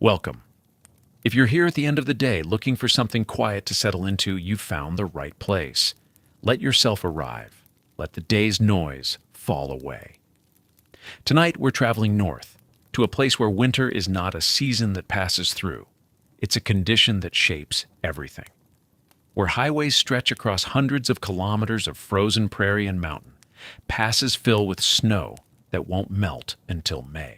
Welcome. If you're here at the end of the day looking for something quiet to settle into, you've found the right place. Let yourself arrive. Let the day's noise fall away. Tonight, we're traveling north, to a place where winter is not a season that passes through. It's a condition that shapes everything. Where highways stretch across hundreds of kilometers of frozen prairie and mountain, passes fill with snow that won't melt until May.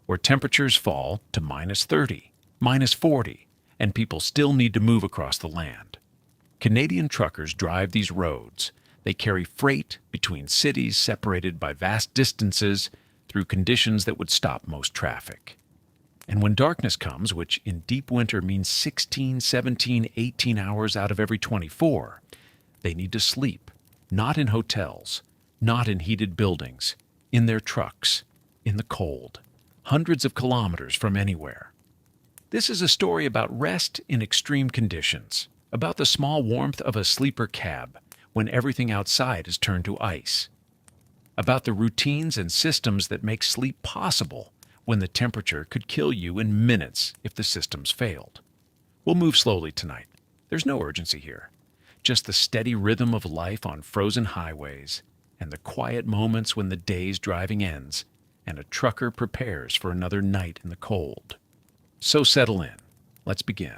Where temperatures fall to -30, -40, and people still need to move across the land. Canadian truckers drive these roads. They carry freight between cities separated by vast distances through conditions that would stop most traffic. And when darkness comes, which in deep winter means 16, 17, 18 hours out of every 24, they need to sleep, not in hotels, not in heated buildings, in their trucks, in the cold, hundreds of kilometers from anywhere. This is a story about rest in extreme conditions, about the small warmth of a sleeper cab when everything outside is turned to ice, about the routines and systems that make sleep possible when the temperature could kill you in minutes if the systems failed. We'll move slowly tonight. There's no urgency here, just the steady rhythm of life on frozen highways and the quiet moments when the day's driving ends and a trucker prepares for another night in the cold. So settle in. Let's begin.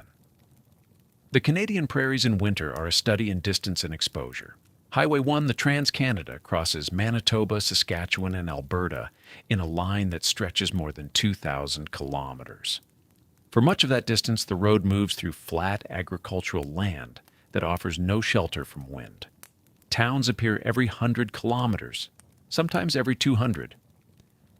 The Canadian prairies in winter are a study in distance and exposure. Highway 1, the Trans-Canada, crosses Manitoba, Saskatchewan, and Alberta in a line that stretches more than 2,000 kilometers. For much of that distance, the road moves through flat agricultural land that offers no shelter from wind. Towns appear every 100 kilometers, sometimes every 200.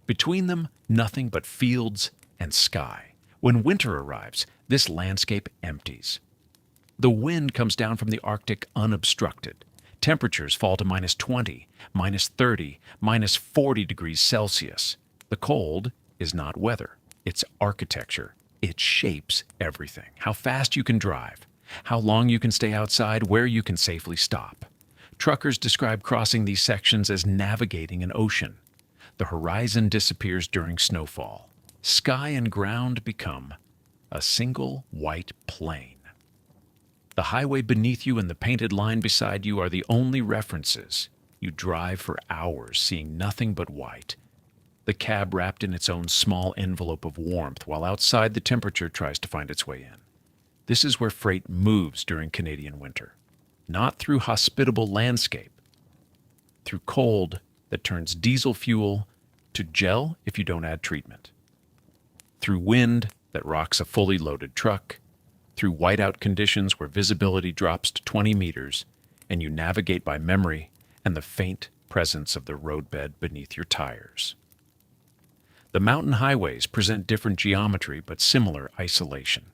Between them, nothing but fields and sky. When winter arrives, this landscape empties. The wind comes down from the Arctic unobstructed. Temperatures fall to -20, -30, -40 degrees Celsius. The cold is not weather, it's architecture. It shapes everything. How fast you can drive, how long you can stay outside, where you can safely stop. Truckers describe crossing these sections as navigating an ocean. The horizon disappears during snowfall. Sky and ground become a single white plain. The highway beneath you and the painted line beside you are the only references. You drive for hours, seeing nothing but white. The cab wrapped in its own small envelope of warmth, while outside the temperature tries to find its way in. This is where freight moves during Canadian winter. Not through hospitable landscape, through cold that turns diesel fuel to gel if you don't add treatment. Through wind that rocks a fully loaded truck, through whiteout conditions where visibility drops to 20 meters and you navigate by memory and the faint presence of the roadbed beneath your tires. The mountain highways present different geometry but similar isolation.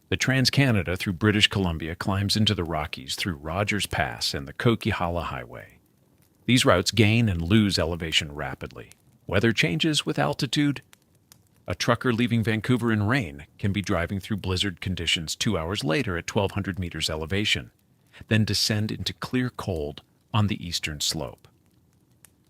The Trans-Canada through British Columbia climbs into the Rockies through Rogers Pass and the Coquihalla Highway. These routes gain and lose elevation rapidly. Weather changes with altitude. A trucker leaving Vancouver in rain can be driving through blizzard conditions 2 hours later at 1,200 meters elevation, then descend into clear cold on the eastern slope.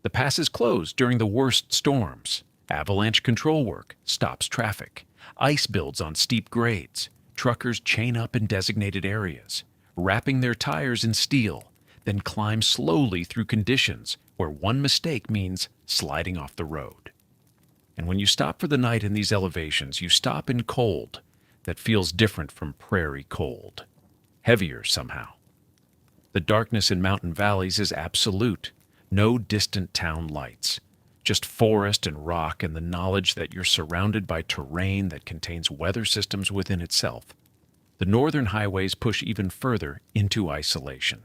The passes close during the worst storms. Avalanche control work stops traffic. Ice builds on steep grades. Truckers chain up in designated areas, wrapping their tires in steel, then climb slowly through conditions where one mistake means sliding off the road. And when you stop for the night in these elevations, you stop in cold that feels different from prairie cold, heavier somehow. The darkness in mountain valleys is absolute. No distant town lights, just forest and rock and the knowledge that you're surrounded by terrain that contains weather systems within itself. The northern highways push even further into isolation.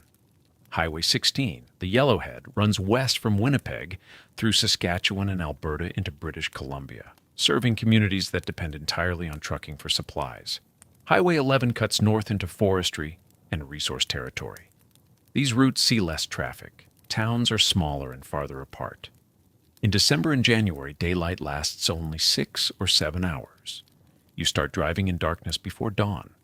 Highway 16, the Yellowhead, runs west from Winnipeg through Saskatchewan and Alberta into British Columbia, serving communities that depend entirely on trucking for supplies. Highway 11 cuts north into forestry and resource territory. These routes see less traffic. Towns are smaller and farther apart. In December and January, daylight lasts only 6 or 7 hours. You start driving in darkness before dawn.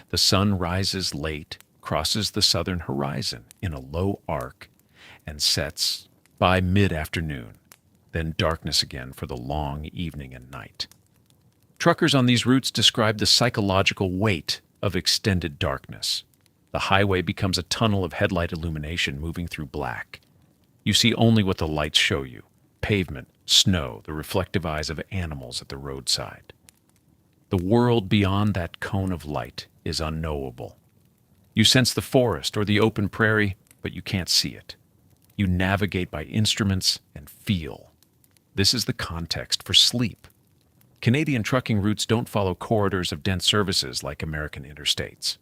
The sun rises late, crosses the southern horizon in a low arc, and sets by mid-afternoon, then darkness again for the long evening and night. Truckers on these routes describe the psychological weight of extended darkness. The highway becomes a tunnel of headlight illumination moving through black. You see only what the lights show you: pavement, snow, the reflective eyes of animals at the roadside. The world beyond that cone of light is unknowable. You sense the forest or the open prairie, but you can't see it. You navigate by instruments and feel. This is the context for sleep. Canadian trucking routes don't follow corridors of dense services like American interstates.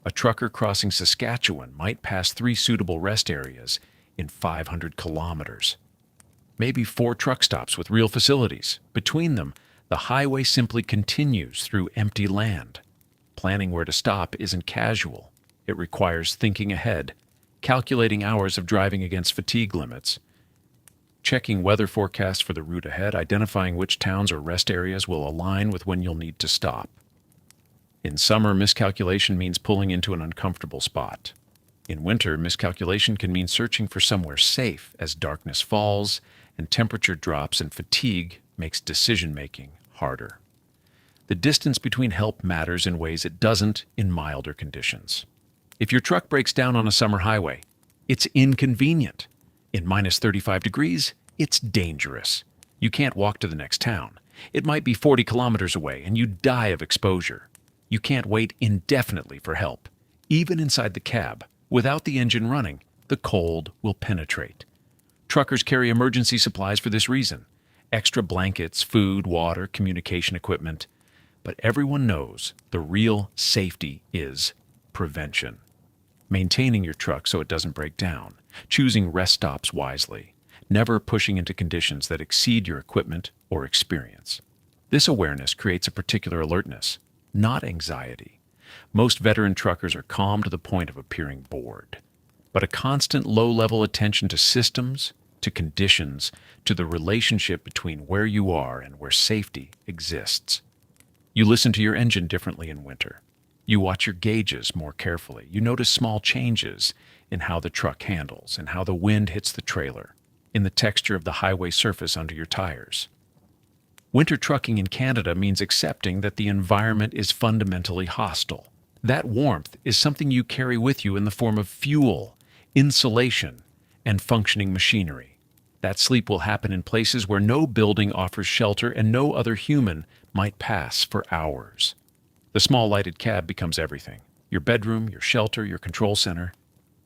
A trucker crossing Saskatchewan might pass 3 suitable rest areas in 500 kilometers. Maybe 4 truck stops with real facilities. Between them, the highway simply continues through empty land. Planning where to stop isn't casual. It requires thinking ahead, calculating hours of driving against fatigue limits, checking weather forecasts for the route ahead, identifying which towns or rest areas will align with when you'll need to stop. In summer, miscalculation means pulling into an uncomfortable spot. In winter, miscalculation can mean searching for somewhere safe as darkness falls and temperature drops, and fatigue makes decision-making harder. The distance between help matters in ways it doesn't in milder conditions. If your truck breaks down on a summer highway, it's inconvenient. In minus 35 degrees, it's dangerous. You can't walk to the next town. It might be 40 kilometers away and you die of exposure. You can't wait indefinitely for help. Even inside the cab, without the engine running, the cold will penetrate. Truckers carry emergency supplies for this reason: extra blankets, food, water, communication equipment. But everyone knows the real safety is prevention. Maintaining your truck so it doesn't break down, choosing rest stops wisely, never pushing into conditions that exceed your equipment or experience. This awareness creates a particular alertness, not anxiety. Most veteran truckers are calm to the point of appearing bored. But a constant low-level attention to systems, to conditions, to the relationship between where you are and where safety exists. You listen to your engine differently in winter. You watch your gauges more carefully. You notice small changes in how the truck handles, in how the wind hits the trailer, in the texture of the highway surface under your tires. Winter trucking in Canada means accepting that the environment is fundamentally hostile. That warmth is something you carry with you in the form of fuel, insulation, and functioning machinery. That sleep will happen in places where no building offers shelter and no other human might pass for hours. The small lighted cab becomes everything: your bedroom, your shelter, your control center.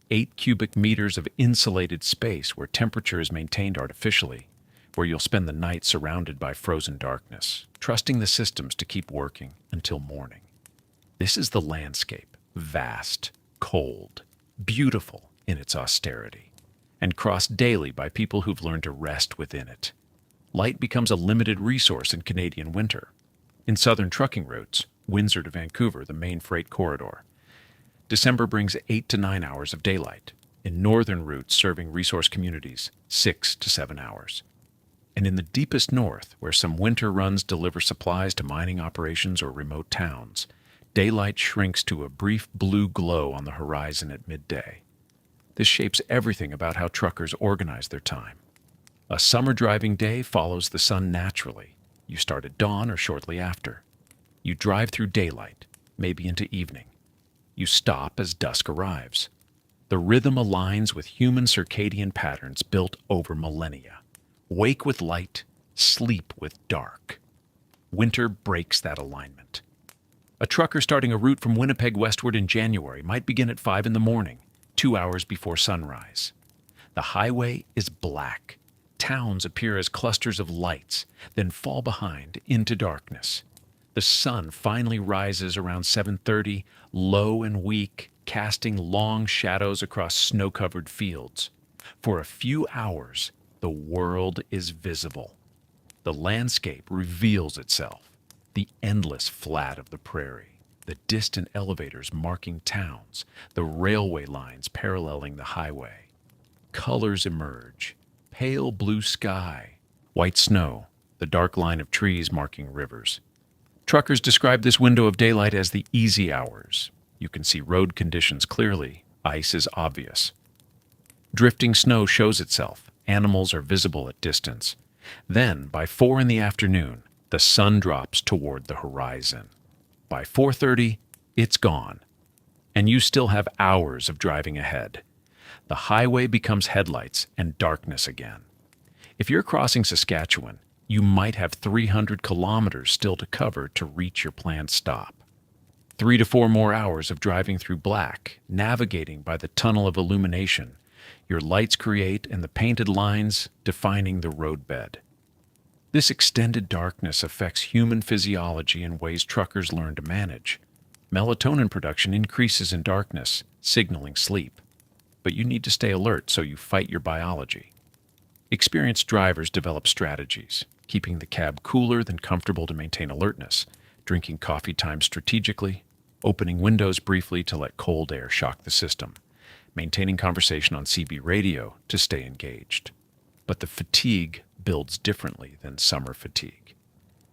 8 cubic meters of insulated space where temperature is maintained artificially, where you'll spend the night surrounded by frozen darkness, trusting the systems to keep working until morning. This is the landscape, vast, cold, beautiful in its austerity, and crossed daily by people who've learned to rest within it. Light becomes a limited resource in Canadian winter. In southern trucking routes, Windsor to Vancouver, the main freight corridor, December brings 8 to 9 hours of daylight. In northern routes serving resource communities, 6 to 7 hours. And in the deepest north, where some winter runs deliver supplies to mining operations or remote towns, daylight shrinks to a brief blue glow on the horizon at midday. This shapes everything about how truckers organize their time. A summer driving day follows the sun naturally. You start at dawn or shortly after. You drive through daylight, maybe into evening. You stop as dusk arrives. The rhythm aligns with human circadian patterns built over millennia. Wake with light, sleep with dark. Winter breaks that alignment. A trucker starting a route from Winnipeg westward in January might begin at 5 in the morning, 2 hours before sunrise. The highway is black. Towns appear as clusters of lights, then fall behind into darkness. The sun finally rises around 7:30, low and weak, casting long shadows across snow-covered fields. For a few hours, the world is visible. The landscape reveals itself: the endless flat of the prairie, the distant elevators marking towns, the railway lines paralleling the highway. Colors emerge: pale blue sky, white snow, the dark line of trees marking rivers. Truckers describe this window of daylight as the easy hours. You can see road conditions clearly. Ice is obvious. Drifting snow shows itself. Animals are visible at distance. Then, by 4 in the afternoon, The sun drops toward the horizon. By 4:30, it's gone, and you still have hours of driving ahead. The highway becomes headlights and darkness again. If you're crossing Saskatchewan, you might have 300 kilometers still to cover to reach your planned stop. 3 to 4 more hours of driving through black, navigating by the tunnel of illumination your lights create and the painted lines defining the roadbed. This extended darkness affects human physiology in ways truckers learn to manage. Melatonin production increases in darkness, signaling sleep. But you need to stay alert, so you fight your biology. Experienced drivers develop strategies, keeping the cab cooler than comfortable to maintain alertness, drinking coffee time strategically, opening windows briefly to let cold air shock the system, maintaining conversation on CB radio to stay engaged. But the fatigue builds differently than summer fatigue.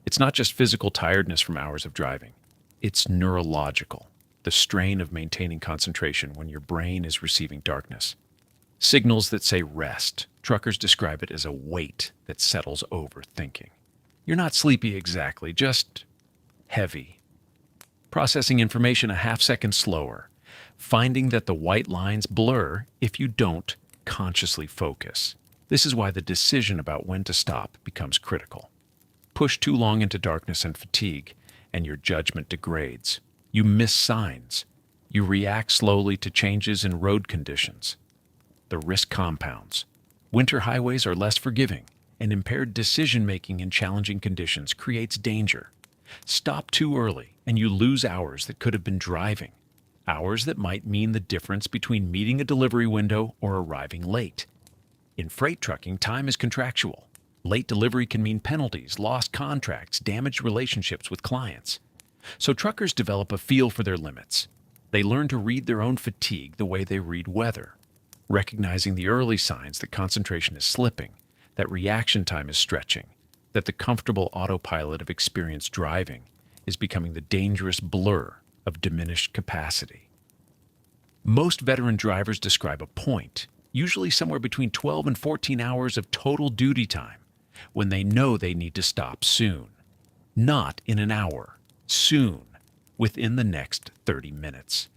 It's not just physical tiredness from hours of driving. It's neurological, the strain of maintaining concentration when your brain is receiving darkness. Signals that say rest, truckers describe it as a weight that settles over thinking. You're not sleepy exactly, just heavy. Processing information a half-second slower, finding that the white lines blur if you don't consciously focus. This is why the decision about when to stop becomes critical. Push too long into darkness and fatigue, and your judgment degrades. You miss signs. You react slowly to changes in road conditions. The risk compounds. Winter highways are less forgiving, and impaired decision-making in challenging conditions creates danger. Stop too early, and you lose hours that could have been driving. Hours that might mean the difference between meeting a delivery window or arriving late. In freight trucking, time is contractual. Late delivery can mean penalties, lost contracts, damaged relationships with clients. So truckers develop a feel for their limits. They learn to read their own fatigue the way they read weather, recognizing the early signs that concentration is slipping, that reaction time is stretching, that the comfortable autopilot of experienced driving is becoming the dangerous blur of diminished capacity. Most veteran drivers describe a point, usually somewhere between 12 and 14 hours of total duty time, when they know they need to stop soon. Not in an hour, soon, within the next 30 minutes,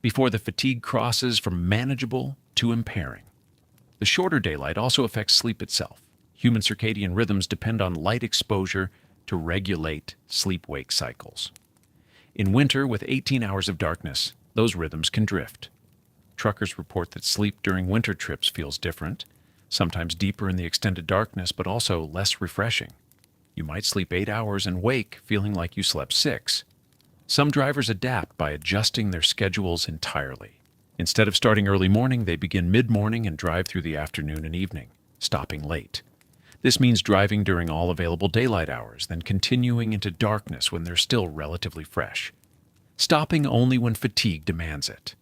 before the fatigue crosses from manageable to impairing. The shorter daylight also affects sleep itself. Human circadian rhythms depend on light exposure to regulate sleep-wake cycles. In winter, with 18 hours of darkness, those rhythms can drift. Truckers report that sleep during winter trips feels different, sometimes deeper in the extended darkness, but also less refreshing. You might sleep 8 hours and wake feeling like you slept 6. Some drivers adapt by adjusting their schedules entirely. Instead of starting early morning, they begin mid-morning and drive through the afternoon and evening, stopping late. This means driving during all available daylight hours, then continuing into darkness when they're still relatively fresh, stopping only when fatigue demands it.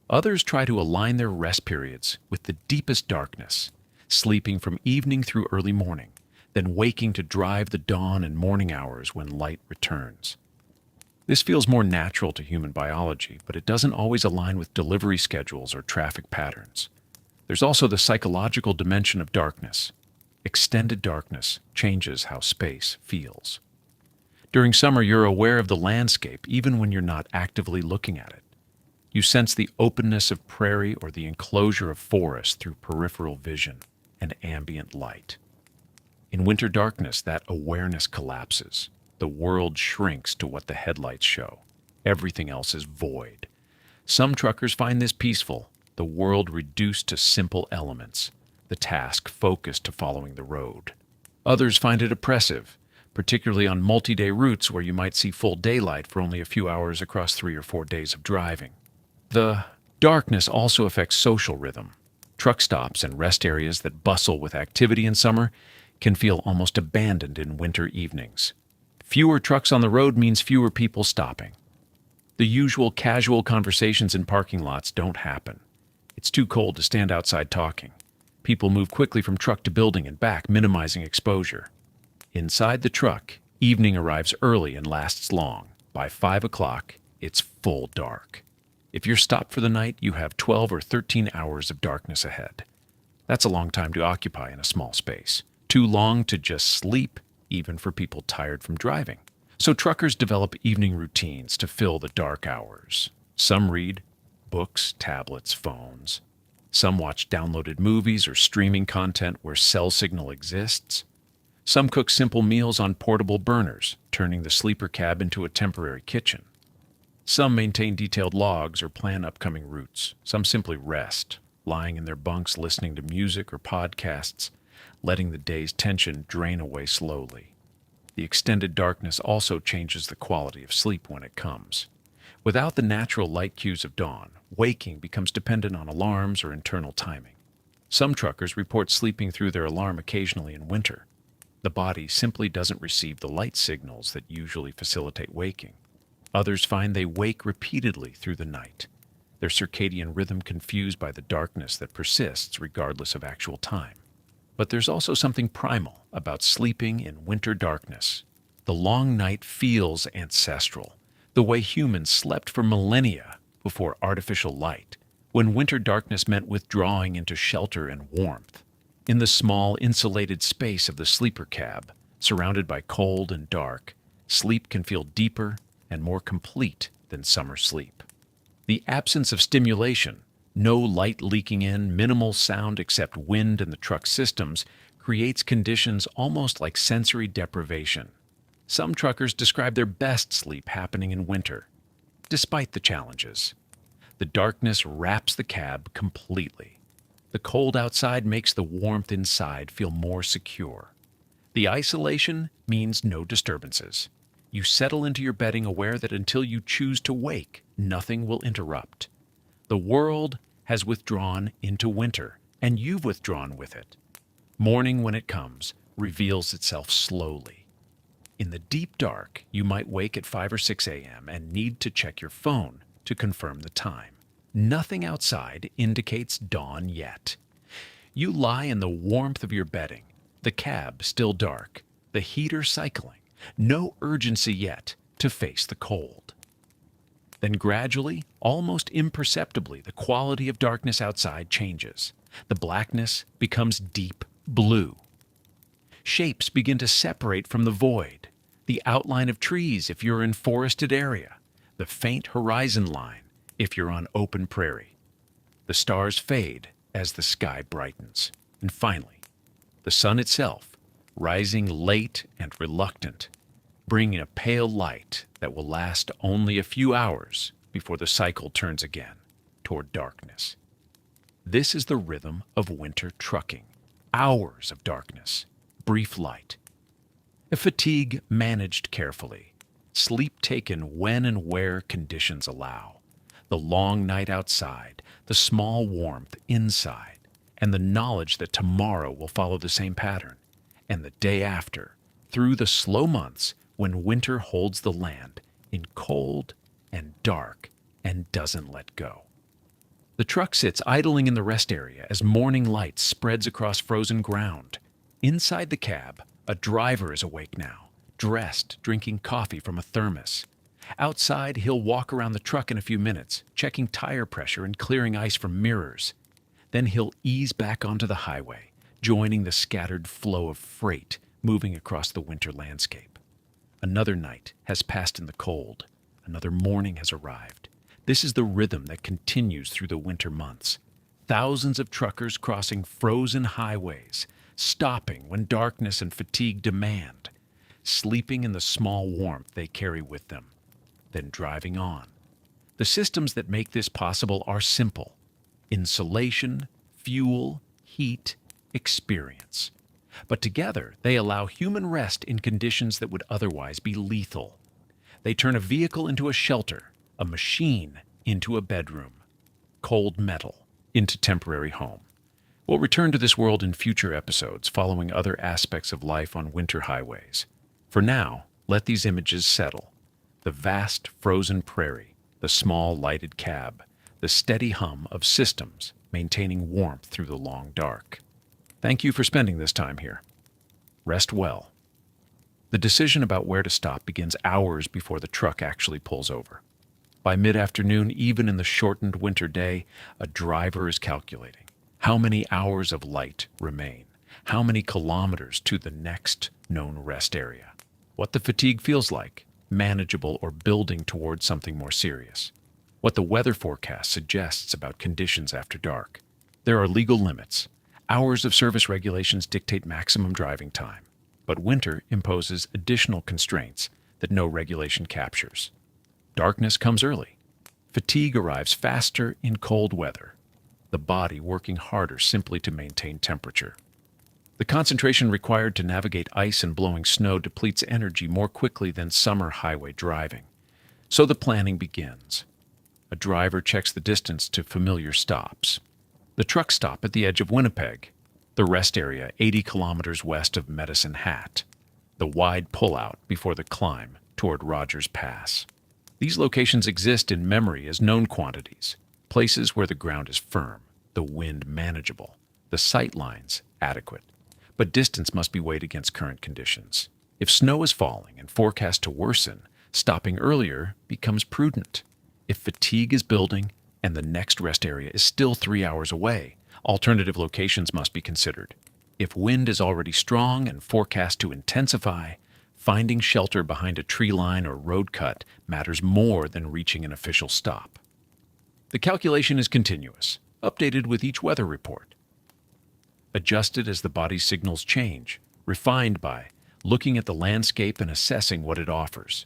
Others try to align their rest periods with the deepest darkness, sleeping from evening through early morning, then waking to drive the dawn and morning hours when light returns. This feels more natural to human biology, but it doesn't always align with delivery schedules or traffic patterns. There's also the psychological dimension of darkness. Extended darkness changes how space feels. During summer, you're aware of the landscape even when you're not actively looking at it. You sense the openness of prairie or the enclosure of forest through peripheral vision and ambient light. In winter darkness, that awareness collapses. The world shrinks to what the headlights show. Everything else is void. Some truckers find this peaceful, the world reduced to simple elements, the task focused to following the road. Others find it oppressive, particularly on multi-day routes where you might see full daylight for only a few hours across 3 or 4 days of driving. The darkness also affects social rhythm. Truck stops and rest areas that bustle with activity in summer can feel almost abandoned in winter evenings. Fewer trucks on the road means fewer people stopping. The usual casual conversations in parking lots don't happen. It's too cold to stand outside talking. People move quickly from truck to building and back, minimizing exposure. Inside the truck, evening arrives early and lasts long. By 5 o'clock, it's full dark. If you're stopped for the night, you have 12 or 13 hours of darkness ahead. That's a long time to occupy in a small space. Too long to just sleep even for people tired from driving. So truckers develop evening routines to fill the dark hours. Some read books, tablets, phones. Some watch downloaded movies or streaming content where cell signal exists. Some cook simple meals on portable burners, turning the sleeper cab into a temporary kitchen. Some maintain detailed logs or plan upcoming routes. Some simply rest, lying in their bunks listening to music or podcasts, letting the day's tension drain away slowly. The extended darkness also changes the quality of sleep when it comes. Without the natural light cues of dawn, waking becomes dependent on alarms or internal timing. Some truckers report sleeping through their alarm occasionally in winter. The body simply doesn't receive the light signals that usually facilitate waking. Others find they wake repeatedly through the night, their circadian rhythm confused by the darkness that persists regardless of actual time. But there's also something primal about sleeping in winter darkness. The long night feels ancestral, the way humans slept for millennia before artificial light, when winter darkness meant withdrawing into shelter and warmth. In the small, insulated space of the sleeper cab, surrounded by cold and dark, sleep can feel deeper and more complete than summer sleep. The absence of stimulation, no light leaking in, minimal sound except wind and the truck's systems, creates conditions almost like sensory deprivation. Some truckers describe their best sleep happening in winter, despite the challenges. The darkness wraps the cab completely. The cold outside makes the warmth inside feel more secure. The isolation means no disturbances. You settle into your bedding aware that until you choose to wake, nothing will interrupt. The world has withdrawn into winter, and you've withdrawn with it. Morning, when it comes, reveals itself slowly. In the deep dark, you might wake at 5 or 6 a.m. and need to check your phone to confirm the time. Nothing outside indicates dawn yet. You lie in the warmth of your bedding, the cab still dark, the heater cycling, no urgency yet to face the cold. Then gradually, almost imperceptibly, the quality of darkness outside changes. The blackness becomes deep blue. Shapes begin to separate from the void. The outline of trees if you're in forested area, the faint horizon line if you're on open prairie. The stars fade as the sky brightens. And finally, the sun itself, rising late and reluctant, bringing a pale light that will last only a few hours before the cycle turns again toward darkness. This is the rhythm of winter trucking. Hours of darkness, brief light. A fatigue managed carefully. Sleep taken when and where conditions allow. The long night outside, the small warmth inside, and the knowledge that tomorrow will follow the same pattern, and the day after, through the slow months when winter holds the land in cold and dark and doesn't let go. The truck sits idling in the rest area as morning light spreads across frozen ground. Inside the cab, a driver is awake now, dressed, drinking coffee from a thermos. Outside, he'll walk around the truck in a few minutes, checking tire pressure and clearing ice from mirrors. Then he'll ease back onto the highway, joining the scattered flow of freight moving across the winter landscape. Another night has passed in the cold. Another morning has arrived. This is the rhythm that continues through the winter months. Thousands of truckers crossing frozen highways, stopping when darkness and fatigue demand, sleeping in the small warmth they carry with them, then driving on. The systems that make this possible are simple: insulation, fuel, heat, experience. But together, they allow human rest in conditions that would otherwise be lethal. They turn a vehicle into a shelter, a machine into a bedroom, cold metal into temporary home. We'll return to this world in future episodes, following other aspects of life on winter highways. For now, let these images settle. The vast frozen prairie, the small lighted cab, the steady hum of systems maintaining warmth through the long dark. Thank you for spending this time here. Rest well. The decision about where to stop begins hours before the truck actually pulls over. By mid-afternoon, even in the shortened winter day, a driver is calculating how many hours of light remain, How many kilometers to the next known rest area? What the fatigue feels like, manageable or building towards something more serious. What the weather forecast suggests about conditions after dark. There are legal limits. Hours of service regulations dictate maximum driving time, but winter imposes additional constraints that no regulation captures. Darkness comes early. Fatigue arrives faster in cold weather, the body working harder simply to maintain temperature. The concentration required to navigate ice and blowing snow depletes energy more quickly than summer highway driving. So the planning begins. A driver checks the distance to familiar stops. The truck stop at the edge of Winnipeg, the rest area 80 kilometers west of Medicine Hat, the wide pullout before the climb toward Rogers Pass. These locations exist in memory as known quantities, places where the ground is firm, the wind manageable, the sight lines adequate. But distance must be weighed against current conditions. If snow is falling and forecast to worsen, stopping earlier becomes prudent. If fatigue is building and the next rest area is still 3 hours away, alternative locations must be considered. If wind is already strong and forecast to intensify, finding shelter behind a tree line or road cut matters more than reaching an official stop. The calculation is continuous, updated with each weather report. Adjusted as the body's signals change, refined by looking at the landscape and assessing what it offers.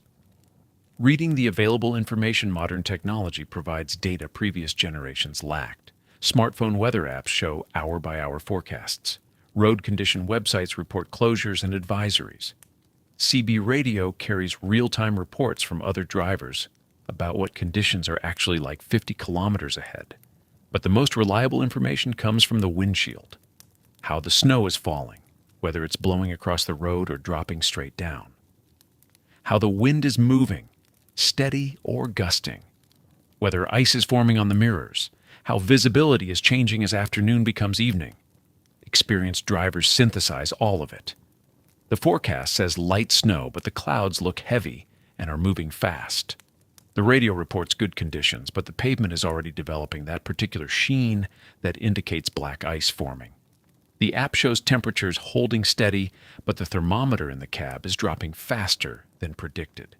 Reading the available information modern technology provides data previous generations lacked. Smartphone weather apps show hour-by-hour forecasts. Road condition websites report closures and advisories. CB radio carries real-time reports from other drivers about what conditions are actually like 50 kilometers ahead. But the most reliable information comes from the windshield. How the snow is falling, whether it's blowing across the road or dropping straight down. How the wind is moving, steady or gusting. Whether ice is forming on the mirrors. How visibility is changing as afternoon becomes evening. Experienced drivers synthesize all of it. The forecast says light snow, but the clouds look heavy and are moving fast. The radio reports good conditions, but the pavement is already developing that particular sheen that indicates black ice forming. The app shows temperatures holding steady, but the thermometer in the cab is dropping faster than predicted.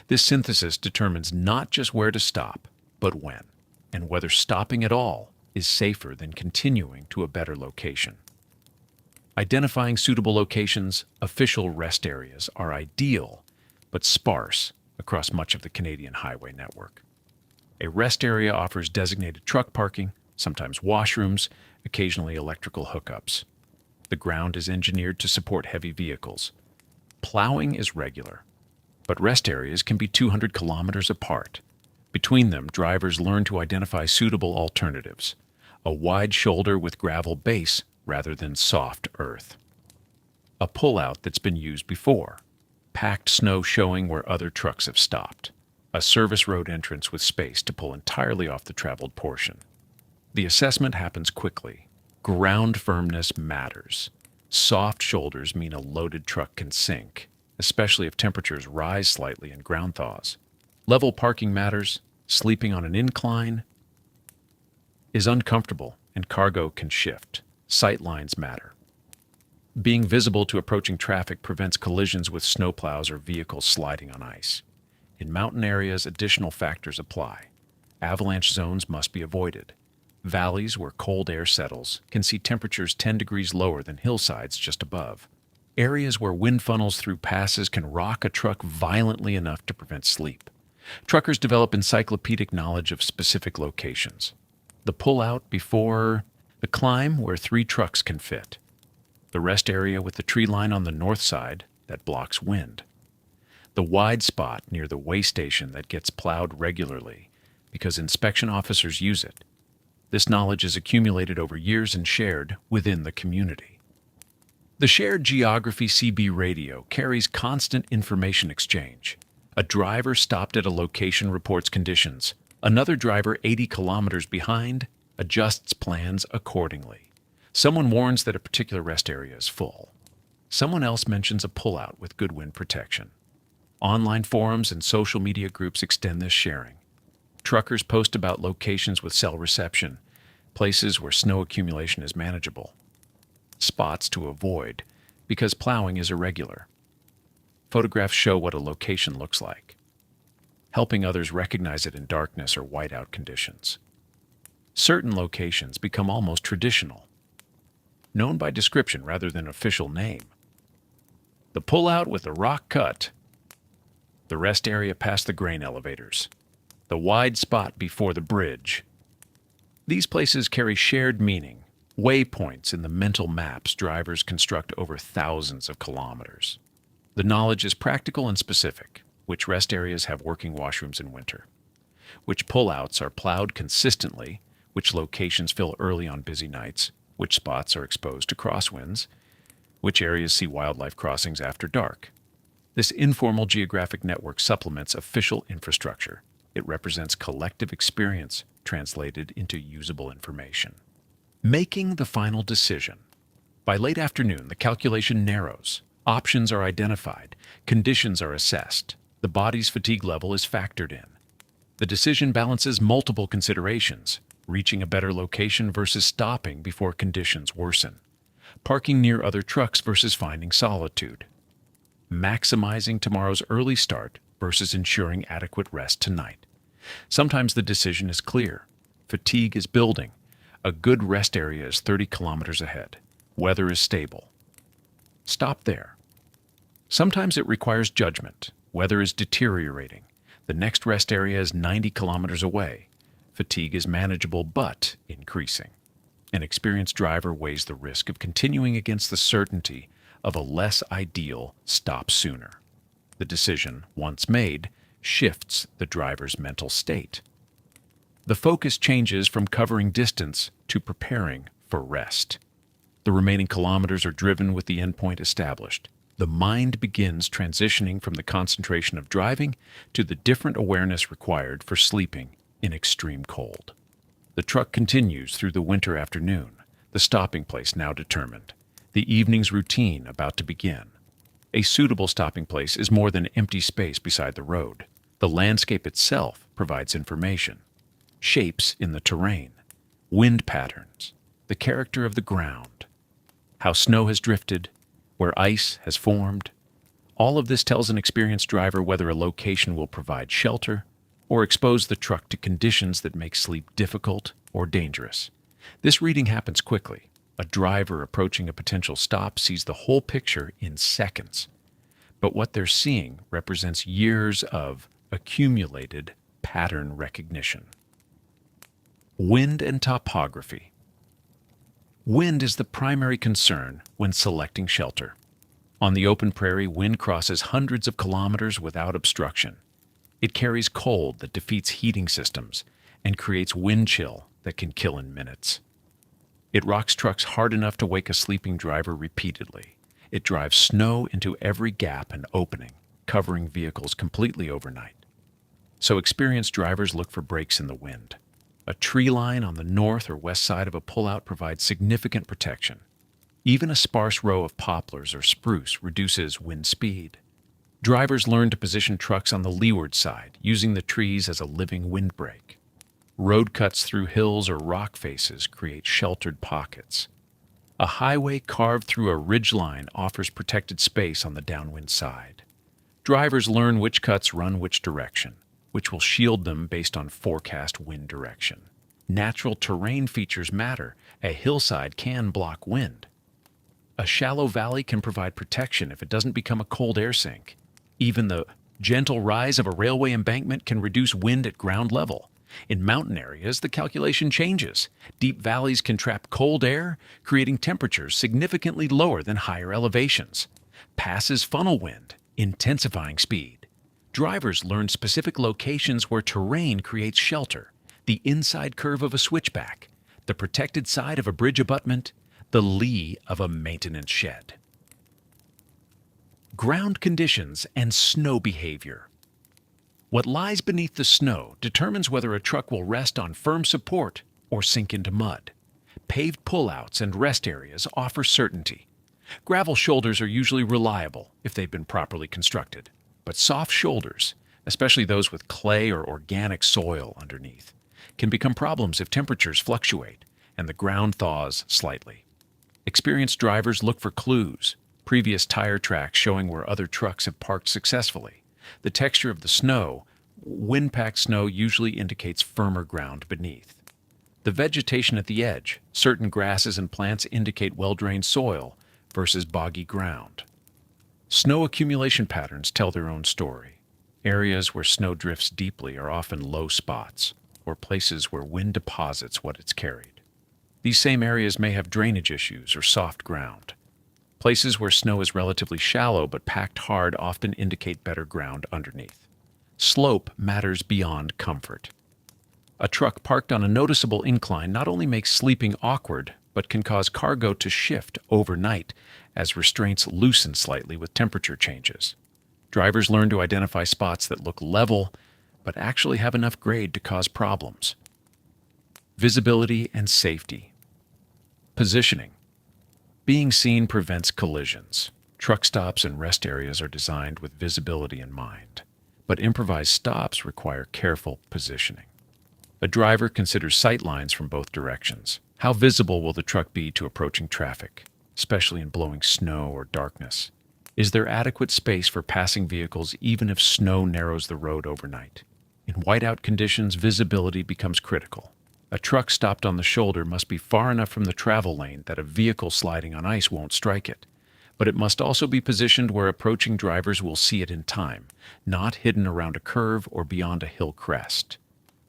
This synthesis determines not just where to stop, but when, and whether stopping at all is safer than continuing to a better location. Identifying suitable locations, official rest areas are ideal, but sparse across much of the Canadian highway network. A rest area offers designated truck parking, sometimes washrooms, occasionally electrical hookups. The ground is engineered to support heavy vehicles. Plowing is regular, but rest areas can be 200 kilometers apart. Between them, drivers learn to identify suitable alternatives, a wide shoulder with gravel base rather than soft earth. A pullout that's been used before, packed snow showing where other trucks have stopped, a service road entrance with space to pull entirely off the traveled portion. The assessment happens quickly. Ground firmness matters. Soft shoulders mean a loaded truck can sink, especially if temperatures rise slightly and ground thaws. Level parking matters. Sleeping on an incline is uncomfortable and cargo can shift. Sight lines matter. Being visible to approaching traffic prevents collisions with snowplows or vehicles sliding on ice. In mountain areas, additional factors apply. Avalanche zones must be avoided. Valleys where cold air settles can see temperatures 10 degrees lower than hillsides just above. Areas where wind funnels through passes can rock a truck violently enough to prevent sleep. Truckers develop encyclopedic knowledge of specific locations. The pullout before the climb where 3 trucks can fit. The rest area with the tree line on the north side that blocks wind. The wide spot near the way station that gets plowed regularly because inspection officers use it. This knowledge is accumulated over years and shared within the community. The shared geography CB radio carries constant information exchange. A driver stopped at a location reports conditions. Another driver 80 kilometers behind adjusts plans accordingly. Someone warns that a particular rest area is full. Someone else mentions a pullout with good wind protection. Online forums and social media groups extend this sharing. Truckers post about locations with cell reception, places where snow accumulation is manageable. spots to avoid because plowing is irregular. Photographs show what a location looks like, helping others recognize it in darkness or whiteout conditions. Certain locations become almost traditional, known by description rather than official name. The pullout with the rock cut, the rest area past the grain elevators, the wide spot before the bridge. These places carry shared meaning, waypoints in the mental maps drivers construct over thousands of kilometers. The knowledge is practical and specific, which rest areas have working washrooms in winter, which pullouts are plowed consistently, which locations fill early on busy nights, which spots are exposed to crosswinds, which areas see wildlife crossings after dark. This informal geographic network supplements official infrastructure. It represents collective experience translated into usable information. Making the final decision. By late afternoon, the calculation narrows. Options are identified. Conditions are assessed. The body's fatigue level is factored in. The decision balances multiple considerations, reaching a better location versus stopping before conditions worsen, parking near other trucks versus finding solitude, maximizing tomorrow's early start versus ensuring adequate rest tonight. Sometimes the decision is clear. Fatigue is building. A good rest area is 30 kilometers ahead. Weather is stable. Stop there. Sometimes it requires judgment. Weather is deteriorating. The next rest area is 90 kilometers away. Fatigue is manageable but increasing. An experienced driver weighs the risk of continuing against the certainty of a less ideal stop sooner. The decision, once made, shifts the driver's mental state. The focus changes from covering distance to preparing for rest. The remaining kilometers are driven with the endpoint established. The mind begins transitioning from the concentration of driving to the different awareness required for sleeping in extreme cold. The truck continues through the winter afternoon, the stopping place now determined, the evening's routine about to begin. A suitable stopping place is more than empty space beside the road. The landscape itself provides information. Shapes in the terrain, wind patterns, the character of the ground, how snow has drifted, where ice has formed. All of this tells an experienced driver whether a location will provide shelter or expose the truck to conditions that make sleep difficult or dangerous. This reading happens quickly. A driver approaching a potential stop sees the whole picture in seconds. But what they're seeing represents years of accumulated pattern recognition. Wind and topography. Wind is the primary concern when selecting shelter. On the open prairie, wind crosses hundreds of kilometers without obstruction. It carries cold that defeats heating systems and creates wind chill that can kill in minutes. It rocks trucks hard enough to wake a sleeping driver repeatedly. It drives snow into every gap and opening, covering vehicles completely overnight. So experienced drivers look for breaks in the wind. A tree line on the north or west side of a pullout provides significant protection. Even a sparse row of poplars or spruce reduces wind speed. Drivers learn to position trucks on the leeward side, using the trees as a living windbreak. Road cuts through hills or rock faces create sheltered pockets. A highway carved through a ridgeline offers protected space on the downwind side. Drivers learn which cuts run which direction, which will shield them based on forecast wind direction. Natural terrain features matter. A hillside can block wind. A shallow valley can provide protection if it doesn't become a cold air sink. Even the gentle rise of a railway embankment can reduce wind at ground level. In mountain areas, the calculation changes. Deep valleys can trap cold air, creating temperatures significantly lower than higher elevations. Passes funnel wind, intensifying speed. Drivers learn specific locations where terrain creates shelter, the inside curve of a switchback, the protected side of a bridge abutment, the lee of a maintenance shed. Ground conditions and snow behavior. What lies beneath the snow determines whether a truck will rest on firm support or sink into mud. Paved pullouts and rest areas offer certainty. Gravel shoulders are usually reliable if they've been properly constructed. But soft shoulders, especially those with clay or organic soil underneath, can become problems if temperatures fluctuate and the ground thaws slightly. Experienced drivers look for clues, previous tire tracks showing where other trucks have parked successfully. The texture of the snow, wind-packed snow usually indicates firmer ground beneath. The vegetation at the edge, certain grasses and plants indicate well-drained soil versus boggy ground. Snow accumulation patterns tell their own story. Areas where snow drifts deeply are often low spots, or places where wind deposits what it's carried. These same areas may have drainage issues or soft ground. Places where snow is relatively shallow but packed hard often indicate better ground underneath. Slope matters beyond comfort. A truck parked on a noticeable incline not only makes sleeping awkward, but can cause cargo to shift overnight as restraints loosen slightly with temperature changes. Drivers learn to identify spots that look level, but actually have enough grade to cause problems. Visibility and safety. Positioning. Being seen prevents collisions. Truck stops and rest areas are designed with visibility in mind, but improvised stops require careful positioning. A driver considers sight lines from both directions. How visible will the truck be to approaching traffic, especially in blowing snow or darkness? Is there adequate space for passing vehicles even if snow narrows the road overnight? In whiteout conditions, visibility becomes critical. A truck stopped on the shoulder must be far enough from the travel lane that a vehicle sliding on ice won't strike it. But it must also be positioned where approaching drivers will see it in time, not hidden around a curve or beyond a hill crest.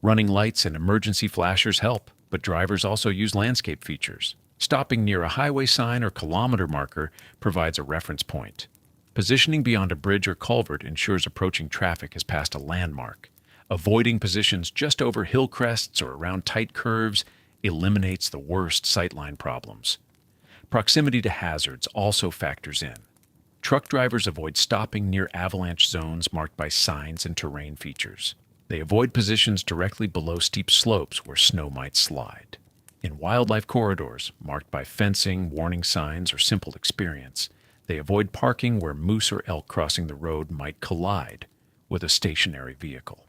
Running lights and emergency flashers help, but drivers also use landscape features. Stopping near a highway sign or kilometer marker provides a reference point. Positioning beyond a bridge or culvert ensures approaching traffic has passed a landmark. Avoiding positions just over hill crests or around tight curves eliminates the worst sightline problems. Proximity to hazards also factors in. Truck drivers avoid stopping near avalanche zones marked by signs and terrain features. They avoid positions directly below steep slopes where snow might slide. In wildlife corridors, marked by fencing, warning signs, or simple experience, they avoid parking where moose or elk crossing the road might collide with a stationary vehicle.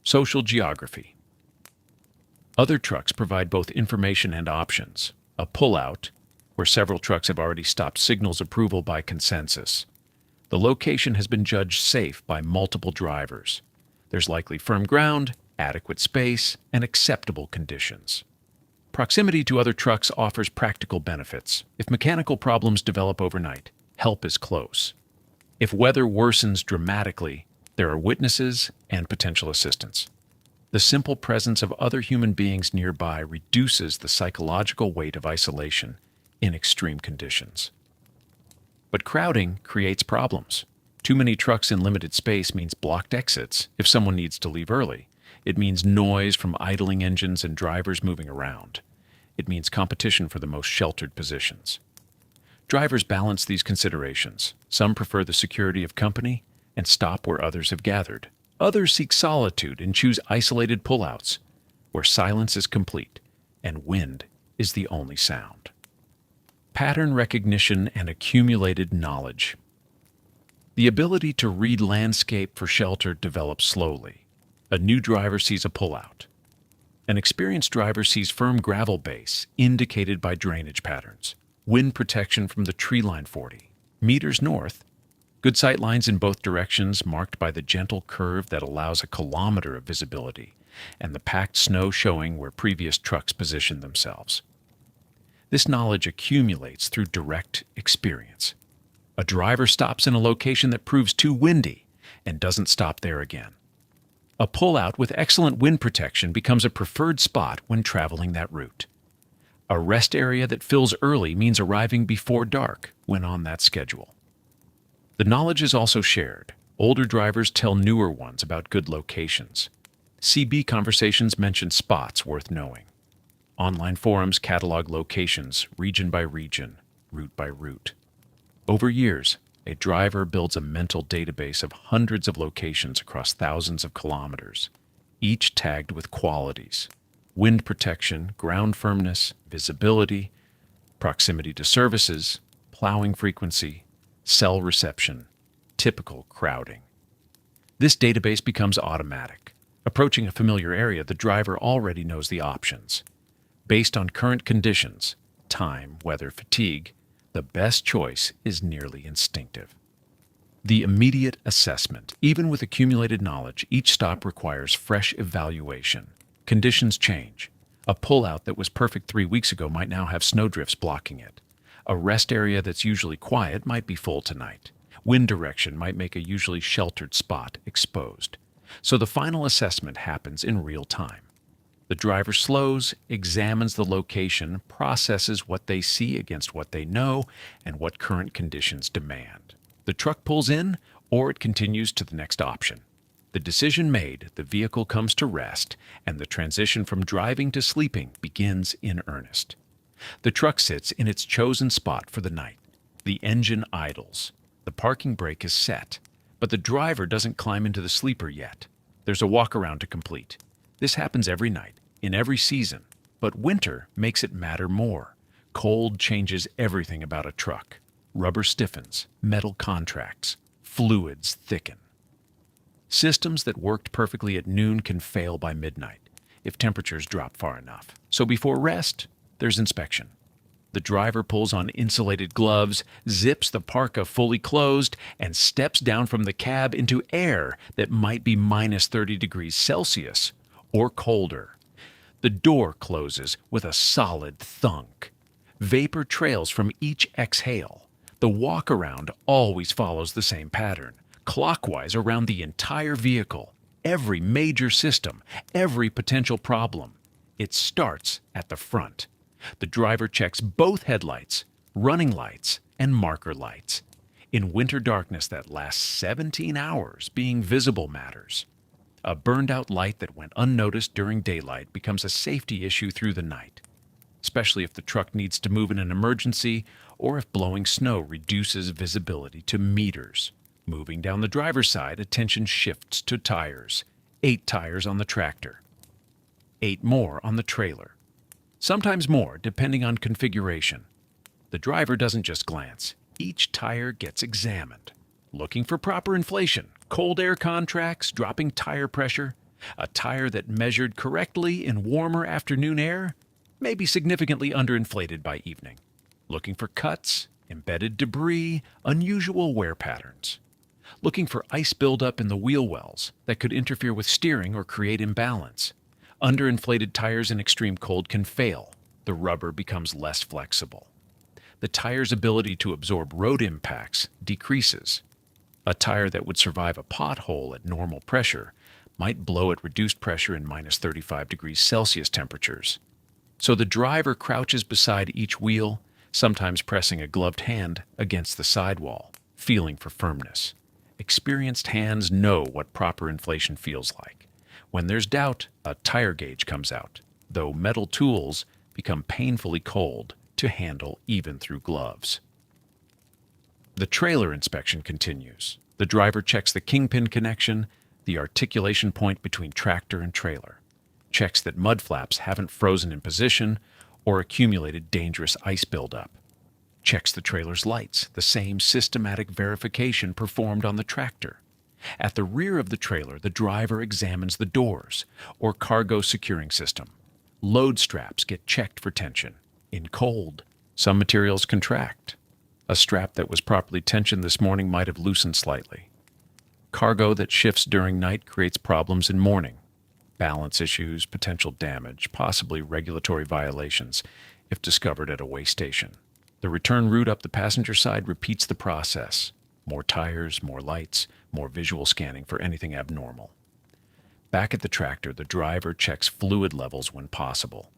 Social geography. Other trucks provide both information and options. A pullout, where several trucks have already stopped, signals approval by consensus. The location has been judged safe by multiple drivers. There's likely firm ground, adequate space, and acceptable conditions. Proximity to other trucks offers practical benefits. If mechanical problems develop overnight, help is close. If weather worsens dramatically, there are witnesses and potential assistance. The simple presence of other human beings nearby reduces the psychological weight of isolation in extreme conditions. But crowding creates problems. Too many trucks in limited space means blocked exits if someone needs to leave early. It means noise from idling engines and drivers moving around. It means competition for the most sheltered positions. Drivers balance these considerations. Some prefer the security of company and stop where others have gathered. Others seek solitude and choose isolated pullouts, where silence is complete and wind is the only sound. Pattern recognition and accumulated knowledge. The ability to read landscape for shelter develops slowly. A new driver sees a pullout. An experienced driver sees firm gravel base, indicated by drainage patterns. Wind protection from the tree line 40 meters north. Good sight lines in both directions, marked by the gentle curve that allows a kilometer of visibility, and the packed snow showing where previous trucks positioned themselves. This knowledge accumulates through direct experience. A driver stops in a location that proves too windy and doesn't stop there again. A pullout with excellent wind protection becomes a preferred spot when traveling that route. A rest area that fills early means arriving before dark when on that schedule. The knowledge is also shared. Older drivers tell newer ones about good locations. CB conversations mention spots worth knowing. Online forums catalog locations, region by region, route by route. Over years, a driver builds a mental database of hundreds of locations across thousands of kilometers, each tagged with qualities: wind protection, ground firmness, visibility, proximity to services, plowing frequency, cell reception, typical crowding. This database becomes automatic. Approaching a familiar area, the driver already knows the options. Based on current conditions, time weather fatigue, the best choice is nearly instinctive. The immediate assessment. Even with accumulated knowledge, each stop requires fresh evaluation. Conditions change. A pullout that was perfect 3 weeks ago might now have snowdrifts blocking it. A rest area that's usually quiet might be full tonight. Wind direction might make a usually sheltered spot exposed. So the final assessment happens in real time. The driver slows, examines the location, processes what they see against what they know, and what current conditions demand. The truck pulls in, or it continues to the next option. The decision made, the vehicle comes to rest, and the transition from driving to sleeping begins in earnest. The truck sits in its chosen spot for the night. The engine idles. The parking brake is set, but the driver doesn't climb into the sleeper yet. There's a walk-around to complete. This happens every night, in every season, but winter makes it matter more. Cold changes everything about a truck. Rubber stiffens, metal contracts, fluids thicken. Systems that worked perfectly at noon can fail by midnight if temperatures drop far enough. So before rest, there's inspection. The driver pulls on insulated gloves, zips the parka fully closed, and steps down from the cab into air that might be minus 30 degrees Celsius or colder. The door closes with a solid thunk. Vapor trails from each exhale. The walk-around always follows the same pattern, clockwise around the entire vehicle, every major system, every potential problem. It starts at the front. The driver checks both headlights, running lights, and marker lights. In winter darkness that lasts 17 hours, being visible matters. A burned-out light that went unnoticed during daylight becomes a safety issue through the night, especially if the truck needs to move in an emergency or if blowing snow reduces visibility to meters. Moving down the driver's side, attention shifts to tires. 8 tires on the tractor. 8 more on the trailer. Sometimes more, depending on configuration. The driver doesn't just glance. Each tire gets examined, looking for proper inflation, cold air contracts, dropping tire pressure. A tire that measured correctly in warmer afternoon air may be significantly underinflated by evening. Looking for cuts, embedded debris, unusual wear patterns. Looking for ice buildup in the wheel wells that could interfere with steering or create imbalance. Underinflated tires in extreme cold can fail. The rubber becomes less flexible. The tire's ability to absorb road impacts decreases. A tire that would survive a pothole at normal pressure might blow at reduced pressure in minus 35 degrees Celsius temperatures. So the driver crouches beside each wheel, sometimes pressing a gloved hand against the sidewall, feeling for firmness. Experienced hands know what proper inflation feels like. When there's doubt, a tire gauge comes out, though metal tools become painfully cold to handle even through gloves. The trailer inspection continues. The driver checks the kingpin connection, the articulation point between tractor and trailer, checks that mud flaps haven't frozen in position or accumulated dangerous ice buildup, checks the trailer's lights, the same systematic verification performed on the tractor. At the rear of the trailer, the driver examines the doors or cargo securing system. Load straps get checked for tension. In cold, some materials contract. A strap that was properly tensioned this morning might have loosened slightly. Cargo that shifts during night creates problems in morning. Balance issues, potential damage, possibly regulatory violations if discovered at a weigh station. The return route up the passenger side repeats the process. More tires, more lights, more visual scanning for anything abnormal. Back at the tractor, the driver checks fluid levels when possible.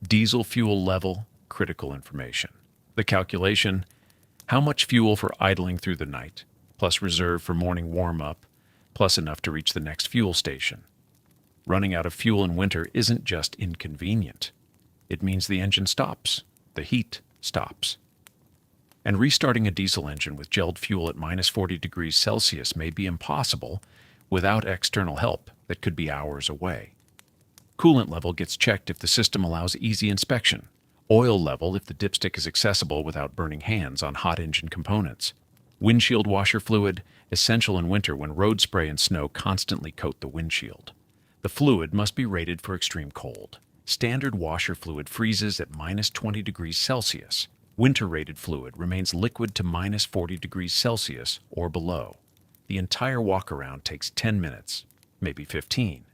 Diesel fuel level, critical information. The calculation: how much fuel for idling through the night, plus reserve for morning warm-up, plus enough to reach the next fuel station. Running out of fuel in winter isn't just inconvenient. It means the engine stops, the heat stops. And restarting a diesel engine with gelled fuel at minus 40 degrees Celsius may be impossible without external help that could be hours away. Coolant level gets checked if the system allows easy inspection. Oil level if the dipstick is accessible without burning hands on hot engine components. Windshield washer fluid, essential in winter when road spray and snow constantly coat the windshield. The fluid must be rated for extreme cold. Standard washer fluid freezes at minus 20 degrees Celsius. Winter-rated fluid remains liquid to minus 40 degrees Celsius or below. The entire walk-around takes 10 minutes, maybe 15.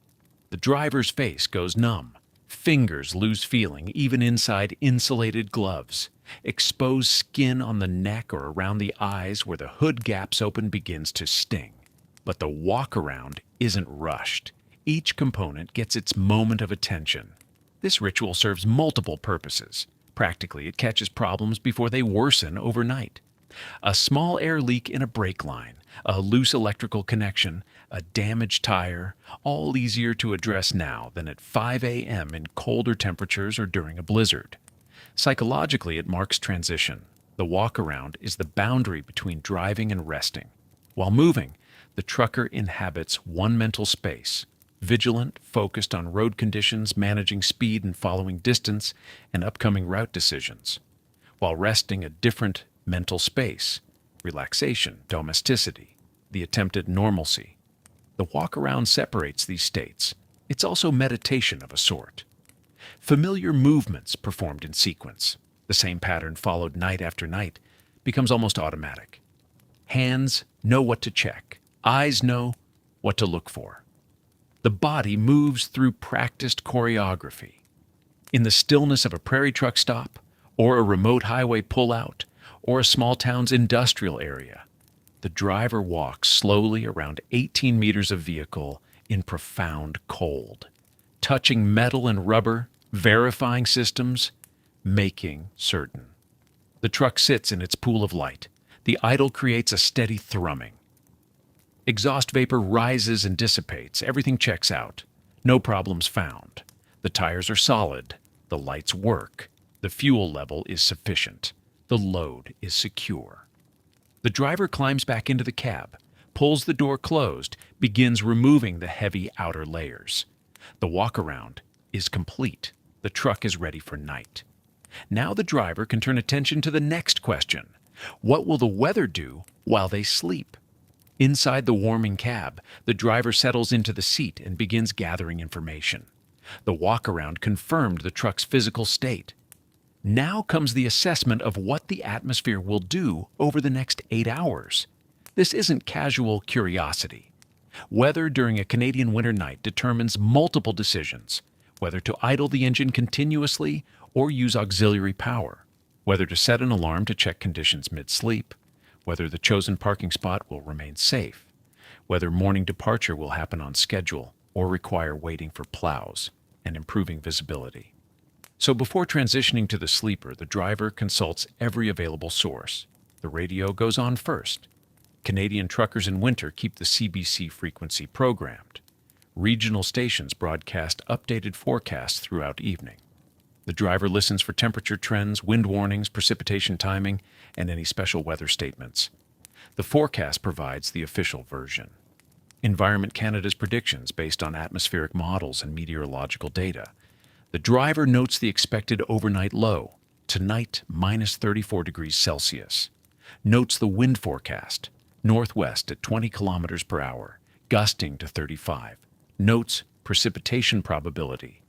The driver's face goes numb. Fingers lose feeling even inside insulated gloves. Exposed skin on the neck or around the eyes where the hood gaps open begins to sting. But the walk-around isn't rushed. Each component gets its moment of attention. This ritual serves multiple purposes. Practically, it catches problems before they worsen overnight. A small air leak in a brake line, a loose electrical connection, a damaged tire, all easier to address now than at 5 a.m. in colder temperatures or during a blizzard. Psychologically, it marks transition. The walk-around is the boundary between driving and resting. While moving, the trucker inhabits one mental space, vigilant, focused on road conditions, managing speed and following distance, and upcoming route decisions. While resting, a different mental space, relaxation, domesticity, the attempt at normalcy. The walk-around separates these states. It's also meditation of a sort. Familiar movements performed in sequence, the same pattern followed night after night, becomes almost automatic. Hands know what to check. Eyes know what to look for. The body moves through practiced choreography. In the stillness of a prairie truck stop, or a remote highway pullout, or a small town's industrial area, the driver walks slowly around 18 meters of vehicle in profound cold, touching metal and rubber, verifying systems, making certain. The truck sits in its pool of light. The idle creates a steady thrumming. Exhaust vapor rises and dissipates. Everything checks out. No problems found. The tires are solid. The lights work. The fuel level is sufficient. The load is secure. The driver climbs back into the cab, pulls the door closed, begins removing the heavy outer layers. The walk-around is complete. The truck is ready for night. Now the driver can turn attention to the next question. What will the weather do while they sleep? Inside the warming cab, the driver settles into the seat and begins gathering information. The walk-around confirmed the truck's physical state. Now comes the assessment of what the atmosphere will do over the next 8 hours. This isn't casual curiosity. Weather during a Canadian winter night determines multiple decisions, whether to idle the engine continuously or use auxiliary power, whether to set an alarm to check conditions mid-sleep, whether the chosen parking spot will remain safe, whether morning departure will happen on schedule or require waiting for plows and improving visibility. So before transitioning to the sleeper, the driver consults every available source. The radio goes on first. Canadian truckers in winter keep the CBC frequency programmed. Regional stations broadcast updated forecasts throughout evening. The driver listens for temperature trends, wind warnings, precipitation timing, and any special weather statements. The forecast provides the official version. Environment Canada's predictions based on atmospheric models and meteorological data. The driver notes the expected overnight low, tonight minus 34 degrees Celsius. Notes the wind forecast, northwest at 20 kilometers per hour, gusting to 35. Notes precipitation probability,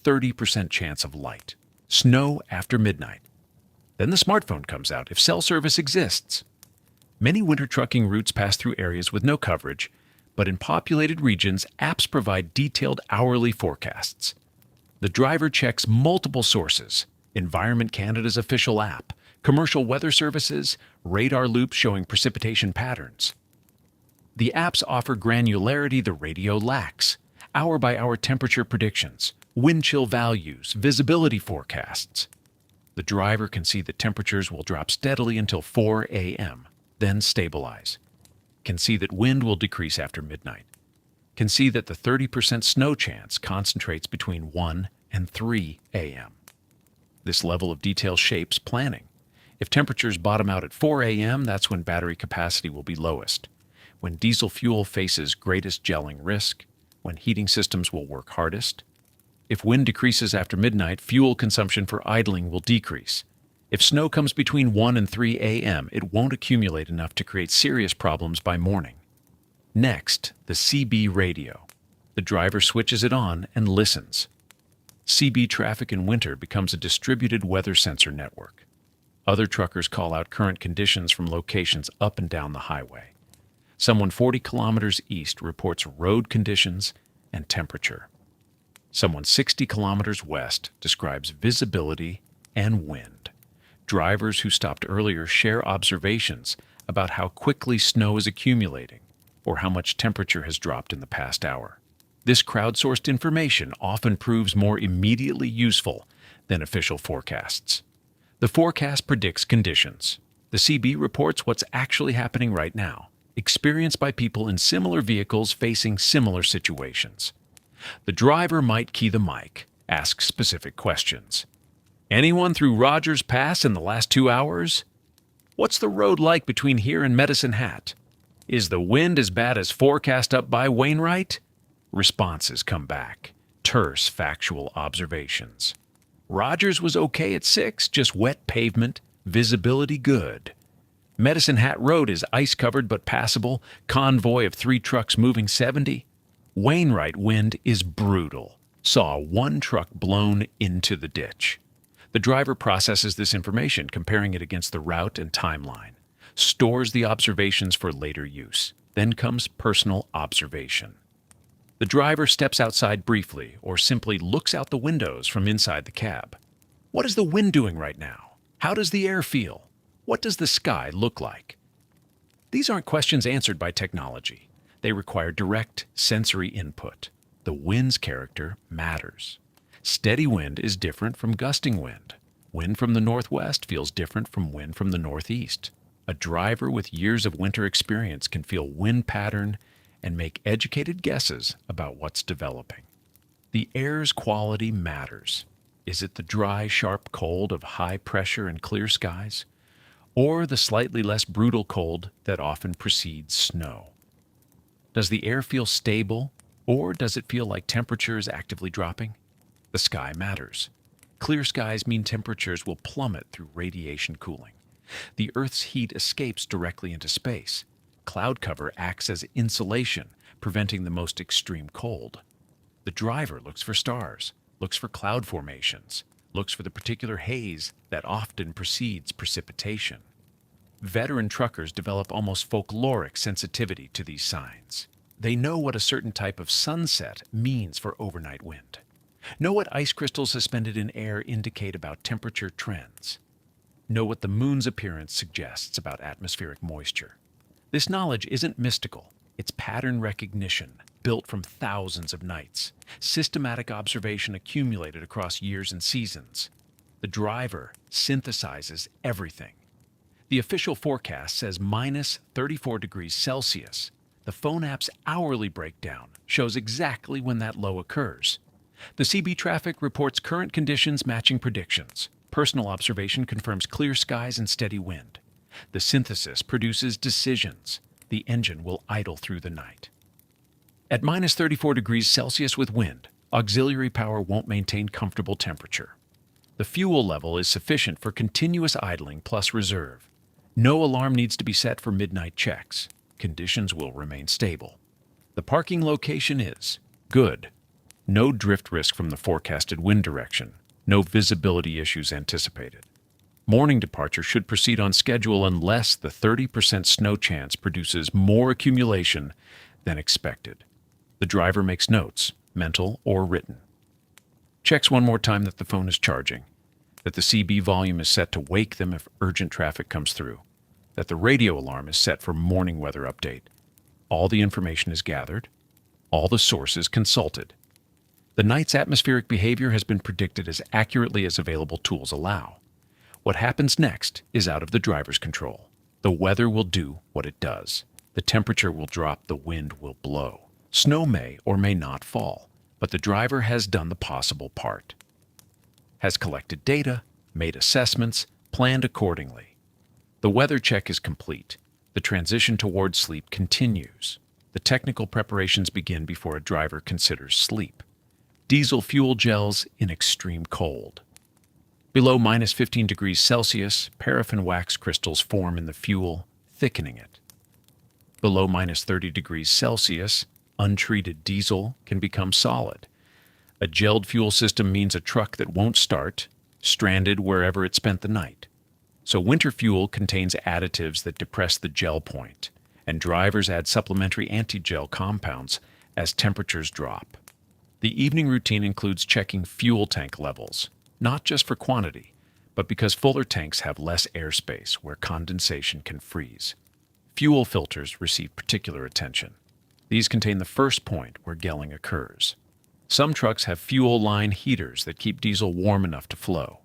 30% chance of light. Snow after midnight. Then the smartphone comes out if cell service exists. Many winter trucking routes pass through areas with no coverage, but in populated regions, apps provide detailed hourly forecasts. The driver checks multiple sources: Environment Canada's official app, commercial weather services, radar loops showing precipitation patterns. The apps offer granularity the radio lacks: hour-by-hour temperature predictions, wind chill values, visibility forecasts. The driver can see that temperatures will drop steadily until 4 a.m., then stabilize. Can see that wind will decrease after midnight. Can see that the 30% snow chance concentrates between 1 and 3 a.m. This level of detail shapes planning. If temperatures bottom out at 4 a.m., that's when battery capacity will be lowest, when diesel fuel faces greatest gelling risk, when heating systems will work hardest. If wind decreases after midnight, fuel consumption for idling will decrease. If snow comes between 1 and 3 a.m., it won't accumulate enough to create serious problems by morning. Next, the CB radio. The driver switches it on and listens. CB traffic in winter becomes a distributed weather sensor network. Other truckers call out current conditions from locations up and down the highway. Someone 40 kilometers east reports road conditions and temperature. Someone 60 kilometers west describes visibility and wind. Drivers who stopped earlier share observations about how quickly snow is accumulating or how much temperature has dropped in the past hour. This crowdsourced information often proves more immediately useful than official forecasts. The forecast predicts conditions. The CB reports what's actually happening right now, experienced by people in similar vehicles facing similar situations. The driver might key the mic, ask specific questions. Anyone through Rogers Pass in the last 2 hours? What's the road like between here and Medicine Hat? Is the wind as bad as forecast up by Wainwright? Responses come back. Terse, factual observations. Rogers was okay at 6, just wet pavement, visibility good. Medicine Hat Road is ice-covered but passable, convoy of 3 trucks moving 70. Wainwright wind is brutal. Saw 1 truck blown into the ditch. The driver processes this information, comparing it against the route and timeline, stores the observations for later use. Then comes personal observation. The driver steps outside briefly or simply looks out the windows from inside the cab. What is the wind doing right now? How does the air feel? What does the sky look like? These aren't questions answered by technology. They require direct sensory input. The wind's character matters. Steady wind is different from gusting wind. Wind from the northwest feels different from wind from the northeast. A driver with years of winter experience can feel wind pattern and make educated guesses about what's developing. The air's quality matters. Is it the dry, sharp cold of high pressure and clear skies, or the slightly less brutal cold that often precedes snow? Does the air feel stable, or does it feel like temperature is actively dropping? The sky matters. Clear skies mean temperatures will plummet through radiation cooling. The Earth's heat escapes directly into space. Cloud cover acts as insulation, preventing the most extreme cold. The driver looks for stars, looks for cloud formations, looks for the particular haze that often precedes precipitation. Veteran truckers develop almost folkloric sensitivity to these signs. They know what a certain type of sunset means for overnight wind. Know what ice crystals suspended in air indicate about temperature trends. Know what the moon's appearance suggests about atmospheric moisture. This knowledge isn't mystical. It's pattern recognition, built from thousands of nights, systematic observation accumulated across years and seasons. The driver synthesizes everything. The official forecast says minus 34 degrees Celsius. The phone app's hourly breakdown shows exactly when that low occurs. The CB traffic reports current conditions matching predictions. Personal observation confirms clear skies and steady wind. The synthesis produces decisions. The engine will idle through the night. At minus 34 degrees Celsius with wind, auxiliary power won't maintain comfortable temperature. The fuel level is sufficient for continuous idling plus reserve. No alarm needs to be set for midnight checks. Conditions will remain stable. The parking location is good. No drift risk from the forecasted wind direction. No visibility issues anticipated. Morning departure should proceed on schedule unless the 30% snow chance produces more accumulation than expected. The driver makes notes, mental or written. Checks one more time that the phone is charging, that the CB volume is set to wake them if urgent traffic comes through, that the radio alarm is set for morning weather update. All the information is gathered, all the sources consulted. The night's atmospheric behavior has been predicted as accurately as available tools allow. What happens next is out of the driver's control. The weather will do what it does. The temperature will drop, the wind will blow. Snow may or may not fall, but the driver has done the possible part. Has collected data, made assessments, planned accordingly. The weather check is complete. The transition towards sleep continues. The technical preparations begin before a driver considers sleep. Diesel fuel gels in extreme cold. Below minus 15 degrees Celsius, paraffin wax crystals form in the fuel, thickening it. Below minus 30 degrees Celsius, untreated diesel can become solid. A gelled fuel system means a truck that won't start, stranded wherever it spent the night. So winter fuel contains additives that depress the gel point, and drivers add supplementary anti-gel compounds as temperatures drop. The evening routine includes checking fuel tank levels, not just for quantity, but because fuller tanks have less airspace where condensation can freeze. Fuel filters receive particular attention. These contain the first point where gelling occurs. Some trucks have fuel line heaters that keep diesel warm enough to flow.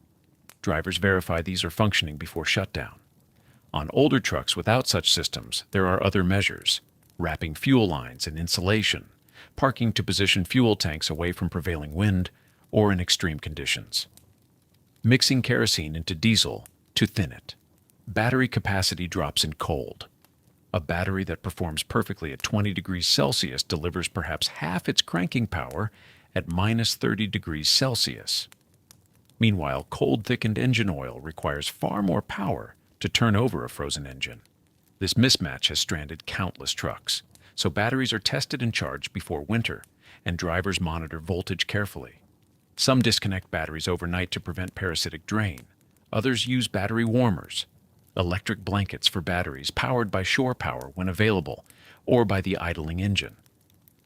Drivers verify these are functioning before shutdown. On older trucks without such systems, there are other measures: wrapping fuel lines and insulation, parking to position fuel tanks away from prevailing wind or in extreme conditions, mixing kerosene into diesel to thin it. Battery capacity drops in cold. A battery that performs perfectly at 20 degrees Celsius delivers perhaps half its cranking power at minus 30 degrees Celsius. Meanwhile, cold thickened engine oil requires far more power to turn over a frozen engine. This mismatch has stranded countless trucks, so batteries are tested and charged before winter, and drivers monitor voltage carefully. Some disconnect batteries overnight to prevent parasitic drain. Others use battery warmers, electric blankets for batteries powered by shore power when available, or by the idling engine.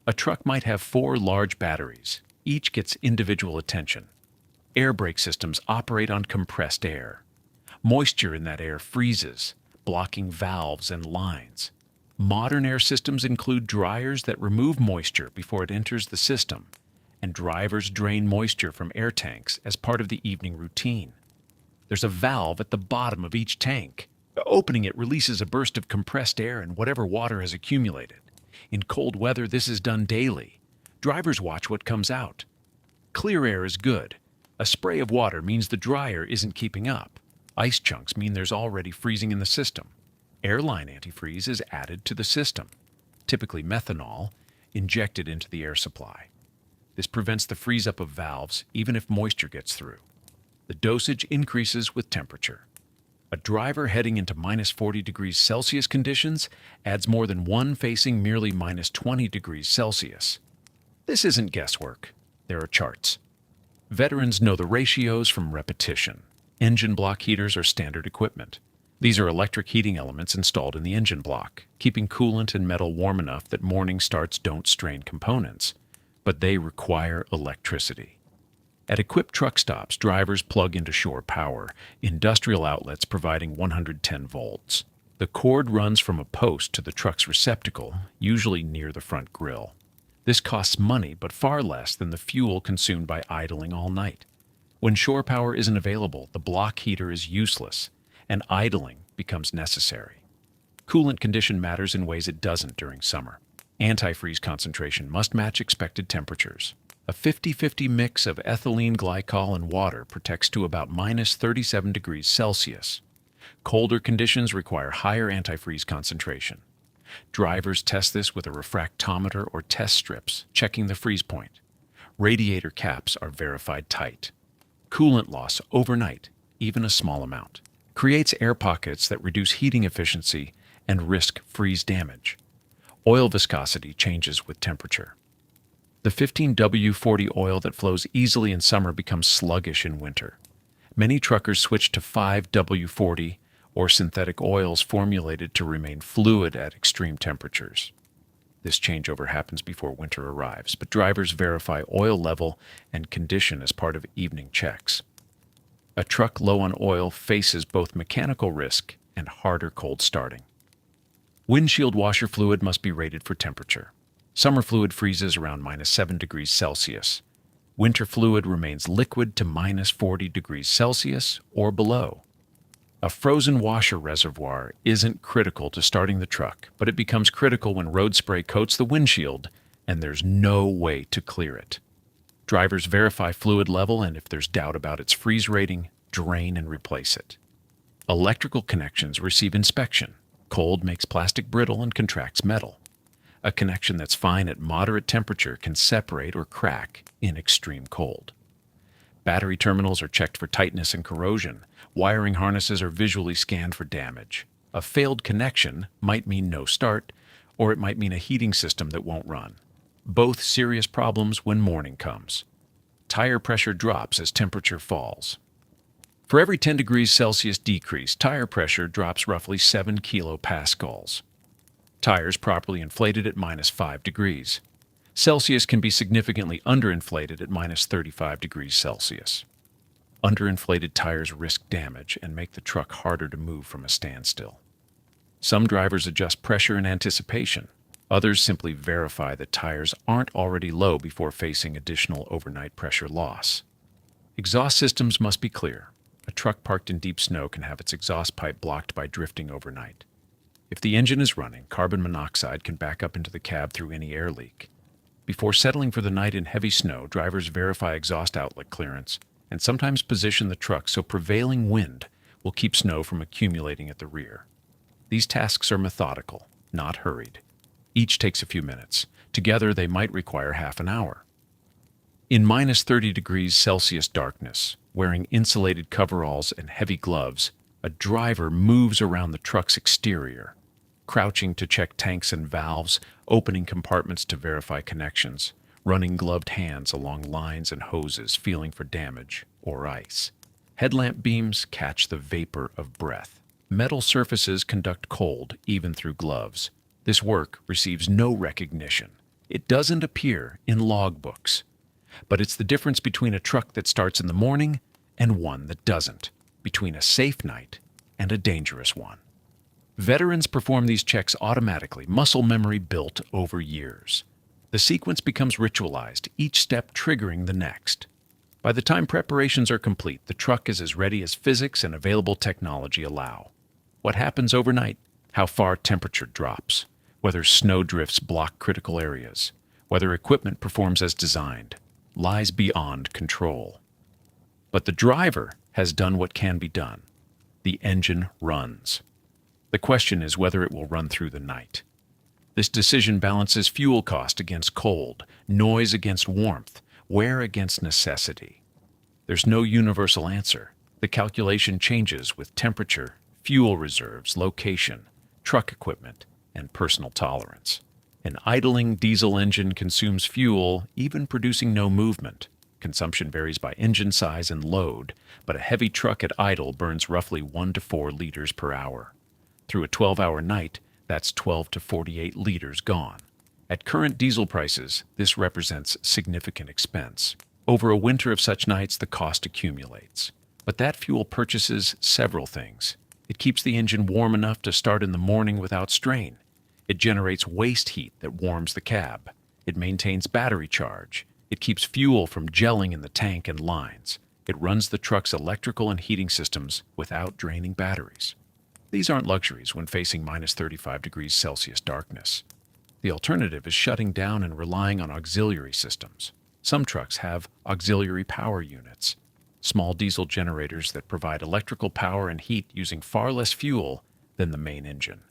A truck might have 4 large batteries. Each gets individual attention. Air brake systems operate on compressed air. Moisture in that air freezes, blocking valves and lines. Modern air systems include dryers that remove moisture before it enters the system, and drivers drain moisture from air tanks as part of the evening routine. There's a valve at the bottom of each tank. Opening it releases a burst of compressed air and whatever water has accumulated. In cold weather, this is done daily. Drivers watch what comes out. Clear air is good. A spray of water means the dryer isn't keeping up. Ice chunks mean there's already freezing in the system. Airline antifreeze is added to the system, typically methanol, injected into the air supply. This prevents the freeze-up of valves even if moisture gets through. The dosage increases with temperature. A driver heading into minus 40 degrees Celsius conditions adds more than one facing merely minus 20 degrees Celsius. This isn't guesswork. There are charts. Veterans know the ratios from repetition. Engine block heaters are standard equipment. These are electric heating elements installed in the engine block, keeping coolant and metal warm enough that morning starts don't strain components, but they require electricity. At equipped truck stops, drivers plug into shore power, industrial outlets providing 110 volts. The cord runs from a post to the truck's receptacle, usually near the front grille. This costs money, but far less than the fuel consumed by idling all night. When shore power isn't available, the block heater is useless, and idling becomes necessary. Coolant condition matters in ways it doesn't during summer. Antifreeze concentration must match expected temperatures. A 50-50 mix of ethylene glycol and water protects to about minus 37 degrees Celsius. Colder conditions require higher antifreeze concentration. Drivers test this with a refractometer or test strips, checking the freeze point. Radiator caps are verified tight. Coolant loss overnight, even a small amount, creates air pockets that reduce heating efficiency and risk freeze damage. Oil viscosity changes with temperature. The 15W40 oil that flows easily in summer becomes sluggish in winter. Many truckers switch to 5W40 or synthetic oils formulated to remain fluid at extreme temperatures. This changeover happens before winter arrives, but drivers verify oil level and condition as part of evening checks. A truck low on oil faces both mechanical risk and harder cold starting. Windshield washer fluid must be rated for temperature. Summer fluid freezes around minus 7 degrees Celsius. Winter fluid remains liquid to minus 40 degrees Celsius or below. A frozen washer reservoir isn't critical to starting the truck, but it becomes critical when road spray coats the windshield and there's no way to clear it. Drivers verify fluid level, and if there's doubt about its freeze rating, drain and replace it. Electrical connections receive inspection. Cold makes plastic brittle and contracts metal. A connection that's fine at moderate temperature can separate or crack in extreme cold. Battery terminals are checked for tightness and corrosion. Wiring harnesses are visually scanned for damage. A failed connection might mean no start, or it might mean a heating system that won't run. Both serious problems when morning comes. tire pressure drops as temperature falls. For every 10 degrees Celsius decrease, tire pressure drops roughly 7 kilopascals. Tires properly inflated at minus 5 degrees Celsius can be significantly underinflated at minus 35 degrees Celsius. Underinflated tires risk damage and make the truck harder to move from a standstill. Some drivers adjust pressure in anticipation. Others simply verify that tires aren't already low before facing additional overnight pressure loss. Exhaust systems must be clear. A truck parked in deep snow can have its exhaust pipe blocked by drifting overnight. If the engine is running, carbon monoxide can back up into the cab through any air leak. Before settling for the night in heavy snow, drivers verify exhaust outlet clearance and sometimes position the truck so prevailing wind will keep snow from accumulating at the rear. These tasks are methodical, not hurried. Each takes a few minutes. Together, they might require half an hour. In minus 30 degrees Celsius darkness, wearing insulated coveralls and heavy gloves, a driver moves around the truck's exterior, crouching to check tanks and valves, opening compartments to verify connections, running gloved hands along lines and hoses, feeling for damage or ice. Headlamp beams catch the vapor of breath. Metal surfaces conduct cold even through gloves. This work receives no recognition. It doesn't appear in logbooks. But it's the difference between a truck that starts in the morning and one that doesn't, between a safe night and a dangerous one. Veterans perform these checks automatically, muscle memory built over years. The sequence becomes ritualized, each step triggering the next. By the time preparations are complete, the truck is as ready as physics and available technology allow. What happens overnight? How far temperature drops? Whether snow drifts block critical areas? Whether equipment performs as designed? Lies beyond control. But the driver has done what can be done. The engine runs. The question is whether it will run through the night. This decision balances fuel cost against cold, noise against warmth, wear against necessity. There's no universal answer. The calculation changes with temperature, fuel reserves, location, truck equipment, and personal tolerance. An idling diesel engine consumes fuel, even producing no movement. Consumption varies by engine size and load, but a heavy truck at idle burns roughly 1 to 4 liters per hour. Through a 12-hour night, that's 12 to 48 liters gone. At current diesel prices, this represents significant expense. Over a winter of such nights, the cost accumulates. But that fuel purchases several things. It keeps the engine warm enough to start in the morning without strain. It generates waste heat that warms the cab. It maintains battery charge. It keeps fuel from gelling in the tank and lines. It runs the truck's electrical and heating systems without draining batteries. These aren't luxuries when facing minus 35 degrees Celsius darkness. The alternative is shutting down and relying on auxiliary systems. Some trucks have auxiliary power units, small diesel generators that provide electrical power and heat using far less fuel than the main engine.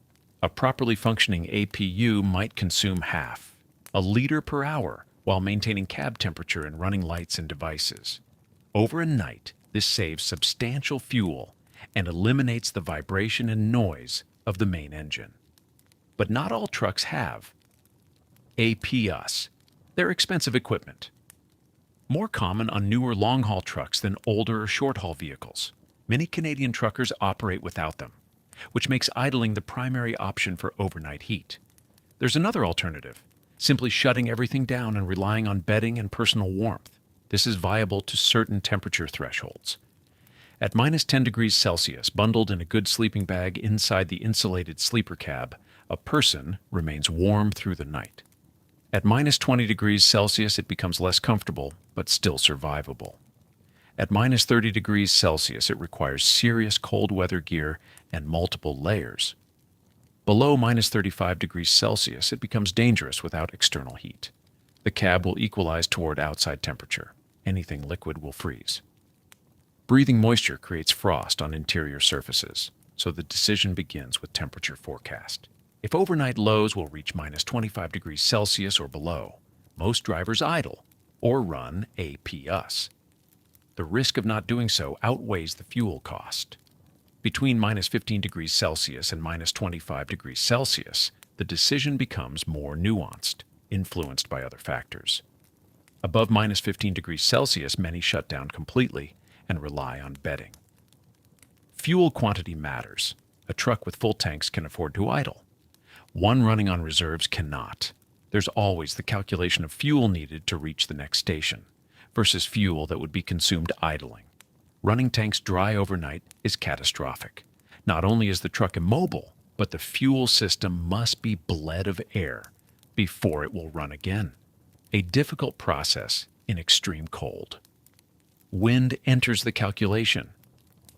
A properly functioning APU might consume half, a liter per hour, while maintaining cab temperature and running lights and devices. Over a night, this saves substantial fuel and eliminates the vibration and noise of the main engine. But not all trucks have APUs. They're expensive equipment. More common on newer long-haul trucks than older or short-haul vehicles. Many Canadian truckers operate without them, which makes idling the primary option for overnight heat. There's another alternative, simply shutting everything down and relying on bedding and personal warmth. This is viable to certain temperature thresholds. At minus 10 degrees Celsius, bundled in a good sleeping bag inside the insulated sleeper cab, a person remains warm through the night. At minus 20 degrees Celsius, it becomes less comfortable, but still survivable. At minus 30 degrees Celsius, it requires serious cold weather gear and multiple layers. Below minus 35 degrees Celsius, it becomes dangerous without external heat. The cab will equalize toward outside temperature. Anything liquid will freeze. Breathing moisture creates frost on interior surfaces, so the decision begins with temperature forecast. If overnight lows will reach minus 25 degrees Celsius or below, most drivers idle or run APUs. The risk of not doing so outweighs the fuel cost. Between minus 15 degrees Celsius and minus 25 degrees Celsius, the decision becomes more nuanced, influenced by other factors. Above minus 15 degrees Celsius, many shut down completely and rely on bedding. Fuel quantity matters. A truck with full tanks can afford to idle. One running on reserves cannot. There's always the calculation of fuel needed to reach the next station versus fuel that would be consumed idling. Running tanks dry overnight is catastrophic. Not only is the truck immobile, but the fuel system must be bled of air before it will run again. A difficult process in extreme cold. Wind enters the calculation.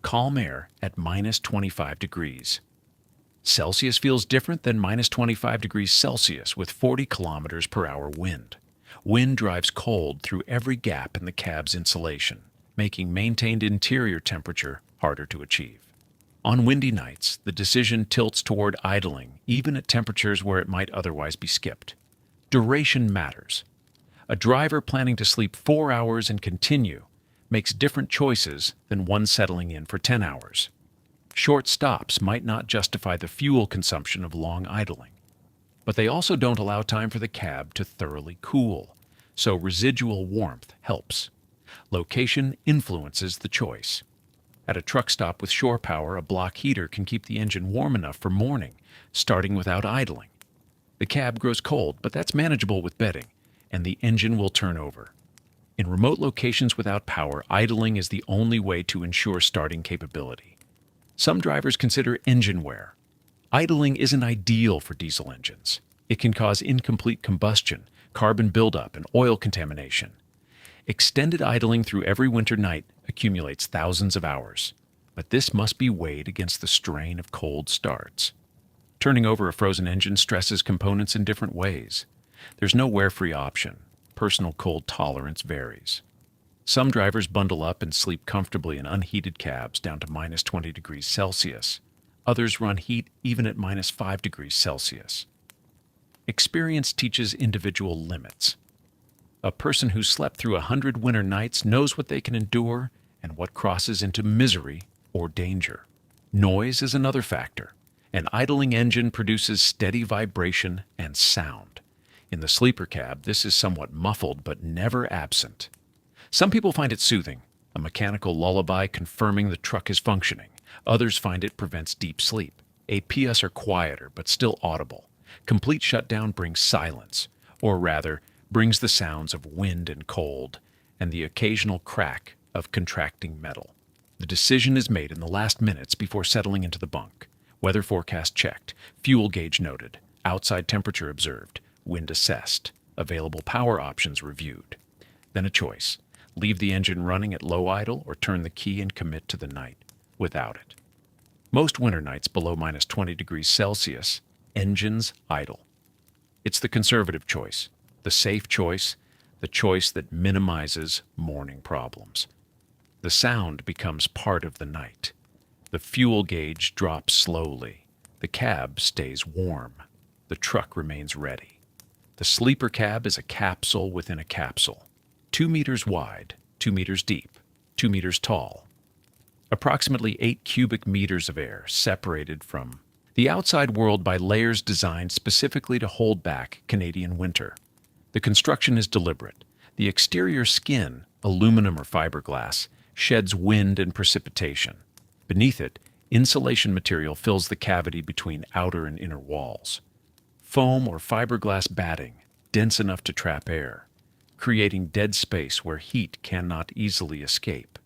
Calm air at minus 25 degrees. Celsius feels different than minus 25 degrees Celsius with 40 kilometers per hour wind. Wind drives cold through every gap in the cab's insulation, making maintained interior temperature harder to achieve. On windy nights, the decision tilts toward idling, even at temperatures where it might otherwise be skipped. Duration matters. A driver planning to sleep 4 hours and continue makes different choices than one settling in for 10 hours. Short stops might not justify the fuel consumption of long idling, but they also don't allow time for the cab to thoroughly cool, so residual warmth helps. Location influences the choice. At a truck stop with shore power, a block heater can keep the engine warm enough for morning, starting without idling. The cab grows cold, but that's manageable with bedding, and the engine will turn over. In remote locations without power, idling is the only way to ensure starting capability. Some drivers consider engine wear. Idling isn't ideal for diesel engines. It can cause incomplete combustion, carbon buildup, and oil contamination. Extended idling through every winter night accumulates thousands of hours, but this must be weighed against the strain of cold starts. Turning over a frozen engine stresses components in different ways. There's no wear-free option. Personal cold tolerance varies. Some drivers bundle up and sleep comfortably in unheated cabs down to minus 20 degrees Celsius. Others run heat even at minus 5 degrees Celsius. Experience teaches individual limits. A person who slept through 100 winter nights knows what they can endure and what crosses into misery or danger. Noise is another factor. An idling engine produces steady vibration and sound. In the sleeper cab, this is somewhat muffled but never absent. Some people find it soothing, a mechanical lullaby confirming the truck is functioning. Others find it prevents deep sleep. APS are quieter but still audible. Complete shutdown brings silence, or rather, brings the sounds of wind and cold, and the occasional crack of contracting metal. The decision is made in the last minutes before settling into the bunk. Weather forecast checked, fuel gauge noted, outside temperature observed, wind assessed, available power options reviewed. Then a choice: leave the engine running at low idle or turn the key and commit to the night without it. Most winter nights below minus 20 degrees Celsius, engines idle. It's the conservative choice, the safe choice, the choice that minimizes morning problems. The sound becomes part of the night. The fuel gauge drops slowly. The cab stays warm. The truck remains ready. The sleeper cab is a capsule within a capsule. 2 meters wide, 2 meters deep, 2 meters tall. Approximately 8 cubic meters of air separated from the outside world by layers designed specifically to hold back Canadian winter. The construction is deliberate. The exterior skin, aluminum or fiberglass, sheds wind and precipitation. Beneath it, insulation material fills the cavity between outer and inner walls. Foam or fiberglass batting, dense enough to trap air, creating dead space where heat cannot easily escape.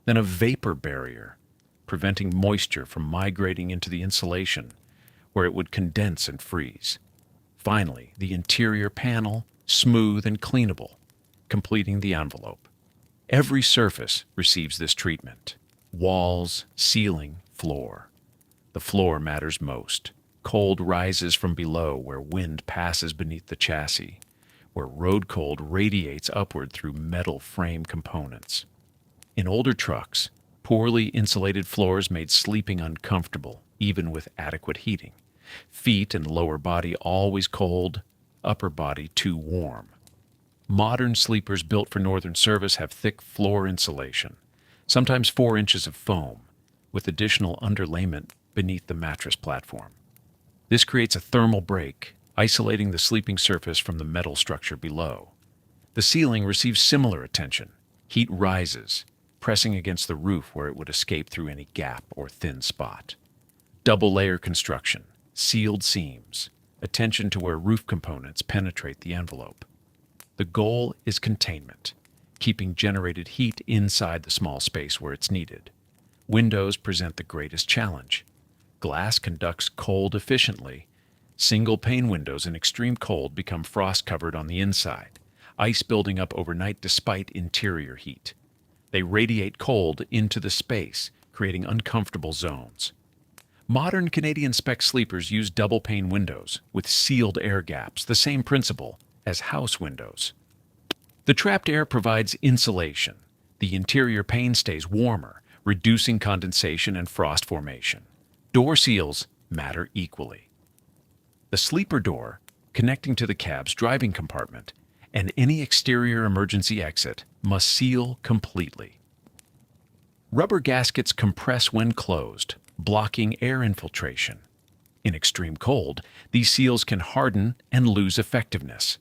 Then a vapor barrier, preventing moisture from migrating into the insulation, where it would condense and freeze. Finally, the interior panel, smooth and cleanable, completing the envelope. Every surface receives this treatment: walls, ceiling, floor. The floor matters most. Cold rises from below where wind passes beneath the chassis, where road cold radiates upward through metal frame components. In older trucks, poorly insulated floors made sleeping uncomfortable, even with adequate heating. Feet and lower body always cold, upper body too warm. Modern sleepers built for northern service have thick floor insulation, sometimes 4 inches of foam, with additional underlayment beneath the mattress platform. This creates a thermal break, isolating the sleeping surface from the metal structure below. The ceiling receives similar attention. Heat rises, pressing against the roof where it would escape through any gap or thin spot. Double layer construction, sealed seams, attention to where roof components penetrate the envelope. The goal is containment, keeping generated heat inside the small space where it's needed. Windows present the greatest challenge. Glass conducts cold efficiently. Single-pane windows in extreme cold become frost-covered on the inside, ice building up overnight despite interior heat. They radiate cold into the space, creating uncomfortable zones. Modern Canadian spec sleepers use double-pane windows with sealed air gaps, the same principle as house windows. The trapped air provides insulation. The interior pane stays warmer, reducing condensation and frost formation. Door seals matter equally. The sleeper door, connecting to the cab's driving compartment, and any exterior emergency exit must seal completely. Rubber gaskets compress when closed, blocking air infiltration. In extreme cold, these seals can harden and lose effectiveness.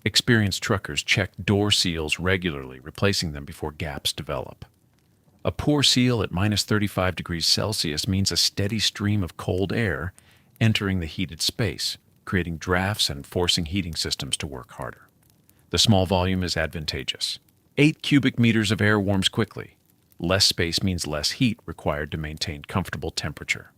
Experienced truckers check door seals regularly, replacing them before gaps develop. A poor seal at minus 35 degrees Celsius means a steady stream of cold air entering the heated space, creating drafts and forcing heating systems to work harder. The small volume is advantageous. 8 cubic meters of air warms quickly. Less space means less heat required to maintain comfortable temperature.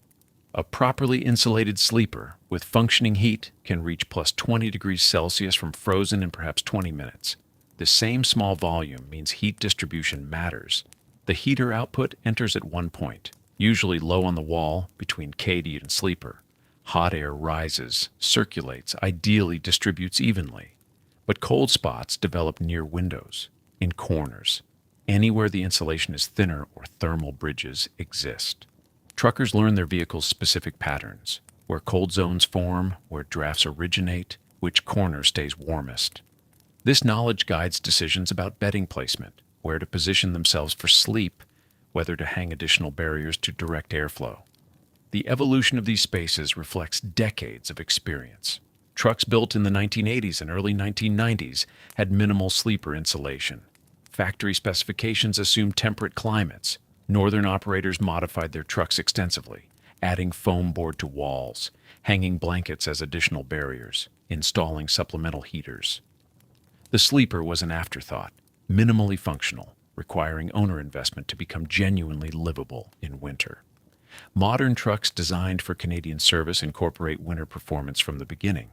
A properly insulated sleeper with functioning heat can reach plus 20 degrees Celsius from frozen in perhaps 20 minutes. The same small volume means heat distribution matters. The heater output enters at one point, usually low on the wall between KD and sleeper. Hot air rises, circulates, ideally distributes evenly. But cold spots develop near windows, in corners, anywhere the insulation is thinner or thermal bridges exist. Truckers learn their vehicle's specific patterns, where cold zones form, where drafts originate, which corner stays warmest. This knowledge guides decisions about bedding placement, where to position themselves for sleep, whether to hang additional barriers to direct airflow. The evolution of these spaces reflects decades of experience. Trucks built in the 1980s and early 1990s had minimal sleeper insulation. Factory specifications assumed temperate climates. Northern operators modified their trucks extensively, adding foam board to walls, hanging blankets as additional barriers, installing supplemental heaters. The sleeper was an afterthought, minimally functional, requiring owner investment to become genuinely livable in winter. Modern trucks designed for Canadian service incorporate winter performance from the beginning.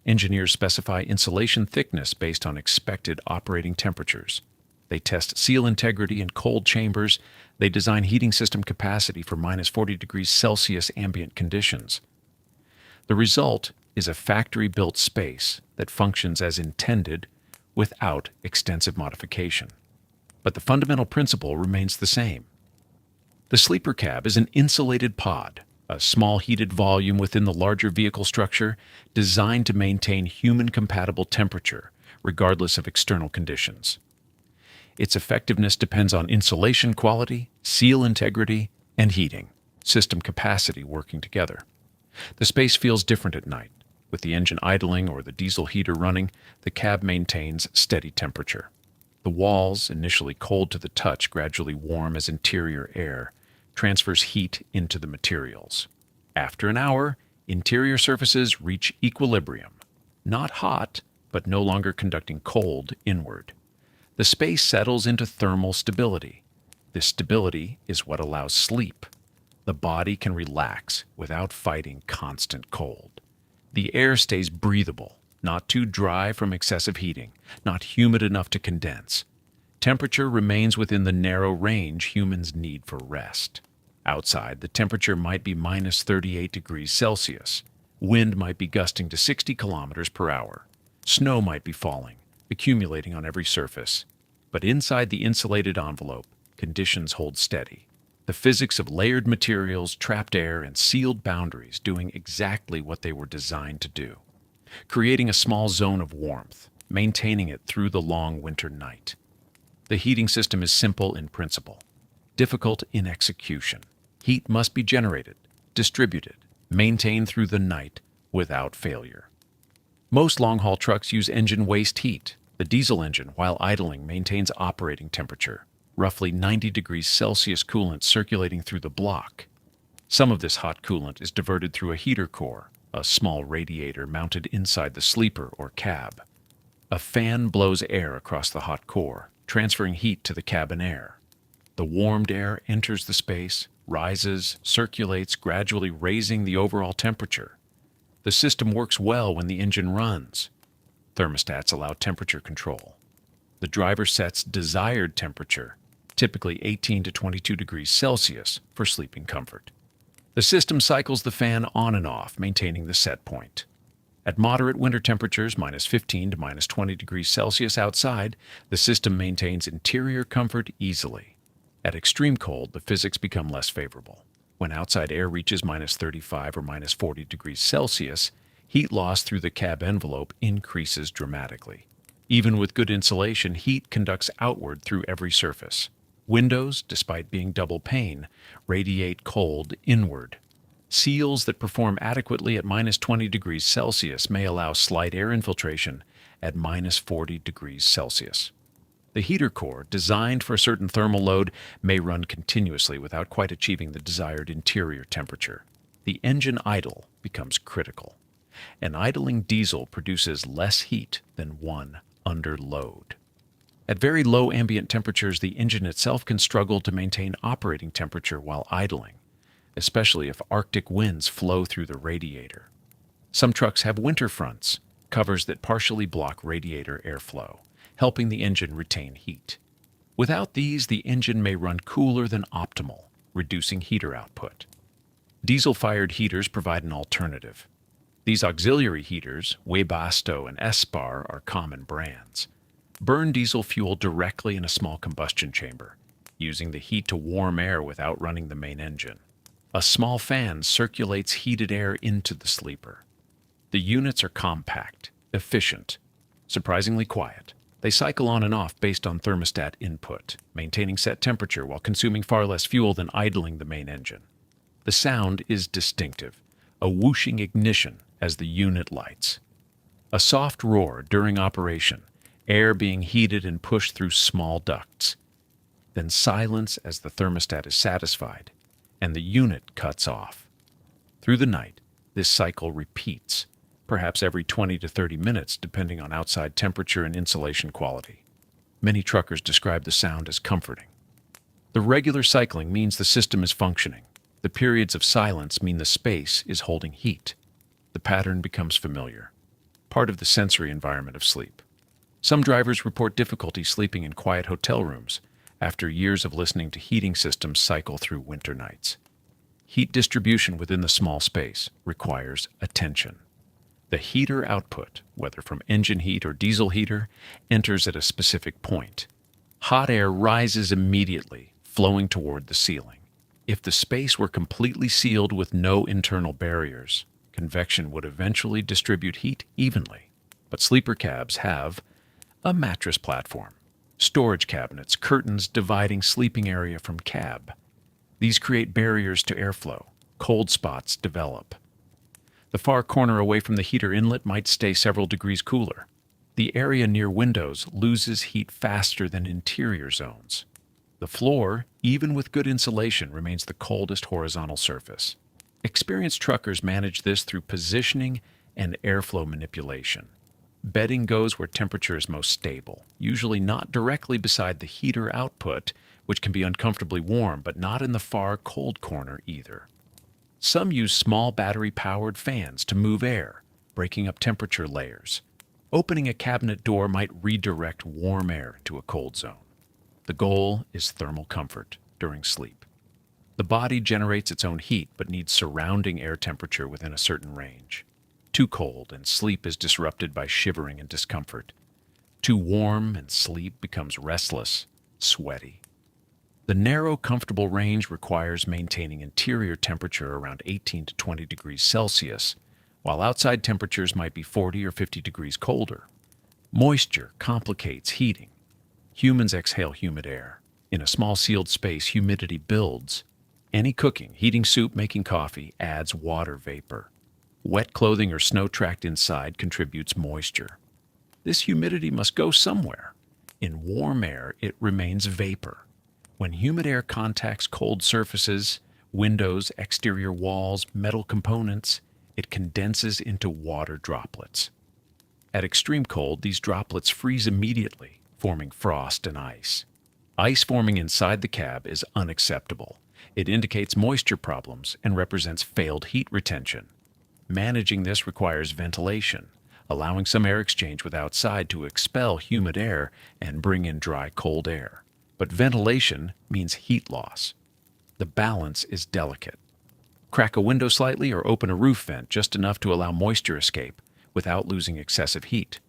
Engineers specify insulation thickness based on expected operating temperatures. They test seal integrity in cold chambers. They design heating system capacity for minus 40 degrees Celsius ambient conditions. The result is a factory-built space that functions as intended without extensive modification. But the fundamental principle remains the same. The sleeper cab is an insulated pod, a small heated volume within the larger vehicle structure designed to maintain human-compatible temperature regardless of external conditions. Its effectiveness depends on insulation quality, seal integrity, and heating system capacity working together. The space feels different at night. With the engine idling or the diesel heater running, the cab maintains steady temperature. The walls, initially cold to the touch, gradually warm as interior air transfers heat into the materials. After an hour, interior surfaces reach equilibrium. Not hot, but no longer conducting cold inward. The space settles into thermal stability. This stability is what allows sleep. The body can relax without fighting constant cold. The air stays breathable, not too dry from excessive heating, not humid enough to condense. Temperature remains within the narrow range humans need for rest. Outside, the temperature might be minus 38 degrees Celsius. Wind might be gusting to 60 kilometers per hour. Snow might be falling, accumulating on every surface. But inside the insulated envelope, conditions hold steady. The physics of layered materials, trapped air, and sealed boundaries doing exactly what they were designed to do. Creating a small zone of warmth, maintaining it through the long winter night. The heating system is simple in principle, difficult in execution. Heat must be generated, distributed, maintained through the night without failure. Most long-haul trucks use engine waste heat, The diesel engine, while idling, maintains operating temperature, roughly 90 degrees Celsius coolant circulating through the block. Some of this hot coolant is diverted through a heater core, a small radiator mounted inside the sleeper or cab. A fan blows air across the hot core, transferring heat to the cabin air. The warmed air enters the space, rises, circulates, gradually raising the overall temperature. The system works well when the engine runs. Thermostats allow temperature control. The driver sets desired temperature, typically 18 to 22 degrees Celsius, for sleeping comfort. The system cycles the fan on and off, maintaining the set point. At moderate winter temperatures, -15 to -20 degrees Celsius outside, the system maintains interior comfort easily. At extreme cold, the physics become less favorable. When outside air reaches -35 or -40 degrees Celsius, heat loss through the cab envelope increases dramatically. Even with good insulation, heat conducts outward through every surface. Windows, despite being double pane, radiate cold inward. Seals that perform adequately at -20 degrees Celsius may allow slight air infiltration at -40 degrees Celsius. The heater core, designed for a certain thermal load, may run continuously without quite achieving the desired interior temperature. The engine idle becomes critical. An idling diesel produces less heat than one under load. At very low ambient temperatures, the engine itself can struggle to maintain operating temperature while idling, especially if Arctic winds flow through the radiator. Some trucks have winter fronts, covers that partially block radiator airflow, helping the engine retain heat. Without these, the engine may run cooler than optimal, reducing heater output. Diesel-fired heaters provide an alternative. These auxiliary heaters, Webasto and Espar, are common brands. Burn diesel fuel directly in a small combustion chamber, using the heat to warm air without running the main engine. A small fan circulates heated air into the sleeper. The units are compact, efficient, surprisingly quiet. They cycle on and off based on thermostat input, maintaining set temperature while consuming far less fuel than idling the main engine. The sound is distinctive, a whooshing ignition as the unit lights. A soft roar during operation, air being heated and pushed through small ducts. Then silence as the thermostat is satisfied, and the unit cuts off. Through the night, this cycle repeats, perhaps every 20 to 30 minutes depending on outside temperature and insulation quality. Many truckers describe the sound as comforting. The regular cycling means the system is functioning. The periods of silence mean the space is holding heat. The pattern becomes familiar, part of the sensory environment of sleep. Some drivers report difficulty sleeping in quiet hotel rooms after years of listening to heating systems cycle through winter nights. Heat distribution within the small space requires attention. The heater output, whether from engine heat or diesel heater, enters at a specific point. Hot air rises immediately, flowing toward the ceiling. If the space were completely sealed with no internal barriers, convection would eventually distribute heat evenly. But sleeper cabs have a mattress platform, storage cabinets, curtains dividing sleeping area from cab. These create barriers to airflow. Cold spots develop. The far corner away from the heater inlet might stay several degrees cooler. The area near windows loses heat faster than interior zones. The floor, even with good insulation, remains the coldest horizontal surface. Experienced truckers manage this through positioning and airflow manipulation. Bedding goes where temperature is most stable, usually not directly beside the heater output, which can be uncomfortably warm, but not in the far cold corner either. Some use small battery-powered fans to move air, breaking up temperature layers. Opening a cabinet door might redirect warm air to a cold zone. The goal is thermal comfort during sleep. The body generates its own heat but needs surrounding air temperature within a certain range. Too cold and sleep is disrupted by shivering and discomfort. Too warm and sleep becomes restless, sweaty. The narrow, comfortable range requires maintaining interior temperature around 18 to 20 degrees Celsius, while outside temperatures might be 40 or 50 degrees colder. Moisture complicates heating. Humans exhale humid air. In a small sealed space, humidity builds. Any cooking, heating soup, making coffee adds water vapor. Wet clothing or snow tracked inside contributes moisture. This humidity must go somewhere. In warm air, it remains vapor. When humid air contacts cold surfaces, windows, exterior walls, metal components, it condenses into water droplets. At extreme cold, these droplets freeze immediately, forming frost and ice. Ice forming inside the cab is unacceptable. It indicates moisture problems and represents failed heat retention. Managing this requires ventilation, allowing some air exchange with outside to expel humid air and bring in dry, cold air. But ventilation means heat loss. The balance is delicate. Crack a window slightly or open a roof vent just enough to allow moisture escape without losing excessive heat.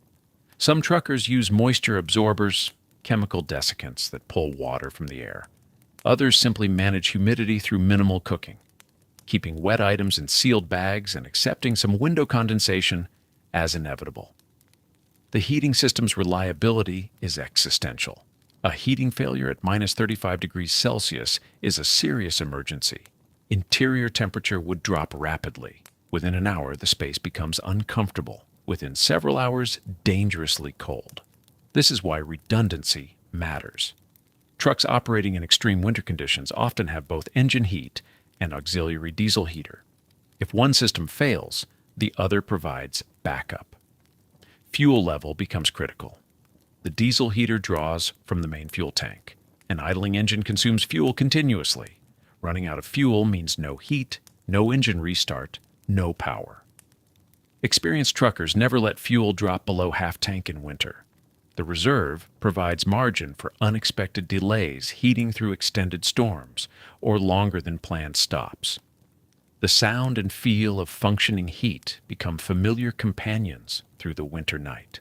Some truckers use moisture absorbers, chemical desiccants that pull water from the air. Others simply manage humidity through minimal cooking, keeping wet items in sealed bags and accepting some window condensation as inevitable. The heating system's reliability is existential. A heating failure at minus 35 degrees Celsius is a serious emergency. Interior temperature would drop rapidly. Within an hour, the space becomes uncomfortable. Within several hours, dangerously cold. This is why redundancy matters. Trucks operating in extreme winter conditions often have both engine heat and auxiliary diesel heater. If one system fails, the other provides backup. Fuel level becomes critical. The diesel heater draws from the main fuel tank. An idling engine consumes fuel continuously. Running out of fuel means no heat, no engine restart, no power. Experienced truckers never let fuel drop below half tank in winter. The reserve provides margin for unexpected delays heating through extended storms or longer than planned stops. The sound and feel of functioning heat become familiar companions through the winter night.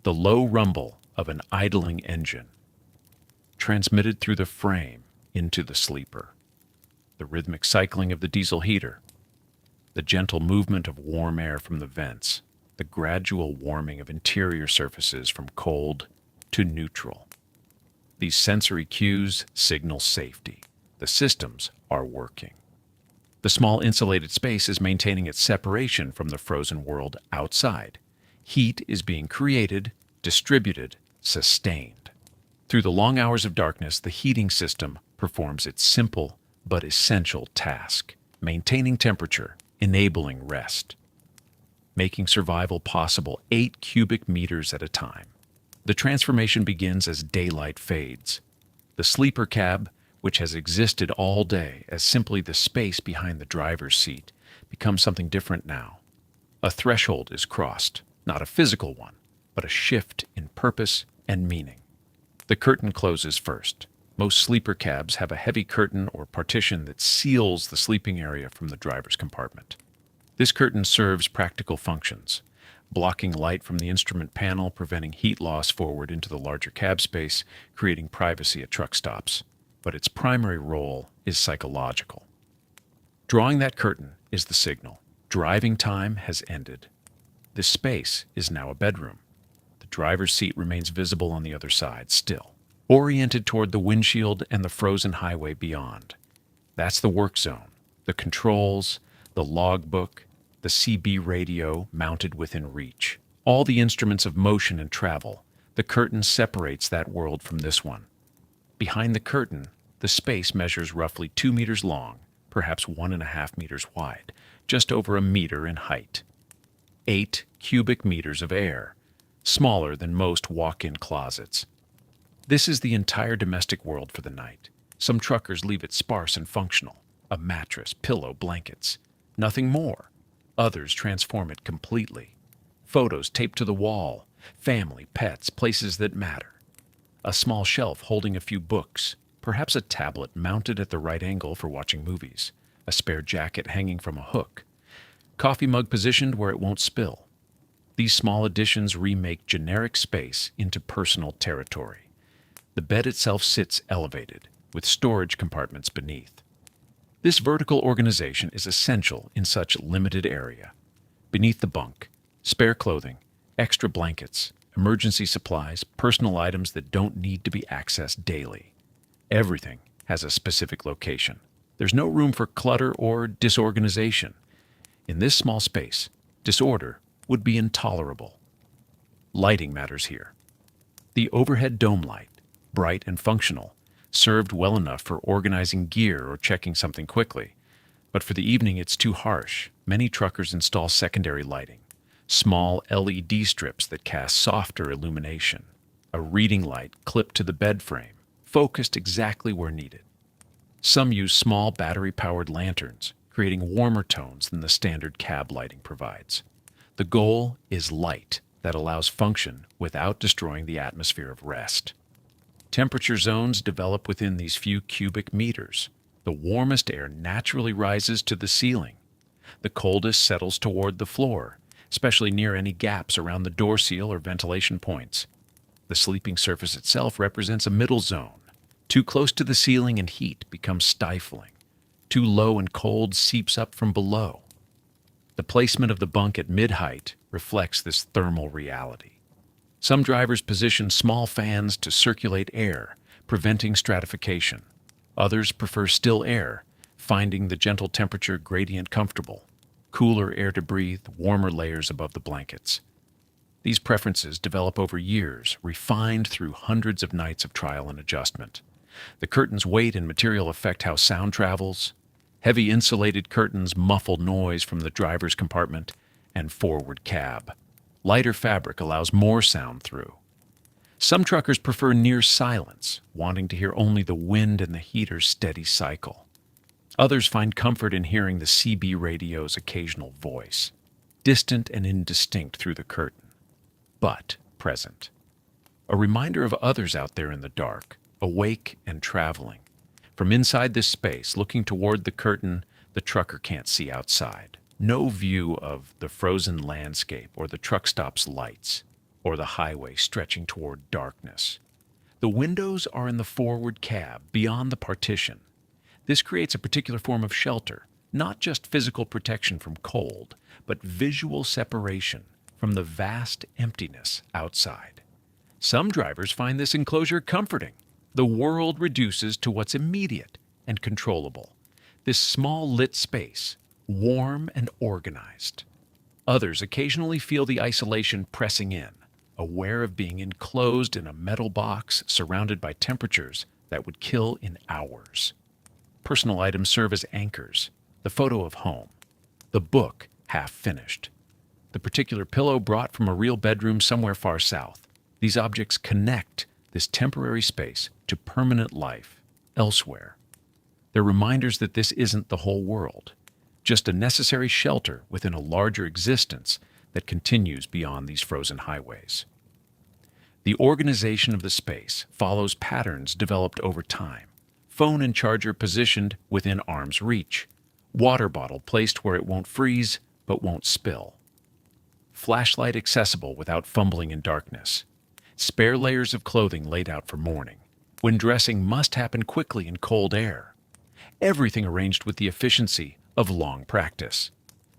The low rumble of an idling engine, transmitted through the frame into the sleeper. The rhythmic cycling of the diesel heater, the gentle movement of warm air from the vents, the gradual warming of interior surfaces from cold to neutral. These sensory cues signal safety. The systems are working. The small insulated space is maintaining its separation from the frozen world outside. Heat is being created, distributed, sustained. Through the long hours of darkness, the heating system performs its simple but essential task, maintaining temperature, enabling rest, making survival possible 8 cubic meters at a time. The transformation begins as daylight fades. The sleeper cab, which has existed all day as simply the space behind the driver's seat, becomes something different now. A threshold is crossed, not a physical one, but a shift in purpose and meaning. The curtain closes first. Most sleeper cabs have a heavy curtain or partition that seals the sleeping area from the driver's compartment. This curtain serves practical functions, blocking light from the instrument panel, preventing heat loss forward into the larger cab space, creating privacy at truck stops. But its primary role is psychological. Drawing that curtain is the signal. Driving time has ended. This space is now a bedroom. The driver's seat remains visible on the other side still, oriented toward the windshield and the frozen highway beyond. That's the work zone, the controls, the logbook, the CB radio mounted within reach. All the instruments of motion and travel. The curtain separates that world from this one. Behind the curtain, the space measures roughly 2 meters long, perhaps 1.5 meters wide, just over a meter in height. 8 cubic meters of air, smaller than most walk-in closets. This is the entire domestic world for the night. Some truckers leave it sparse and functional, a mattress, pillow, blankets. Nothing more. Others transform it completely. Photos taped to the wall, family, pets, places that matter. A small shelf holding a few books, perhaps a tablet mounted at the right angle for watching movies, a spare jacket hanging from a hook, coffee mug positioned where it won't spill. These small additions remake generic space into personal territory. The bed itself sits elevated, with storage compartments beneath. This vertical organization is essential in such limited area. Beneath the bunk, spare clothing, extra blankets, emergency supplies, personal items that don't need to be accessed daily. Everything has a specific location. There's no room for clutter or disorganization. In this small space, disorder would be intolerable. Lighting matters here. The overhead dome light, bright and functional, served well enough for organizing gear or checking something quickly. But for the evening, it's too harsh. Many truckers install secondary lighting, small LED strips that cast softer illumination, a reading light clipped to the bed frame, focused exactly where needed. Some use small battery-powered lanterns, creating warmer tones than the standard cab lighting provides. The goal is light that allows function without destroying the atmosphere of rest. Temperature zones develop within these few cubic meters. The warmest air naturally rises to the ceiling. The coldest settles toward the floor, especially near any gaps around the door seal or ventilation points. The sleeping surface itself represents a middle zone. Too close to the ceiling and heat becomes stifling. Too low and cold seeps up from below. The placement of the bunk at mid-height reflects this thermal reality. Some drivers position small fans to circulate air, preventing stratification. Others prefer still air, finding the gentle temperature gradient comfortable. Cooler air to breathe, warmer layers above the blankets. These preferences develop over years, refined through hundreds of nights of trial and adjustment. The curtain's weight and material affect how sound travels. Heavy insulated curtains muffle noise from the driver's compartment and forward cab. Lighter fabric allows more sound through. Some truckers prefer near silence, wanting to hear only the wind and the heater's steady cycle. Others find comfort in hearing the CB radio's occasional voice, distant and indistinct through the curtain, but present. A reminder of others out there in the dark, awake and traveling. From inside this space, looking toward the curtain, the trucker can't see outside. No view of the frozen landscape or the truck stop's lights or the highway stretching toward darkness. The windows are in the forward cab, beyond the partition. This creates a particular form of shelter, not just physical protection from cold, but visual separation from the vast emptiness outside. Some drivers find this enclosure comforting. The world reduces to what's immediate and controllable. This small lit space, warm and organized. Others occasionally feel the isolation pressing in, aware of being enclosed in a metal box surrounded by temperatures that would kill in hours. Personal items serve as anchors, the photo of home, the book half finished, the particular pillow brought from a real bedroom somewhere far south. These objects connect this temporary space to permanent life elsewhere. They're reminders that this isn't the whole world, just a necessary shelter within a larger existence that continues beyond these frozen highways. The organization of the space follows patterns developed over time. Phone and charger positioned within arm's reach. Water bottle placed where it won't freeze but won't spill. Flashlight accessible without fumbling in darkness. Spare layers of clothing laid out for morning, when dressing must happen quickly in cold air. Everything arranged with the efficiency of long practice.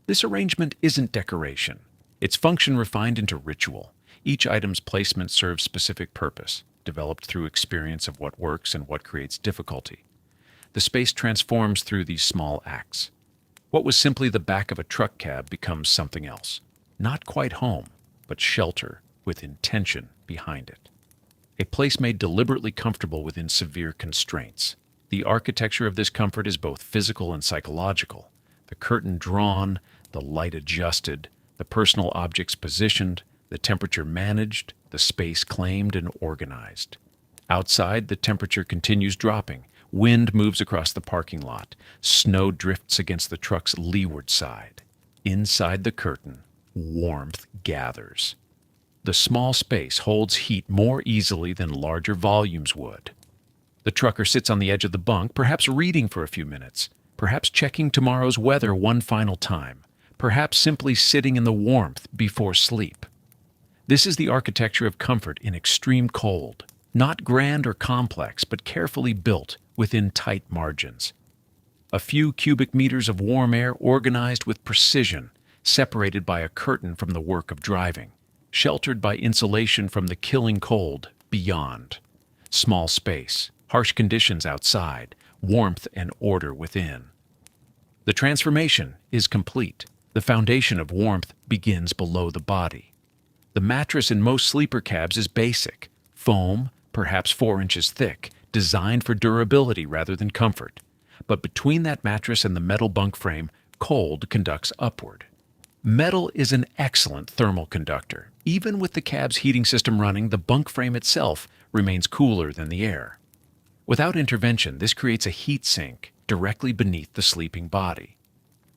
This arrangement isn't decoration. Its function refined into ritual. Each item's placement serves specific purpose, developed through experience of what works and what creates difficulty. The space transforms through these small acts. What was simply the back of a truck cab becomes something else. Not quite home, but shelter with intention behind it. A place made deliberately comfortable within severe constraints. The architecture of this comfort is both physical and psychological. The curtain drawn, the light adjusted, the personal objects positioned, the temperature managed, the space claimed and organized. Outside, the temperature continues dropping. Wind moves across the parking lot. Snow drifts against the truck's leeward side. Inside the curtain, warmth gathers. The small space holds heat more easily than larger volumes would. The trucker sits on the edge of the bunk, perhaps reading for a few minutes, perhaps checking tomorrow's weather one final time, perhaps simply sitting in the warmth before sleep. This is the architecture of comfort in extreme cold, not grand or complex, but carefully built within tight margins. A few cubic meters of warm air organized with precision, separated by a curtain from the work of driving, sheltered by insulation from the killing cold beyond. Small space, harsh conditions outside, warmth and order within. The transformation is complete. The foundation of warmth begins below the body. The mattress in most sleeper cabs is basic, foam, perhaps 4 inches thick, designed for durability rather than comfort. But between that mattress and the metal bunk frame, cold conducts upward. Metal is an excellent thermal conductor. Even with the cab's heating system running, the bunk frame itself remains cooler than the air. Without intervention, this creates a heat sink directly beneath the sleeping body.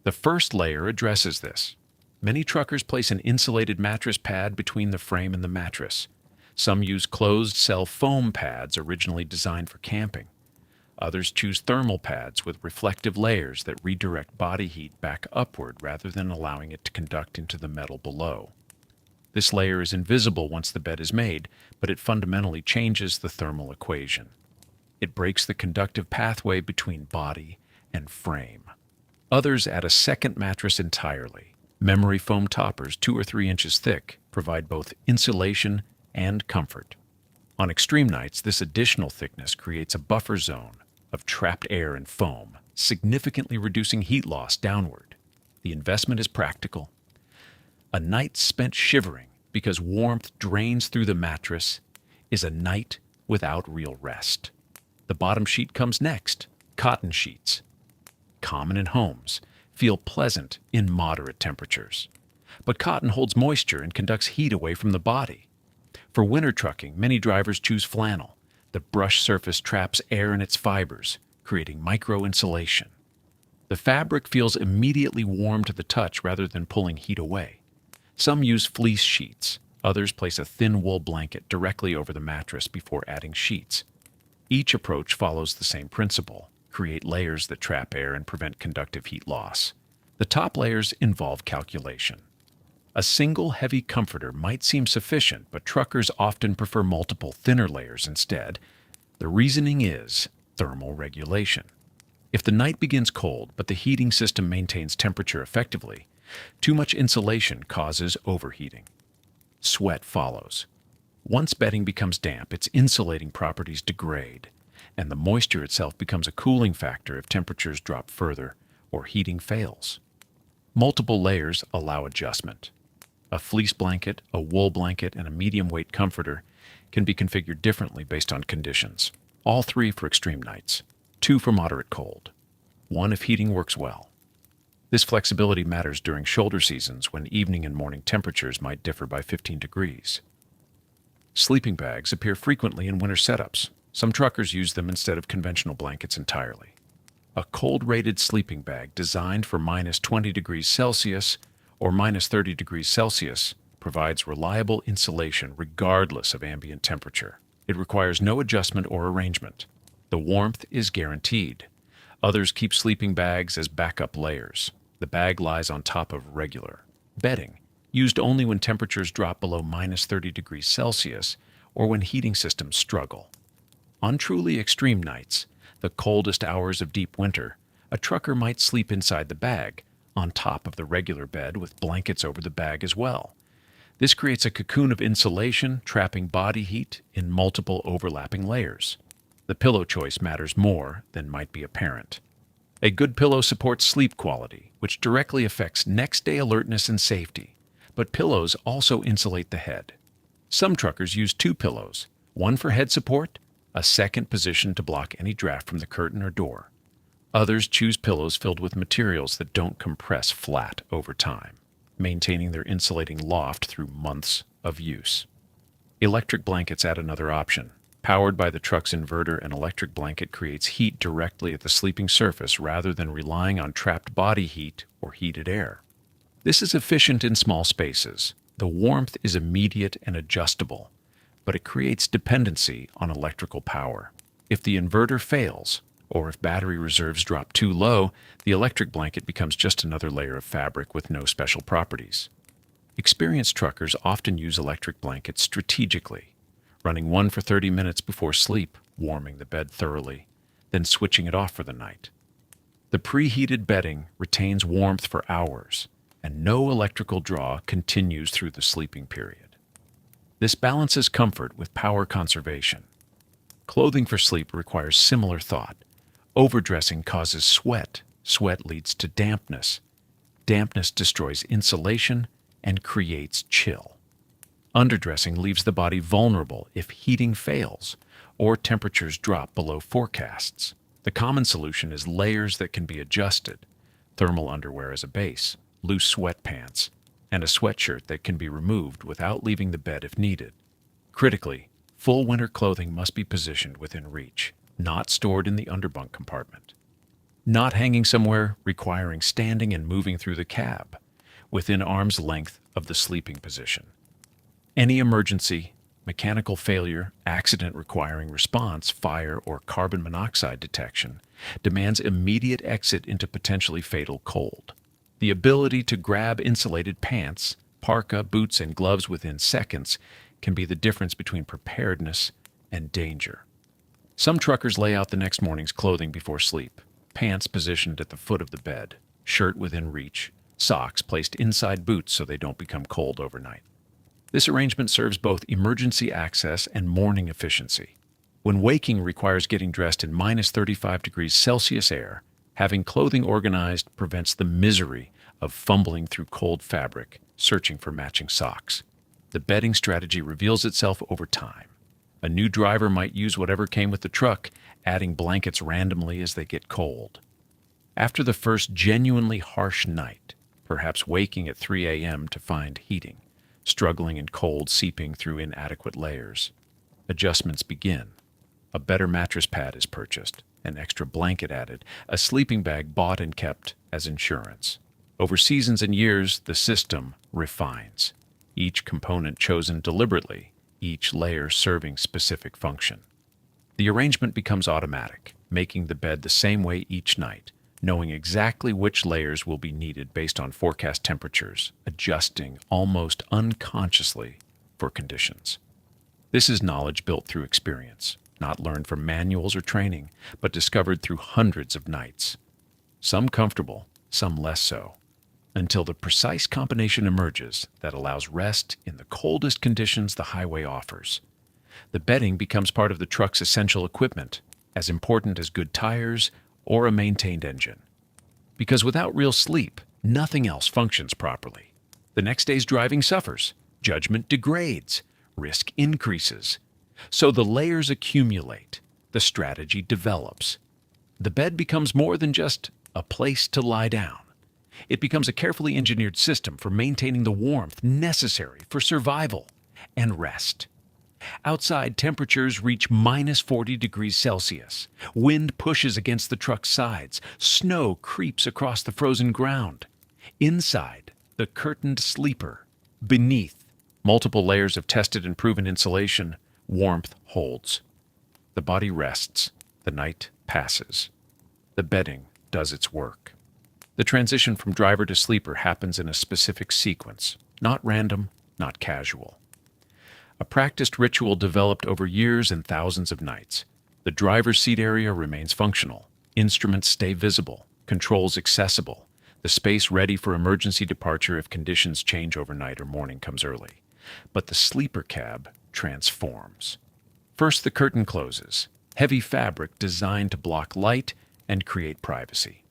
The first layer addresses this. Many truckers place an insulated mattress pad between the frame and the mattress. Some use closed-cell foam pads originally designed for camping. Others choose thermal pads with reflective layers that redirect body heat back upward rather than allowing it to conduct into the metal below. This layer is invisible once the bed is made, but it fundamentally changes the thermal equation. It breaks the conductive pathway between body and frame. Others add a second mattress entirely. Memory foam toppers, 2 or 3 inches thick, provide both insulation and comfort. On extreme nights, this additional thickness creates a buffer zone of trapped air and foam, significantly reducing heat loss downward. The investment is practical. A night spent shivering because warmth drains through the mattress is a night without real rest. The bottom sheet comes next, cotton sheets. Common in homes, feel pleasant in moderate temperatures. But cotton holds moisture and conducts heat away from the body. For winter trucking, many drivers choose flannel. The brush surface traps air in its fibers, creating micro-insulation. The fabric feels immediately warm to the touch rather than pulling heat away. Some use fleece sheets. Others place a thin wool blanket directly over the mattress before adding sheets. Each approach follows the same principle. Create layers that trap air and prevent conductive heat loss. The top layers involve calculation. A single heavy comforter might seem sufficient, but truckers often prefer multiple thinner layers instead. The reasoning is thermal regulation. If the night begins cold, but the heating system maintains temperature effectively, too much insulation causes overheating. Sweat follows. Once bedding becomes damp, its insulating properties degrade, and the moisture itself becomes a cooling factor if temperatures drop further or heating fails. Multiple layers allow adjustment. A fleece blanket, a wool blanket, and a medium-weight comforter can be configured differently based on conditions. All 3 for extreme nights, 2 for moderate cold, 1 if heating works well. This flexibility matters during shoulder seasons when evening and morning temperatures might differ by 15 degrees. Sleeping bags appear frequently in winter setups. Some truckers use them instead of conventional blankets entirely. A cold-rated sleeping bag designed for minus 20 degrees Celsius or minus 30 degrees Celsius provides reliable insulation regardless of ambient temperature. It requires no adjustment or arrangement. The warmth is guaranteed. Others keep sleeping bags as backup layers. The bag lies on top of regular bedding, used only when temperatures drop below minus 30 degrees Celsius or when heating systems struggle. On truly extreme nights, the coldest hours of deep winter, a trucker might sleep inside the bag, on top of the regular bed with blankets over the bag as well. This creates a cocoon of insulation, trapping body heat in multiple overlapping layers. The pillow choice matters more than might be apparent. A good pillow supports sleep quality, which directly affects next-day alertness and safety, but pillows also insulate the head. Some truckers use 2 pillows, one for head support, a second position to block any draft from the curtain or door. Others choose pillows filled with materials that don't compress flat over time, maintaining their insulating loft through months of use. Electric blankets add another option. Powered by the truck's inverter, an electric blanket creates heat directly at the sleeping surface rather than relying on trapped body heat or heated air. This is efficient in small spaces. The warmth is immediate and adjustable, but it creates dependency on electrical power. If the inverter fails, or if battery reserves drop too low, the electric blanket becomes just another layer of fabric with no special properties. Experienced truckers often use electric blankets strategically, running one for 30 minutes before sleep, warming the bed thoroughly, then switching it off for the night. The preheated bedding retains warmth for hours, and no electrical draw continues through the sleeping period. This balances comfort with power conservation. Clothing for sleep requires similar thought. Overdressing causes sweat. Sweat leads to dampness. Dampness destroys insulation and creates chill. Underdressing leaves the body vulnerable if heating fails or temperatures drop below forecasts. The common solution is layers that can be adjusted, thermal underwear as a base, loose sweatpants, and a sweatshirt that can be removed without leaving the bed if needed. Critically, full winter clothing must be positioned within reach, not stored in the underbunk compartment. Not hanging somewhere requiring standing and moving through the cab, within arm's length of the sleeping position. Any emergency, mechanical failure, accident requiring response, fire, or carbon monoxide detection demands immediate exit into potentially fatal cold. The ability to grab insulated pants, parka, boots, and gloves within seconds can be the difference between preparedness and danger. Some truckers lay out the next morning's clothing before sleep. Pants positioned at the foot of the bed, shirt within reach, socks placed inside boots so they don't become cold overnight. This arrangement serves both emergency access and morning efficiency. When waking requires getting dressed in minus 35 degrees Celsius air, having clothing organized prevents the misery of fumbling through cold fabric, searching for matching socks. The bedding strategy reveals itself over time. A new driver might use whatever came with the truck, adding blankets randomly as they get cold. After the first genuinely harsh night, perhaps waking at 3 a.m. to find heating, struggling in cold seeping through inadequate layers, adjustments begin. A better mattress pad is purchased, an extra blanket added, a sleeping bag bought and kept as insurance. Over seasons and years, the system refines, each component chosen deliberately, each layer serving specific function. The arrangement becomes automatic, making the bed the same way each night, knowing exactly which layers will be needed based on forecast temperatures, adjusting almost unconsciously for conditions. This is knowledge built through experience, not learned from manuals or training, but discovered through hundreds of nights. Some comfortable, some less so, until the precise combination emerges that allows rest in the coldest conditions the highway offers. The bedding becomes part of the truck's essential equipment, as important as good tires or a maintained engine. Because without real sleep, nothing else functions properly. The next day's driving suffers, judgment degrades, risk increases. So the layers accumulate, the strategy develops. The bed becomes more than just a place to lie down. It becomes a carefully engineered system for maintaining the warmth necessary for survival and rest. Outside, temperatures reach minus 40 degrees Celsius. Wind pushes against the truck's sides. Snow creeps across the frozen ground. Inside, the curtained sleeper. Beneath, multiple layers of tested and proven insulation, warmth holds. The body rests. The night passes. The bedding does its work. The transition from driver to sleeper happens in a specific sequence, not random, not casual. A practiced ritual developed over years and thousands of nights. The driver's seat area remains functional. Instruments stay visible. Controls accessible. The space ready for emergency departure if conditions change overnight or morning comes early. But the sleeper cab transforms. First, the curtain closes. Heavy fabric designed to block light and create privacy.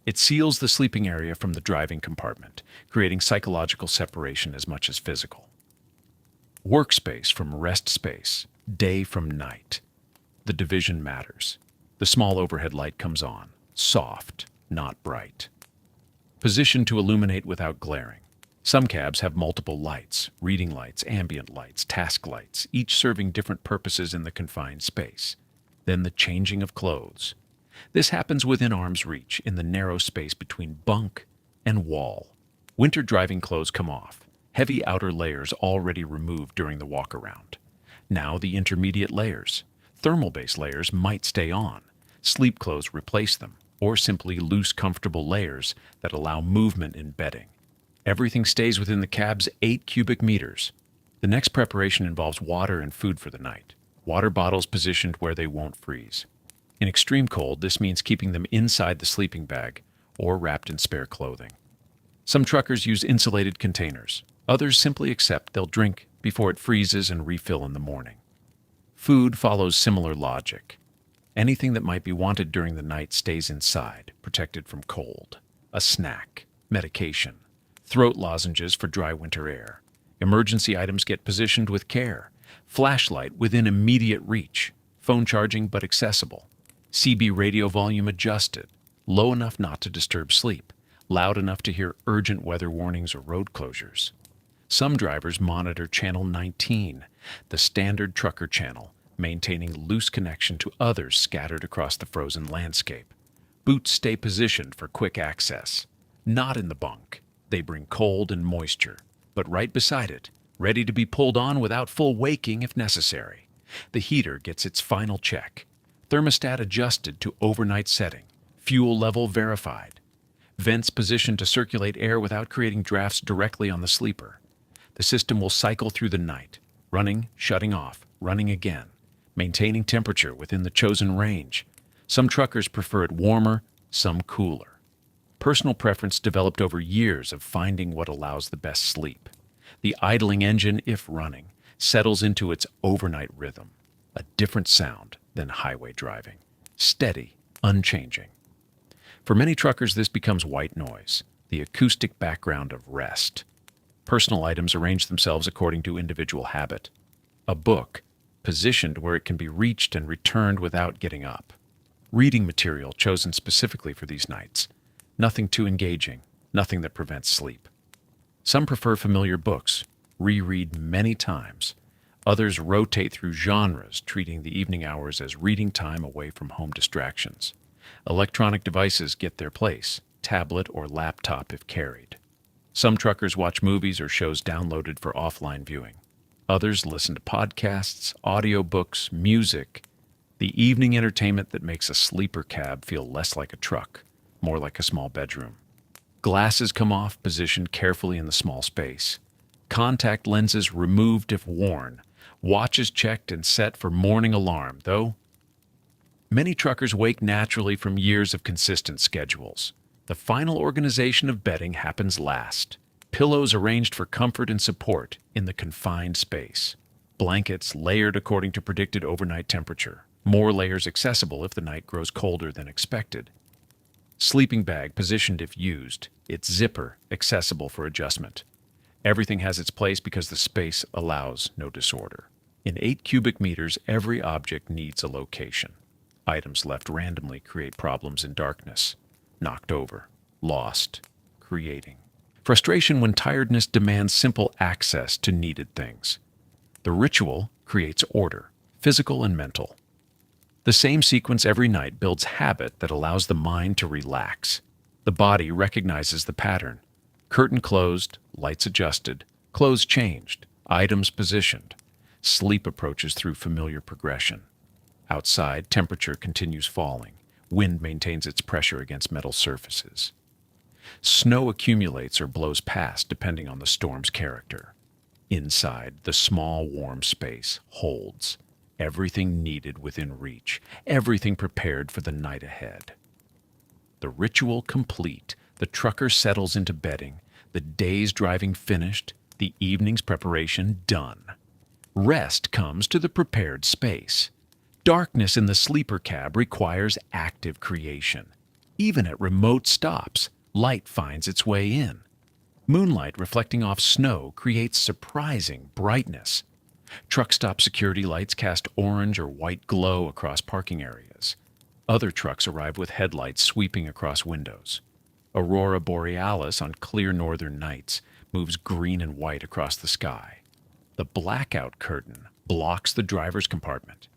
It seals the sleeping area from the driving compartment, creating psychological separation as much as physical. Workspace from rest space, day from night. The division matters. The small overhead light comes on, soft, not bright. Positioned to illuminate without glaring. Some cabs have multiple lights, reading lights, ambient lights, task lights, each serving different purposes in the confined space. Then the changing of clothes. This happens within arm's reach in the narrow space between bunk and wall. Winter driving clothes come off. Heavy outer layers already removed during the walk-around. Now the intermediate layers. Thermal-based layers might stay on. Sleep clothes replace them, or simply loose, comfortable layers that allow movement in bedding. Everything stays within the cab's 8 cubic meters. The next preparation involves water and food for the night. Water bottles positioned where they won't freeze. In extreme cold, this means keeping them inside the sleeping bag or wrapped in spare clothing. Some truckers use insulated containers. Others simply accept they'll drink before it freezes and refill in the morning. Food follows similar logic. Anything that might be wanted during the night stays inside, protected from cold. A snack, medication, throat lozenges for dry winter air, Emergency items get positioned with care. Flashlight within immediate reach. Phone charging but accessible. CB radio volume adjusted. Low enough not to disturb sleep. Loud enough to hear urgent weather warnings or road closures. Some drivers monitor Channel 19, the standard trucker channel, maintaining loose connection to others scattered across the frozen landscape. Boots stay positioned for quick access. Not in the bunk. They bring cold and moisture, but right beside it, ready to be pulled on without full waking if necessary. The heater gets its final check. Thermostat adjusted to overnight setting. Fuel level verified. Vents positioned to circulate air without creating drafts directly on the sleeper. The system will cycle through the night, running, shutting off, running again, maintaining temperature within the chosen range. Some truckers prefer it warmer, some cooler. Personal preference developed over years of finding what allows the best sleep. The idling engine, if running, settles into its overnight rhythm, a different sound than highway driving, steady, unchanging. For many truckers, this becomes white noise, the acoustic background of rest. Personal items arrange themselves according to individual habit. A book, positioned where it can be reached and returned without getting up. Reading material chosen specifically for these nights. Nothing too engaging, nothing that prevents sleep. Some prefer familiar books, reread many times. Others rotate through genres, treating the evening hours as reading time away from home distractions. Electronic devices get their place, tablet or laptop if carried. Some truckers watch movies or shows downloaded for offline viewing. Others listen to podcasts, audiobooks, music, the evening entertainment that makes a sleeper cab feel less like a truck, more like a small bedroom. Glasses come off, positioned carefully in the small space. Contact lenses removed if worn. Watches checked and set for morning alarm, though many truckers wake naturally from years of consistent schedules. The final organization of bedding happens last. Pillows arranged for comfort and support in the confined space. Blankets layered according to predicted overnight temperature. More layers accessible if the night grows colder than expected. Sleeping bag positioned if used. Its zipper accessible for adjustment. Everything has its place because the space allows no disorder. In 8 cubic meters, every object needs a location. Items left randomly create problems in darkness. Knocked over, lost, creating. Frustration when tiredness demands simple access to needed things. The ritual creates order, physical and mental. The same sequence every night builds habit that allows the mind to relax. The body recognizes the pattern. Curtain closed, lights adjusted, clothes changed, items positioned. Sleep approaches through familiar progression. Outside, temperature continues falling. Wind maintains its pressure against metal surfaces. Snow accumulates or blows past depending on the storm's character. Inside, the small, warm space holds everything needed within reach, everything prepared for the night ahead. The ritual complete, the trucker settles into bedding, the day's driving finished, the evening's preparation done. Rest comes to the prepared space. Darkness in the sleeper cab requires active creation. Even at remote stops, light finds its way in. Moonlight reflecting off snow creates surprising brightness. Truck stop security lights cast orange or white glow across parking areas. Other trucks arrive with headlights sweeping across windows. Aurora borealis on clear northern nights moves green and white across the sky. The blackout curtain blocks the driver's compartment.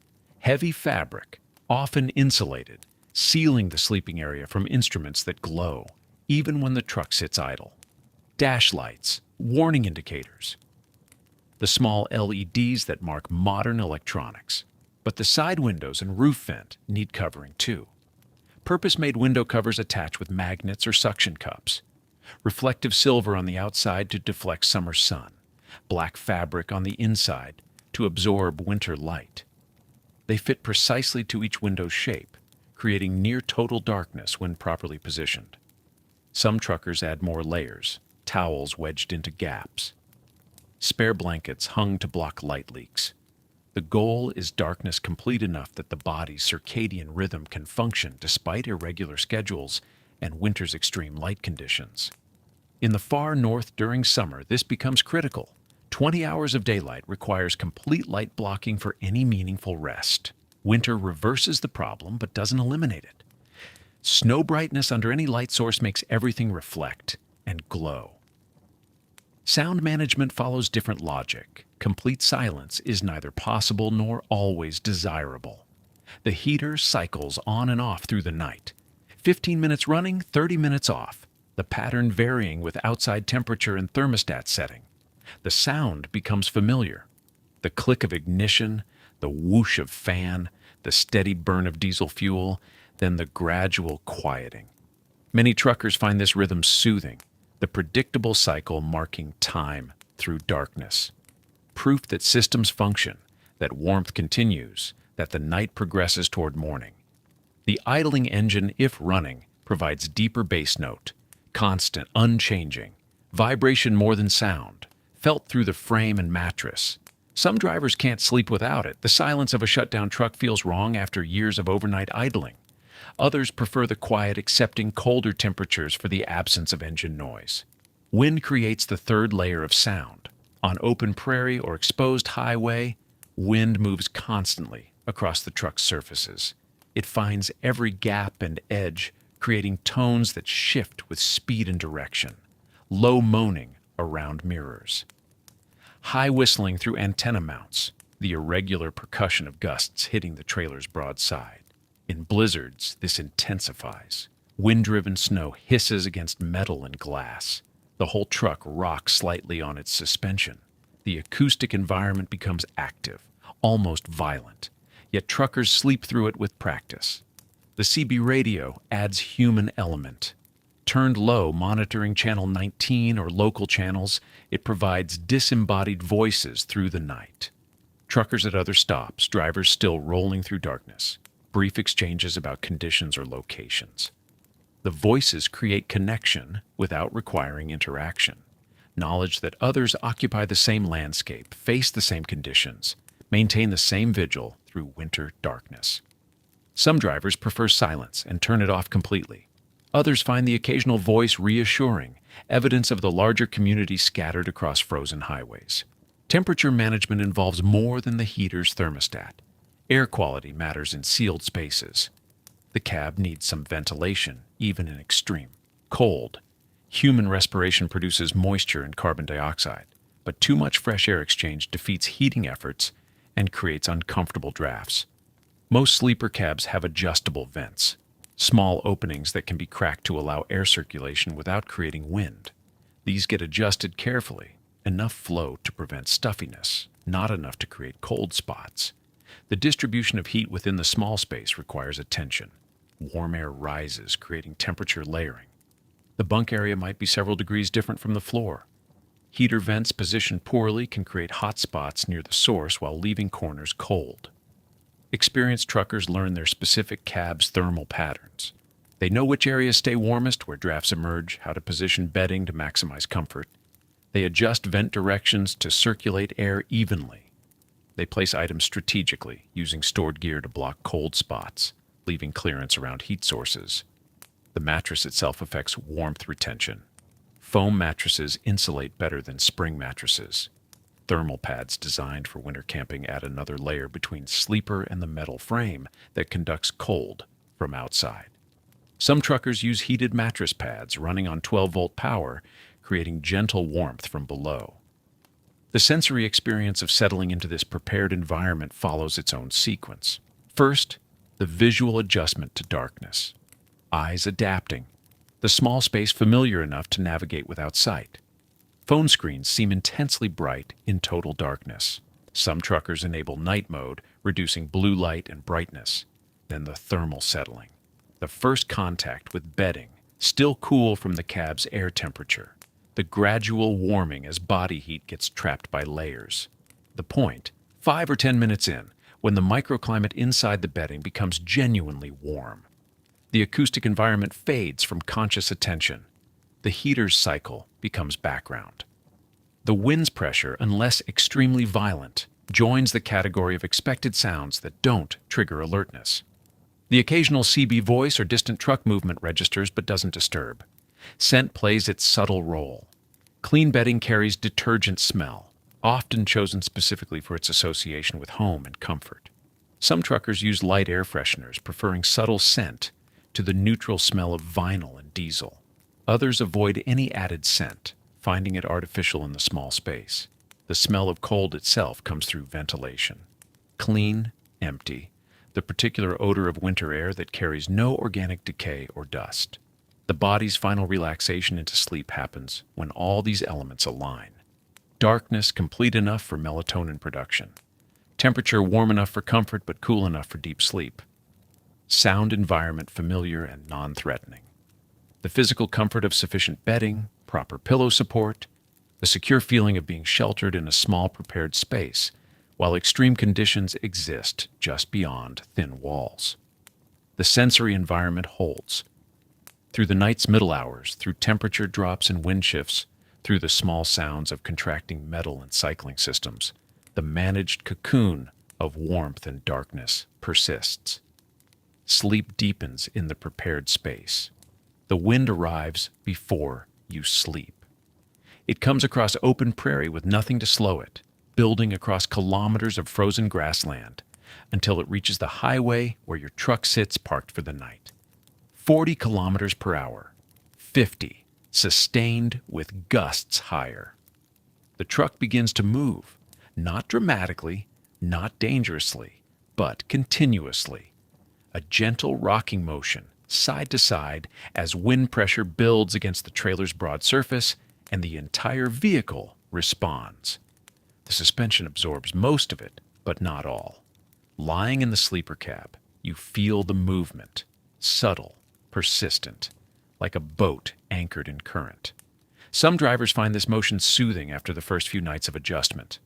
Heavy fabric, often insulated, sealing the sleeping area from instruments that glow, even when the truck sits idle. Dash lights, warning indicators. The small LEDs that mark modern electronics. But the side windows and roof vent need covering too. Purpose-made window covers attach with magnets or suction cups. Reflective silver on the outside to deflect summer sun. Black fabric on the inside to absorb winter light. They fit precisely to each window's shape, creating near total darkness when properly positioned. Some truckers add more layers, towels wedged into gaps. Spare blankets hung to block light leaks. The goal is darkness complete enough that the body's circadian rhythm can function despite irregular schedules and winter's extreme light conditions. In the far north during summer, this becomes critical. 20 hours of daylight requires complete light blocking for any meaningful rest. Winter reverses the problem but doesn't eliminate it. Snow brightness under any light source makes everything reflect and glow. Sound management follows different logic. Complete silence is neither possible nor always desirable. The heater cycles on and off through the night. 15 minutes running, 30 minutes off. The pattern varying with outside temperature and thermostat setting. The sound becomes familiar. The click of ignition, the whoosh of fan, the steady burn of diesel fuel, then the gradual quieting. Many truckers find this rhythm soothing, the predictable cycle marking time through darkness. Proof that systems function, that warmth continues, that the night progresses toward morning. The idling engine, if running, provides deeper bass note, constant, unchanging, vibration more than sound, felt through the frame and mattress. Some drivers can't sleep without it. The silence of a shutdown truck feels wrong after years of overnight idling. Others prefer the quiet, accepting colder temperatures for the absence of engine noise. Wind creates the third layer of sound. On open prairie or exposed highway, wind moves constantly across the truck's surfaces. It finds every gap and edge, creating tones that shift with speed and direction. Low moaning around mirrors. High whistling through antenna mounts, the irregular percussion of gusts hitting the trailer's broadside. In blizzards, this intensifies. Wind-driven snow hisses against metal and glass. The whole truck rocks slightly on its suspension. The acoustic environment becomes active, almost violent. Yet truckers sleep through it with practice. The CB radio adds human element. Turned low, monitoring channel 19 or local channels, it provides disembodied voices through the night. Truckers at other stops, drivers still rolling through darkness. Brief exchanges about conditions or locations. The voices create connection without requiring interaction. Knowledge that others occupy the same landscape, face the same conditions, maintain the same vigil through winter darkness. Some drivers prefer silence and turn it off completely. Others find the occasional voice reassuring, evidence of the larger community scattered across frozen highways. Temperature management involves more than the heater's thermostat. Air quality matters in sealed spaces. The cab needs some ventilation, even in extreme cold. Human respiration produces moisture and carbon dioxide, but too much fresh air exchange defeats heating efforts and creates uncomfortable drafts. Most sleeper cabs have adjustable vents, small openings that can be cracked to allow air circulation without creating wind. These get adjusted carefully, enough flow to prevent stuffiness, not enough to create cold spots. The distribution of heat within the small space requires attention. Warm air rises, creating temperature layering. The bunk area might be several degrees different from the floor. Heater vents positioned poorly can create hot spots near the source while leaving corners cold. Experienced truckers learn their specific cab's thermal patterns. They know which areas stay warmest, where drafts emerge, how to position bedding to maximize comfort. They adjust vent directions to circulate air evenly. They place items strategically, using stored gear to block cold spots, leaving clearance around heat sources. The mattress itself affects warmth retention. Foam mattresses insulate better than spring mattresses. Thermal pads designed for winter camping add another layer between sleeper and the metal frame that conducts cold from outside. Some truckers use heated mattress pads running on 12-volt power, creating gentle warmth from below. The sensory experience of settling into this prepared environment follows its own sequence. First, the visual adjustment to darkness. Eyes adapting. The small space familiar enough to navigate without sight. Phone screens seem intensely bright in total darkness. Some truckers enable night mode, reducing blue light and brightness. Then the thermal settling. The first contact with bedding, still cool from the cab's air temperature. The gradual warming as body heat gets trapped by layers. The point, 5 or 10 minutes in, when the microclimate inside the bedding becomes genuinely warm. The acoustic environment fades from conscious attention. The heater's cycle becomes background. The wind's pressure, unless extremely violent, joins the category of expected sounds that don't trigger alertness. The occasional CB voice or distant truck movement registers but doesn't disturb. Scent plays its subtle role. Clean bedding carries detergent smell. often chosen specifically for its association with home and comfort. Some truckers use light air fresheners, preferring subtle scent to the neutral smell of vinyl and diesel. Others avoid any added scent, finding it artificial in the small space. The smell of cold itself comes through ventilation. Clean, empty, the particular odor of winter air that carries no organic decay or dust. The body's final relaxation into sleep happens when all these elements align. Darkness complete enough for melatonin production. Temperature warm enough for comfort but cool enough for deep sleep. Sound environment familiar and non-threatening. The physical comfort of sufficient bedding, proper pillow support, the secure feeling of being sheltered in a small prepared space, while extreme conditions exist just beyond thin walls. The sensory environment holds. Through the night's middle hours, through temperature drops and wind shifts, through the small sounds of contracting metal and cycling systems, the managed cocoon of warmth and darkness persists. Sleep deepens in the prepared space. The wind arrives before you sleep. It comes across open prairie with nothing to slow it, building across kilometers of frozen grassland until it reaches the highway where your truck sits parked for the night. 40 kilometers per hour, 50, sustained with gusts higher. The truck begins to move, not dramatically, not dangerously, but continuously. A gentle rocking motion, side to side, as wind pressure builds against the trailer's broad surface and the entire vehicle responds. The suspension absorbs most of it, but not all. Lying in the sleeper cab, you feel the movement, subtle, persistent, like a boat anchored in current. Some drivers find this motion soothing after the first few nights of adjustment.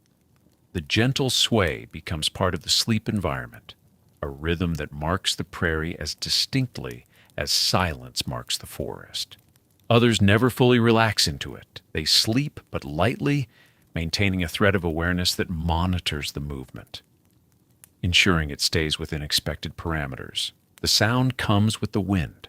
The gentle sway becomes part of the sleep environment, a rhythm that marks the prairie as distinctly as silence marks the forest. Others never fully relax into it. They sleep, but lightly, maintaining a thread of awareness that monitors the movement, ensuring it stays within expected parameters. The sound comes with the wind,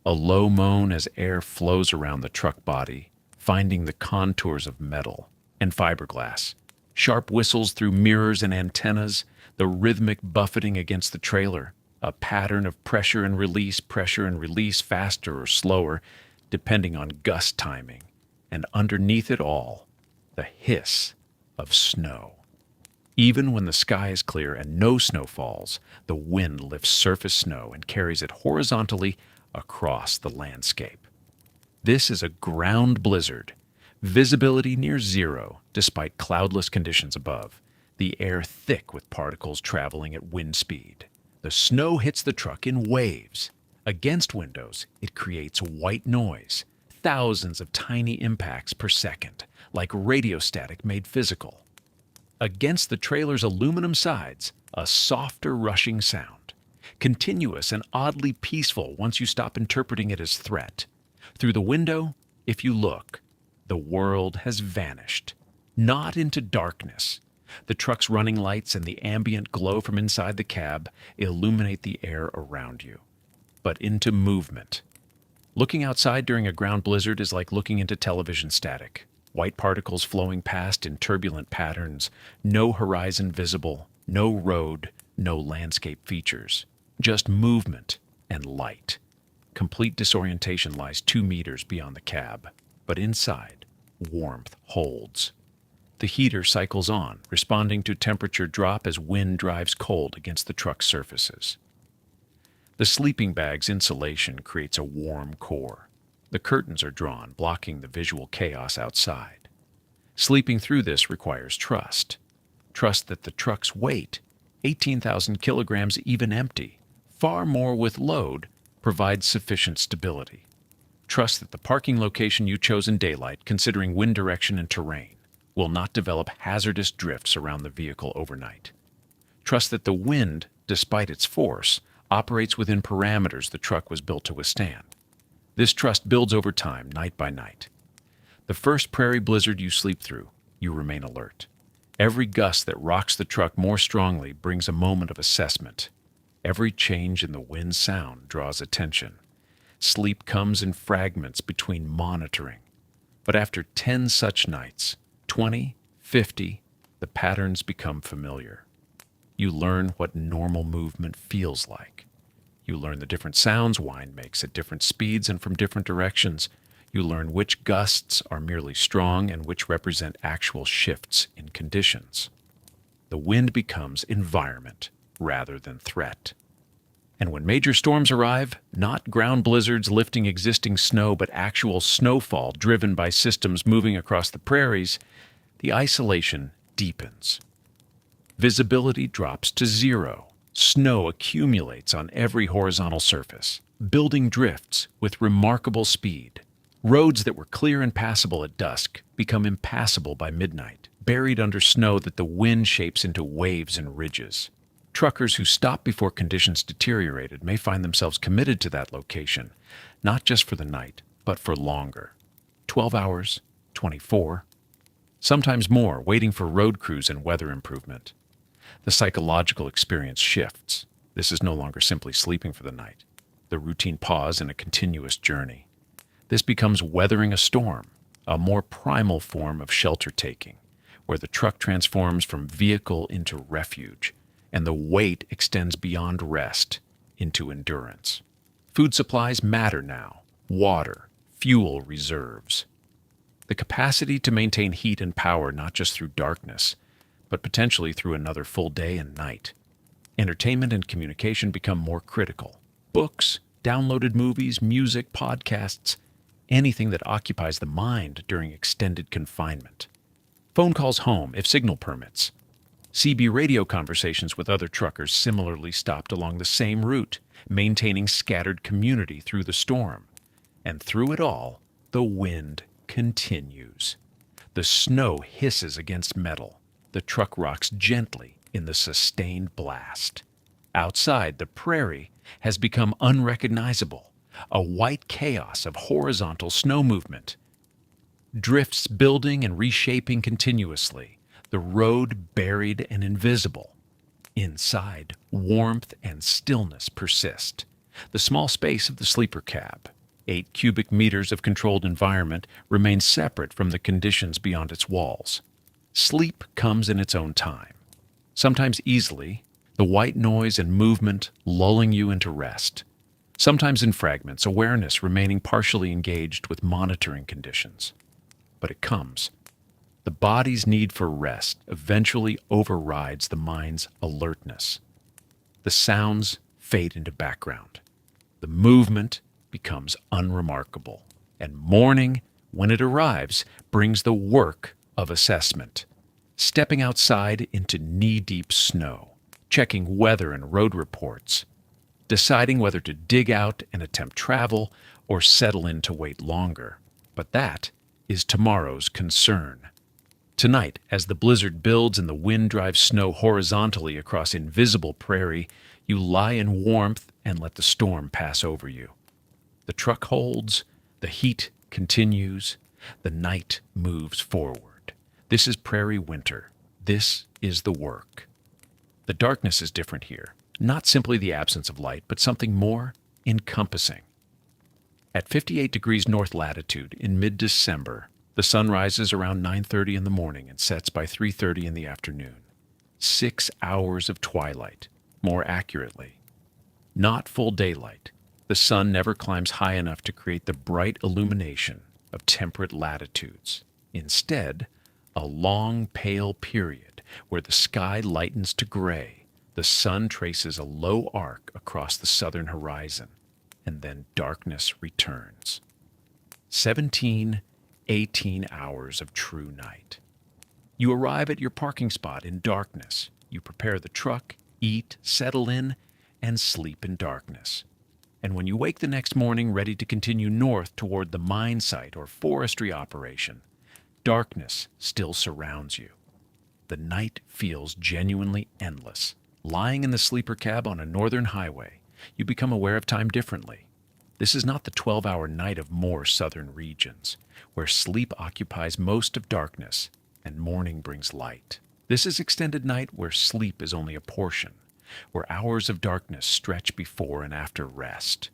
a low moan as air flows around the truck body, finding the contours of metal and fiberglass. Sharp whistles through mirrors and antennas, the rhythmic buffeting against the trailer, a pattern of pressure and release, faster or slower, depending on gust timing, and underneath it all, the hiss of snow. Even when the sky is clear and no snow falls, the wind lifts surface snow and carries it horizontally across the landscape. This is a ground blizzard, visibility near zero despite cloudless conditions above, the air thick with particles traveling at wind speed. The snow hits the truck in waves. Against windows, it creates white noise, thousands of tiny impacts per second, like radio static made physical. Against the trailer's aluminum sides, a softer rushing sound, continuous and oddly peaceful once you stop interpreting it as threat. Through the window, if you look, the world has vanished, not into darkness. The truck's running lights and the ambient glow from inside the cab illuminate the air around you, but into movement. Looking outside during a ground blizzard is like looking into television static. White particles flowing past in turbulent patterns, no horizon visible, no road, no landscape features, just movement and light. Complete disorientation lies 2 meters beyond the cab, but inside, warmth holds. The heater cycles on, responding to temperature drop as wind drives cold against the truck's surfaces. The sleeping bag's insulation creates a warm core. The curtains are drawn, blocking the visual chaos outside. Sleeping through this requires trust. Trust that the truck's weight, 18,000 kilograms even empty, far more with load, provides sufficient stability. Trust that the parking location you chose in daylight, considering wind direction and terrain, will not develop hazardous drifts around the vehicle overnight. Trust that the wind, despite its force, operates within parameters the truck was built to withstand. This trust builds over time, night by night. The first prairie blizzard you sleep through, you remain alert. Every gust that rocks the truck more strongly brings a moment of assessment. Every change in the wind's sound draws attention. Sleep comes in fragments between monitoring. But after 10 such nights, 20, 50, The patterns become familiar. You learn what normal movement feels like. You learn the different sounds wind makes at different speeds and from different directions. You learn which gusts are merely strong and which represent actual shifts in conditions. The wind becomes environment rather than threat. And when major storms arrive, not ground blizzards lifting existing snow, but actual snowfall driven by systems moving across the prairies, the isolation deepens. Visibility drops to zero. Snow accumulates on every horizontal surface, building drifts with remarkable speed. Roads that were clear and passable at dusk become impassable by midnight, buried under snow that the wind shapes into waves and ridges. Truckers who stopped before conditions deteriorated may find themselves committed to that location, not just for the night, but for longer. 12 hours, 24, sometimes more, waiting for road crews and weather improvement. The psychological experience shifts. This is no longer simply sleeping for the night, the routine pause in a continuous journey. This becomes weathering a storm, a more primal form of shelter-taking, where the truck transforms from vehicle into refuge, and the wait extends beyond rest into endurance. Food supplies matter now: water, fuel reserves. The capacity to maintain heat and power not just through darkness, but potentially through another full day and night. Entertainment and communication become more critical. Books, downloaded movies, music, podcasts, anything that occupies the mind during extended confinement. Phone calls home, if signal permits. CB radio conversations with other truckers similarly stopped along the same route, maintaining scattered community through the storm. And through it all, the wind continues. The snow hisses against metal. The truck rocks gently in the sustained blast. Outside, the prairie has become unrecognizable, a white chaos of horizontal snow movement. Drifts building and reshaping continuously, the road buried and invisible. Inside, warmth and stillness persist. The small space of the sleeper cab, 8 cubic meters of controlled environment, remains separate from the conditions beyond its walls. Sleep comes in its own time, sometimes easily, the white noise and movement lulling you into rest. Sometimes in fragments, awareness remaining partially engaged with monitoring conditions. But it comes. The body's need for rest eventually overrides the mind's alertness. The sounds fade into background. The movement becomes unremarkable. And morning, when it arrives, brings the work of assessment. Stepping outside into knee-deep snow, checking weather and road reports, deciding whether to dig out and attempt travel or settle in to wait longer. But that is tomorrow's concern. Tonight, as the blizzard builds and the wind drives snow horizontally across invisible prairie, you lie in warmth and let the storm pass over you. The truck holds, the heat continues, the night moves forward. This is prairie winter. This is the work. The darkness is different here. Not simply the absence of light, but something more encompassing. At 58 degrees north latitude in mid-December, the sun rises around 9:30 in the morning and sets by 3:30 in the afternoon. 6 hours of twilight, more accurately. Not full daylight. The sun never climbs high enough to create the bright illumination of temperate latitudes. Instead, a long, pale period where the sky lightens to gray, the sun traces a low arc across the southern horizon, and then darkness returns. 17, 18 hours of true night. You arrive at your parking spot in darkness. You prepare the truck, eat, settle in, and sleep in darkness. And when you wake the next morning ready to continue north toward the mine site or forestry operation, darkness still surrounds you. The night feels genuinely endless. Lying in the sleeper cab on a northern highway, you become aware of time differently. This is not the 12-hour night of more southern regions, where sleep occupies most of darkness and morning brings light. This is extended night where sleep is only a portion, where hours of darkness stretch before and after rest,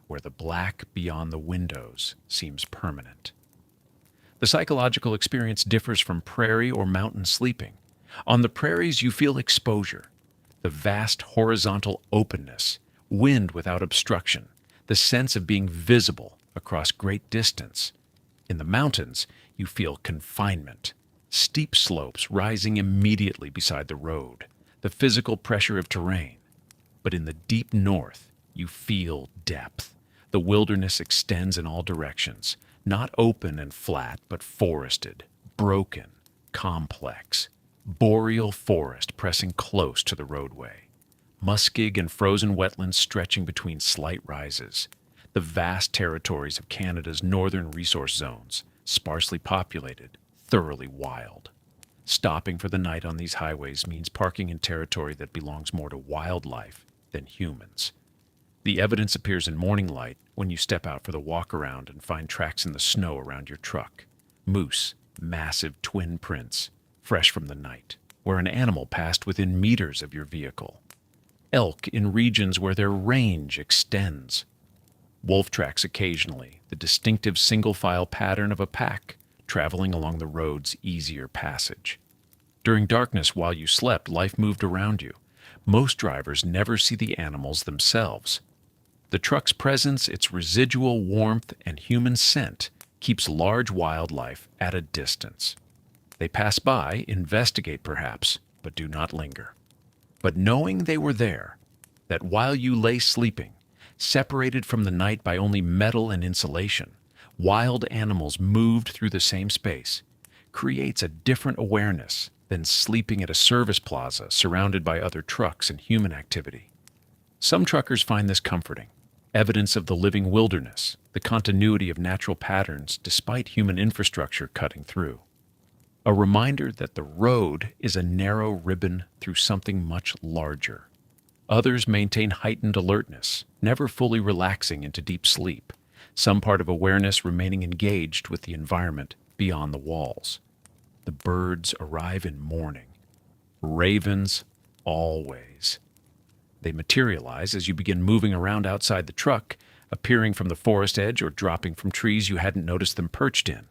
where the black beyond the windows seems permanent. The psychological experience differs from prairie or mountain sleeping. On the prairies, you feel exposure, the vast horizontal openness, wind without obstruction, the sense of being visible across great distance. In the mountains, you feel confinement, steep slopes rising immediately beside the road, the physical pressure of terrain. But in the deep north, you feel depth. The wilderness extends in all directions, not open and flat, but forested, broken, complex. Boreal forest pressing close to the roadway. Muskeg and frozen wetlands stretching between slight rises. The vast territories of Canada's northern resource zones, sparsely populated, thoroughly wild. Stopping for the night on these highways means parking in territory that belongs more to wildlife than humans. The evidence appears in morning light when you step out for the walk around and find tracks in the snow around your truck. Moose, massive twin prints, fresh from the night, where an animal passed within meters of your vehicle. Elk in regions where their range extends. Wolf tracks occasionally, the distinctive single-file pattern of a pack traveling along the road's easier passage. During darkness while you slept, life moved around you. Most drivers never see the animals themselves. The truck's presence, its residual warmth and human scent, keeps large wildlife at a distance. They pass by, investigate perhaps, but do not linger. But knowing they were there, that while you lay sleeping, separated from the night by only metal and insulation, wild animals moved through the same space, creates a different awareness than sleeping at a service plaza surrounded by other trucks and human activity. Some truckers find this comforting, evidence of the living wilderness, the continuity of natural patterns despite human infrastructure cutting through. A reminder that the road is a narrow ribbon through something much larger. Others maintain heightened alertness, never fully relaxing into deep sleep, some part of awareness remaining engaged with the environment beyond the walls. The birds arrive in morning. Ravens, always. They materialize as you begin moving around outside the truck, appearing from the forest edge or dropping from trees you hadn't noticed them perched in.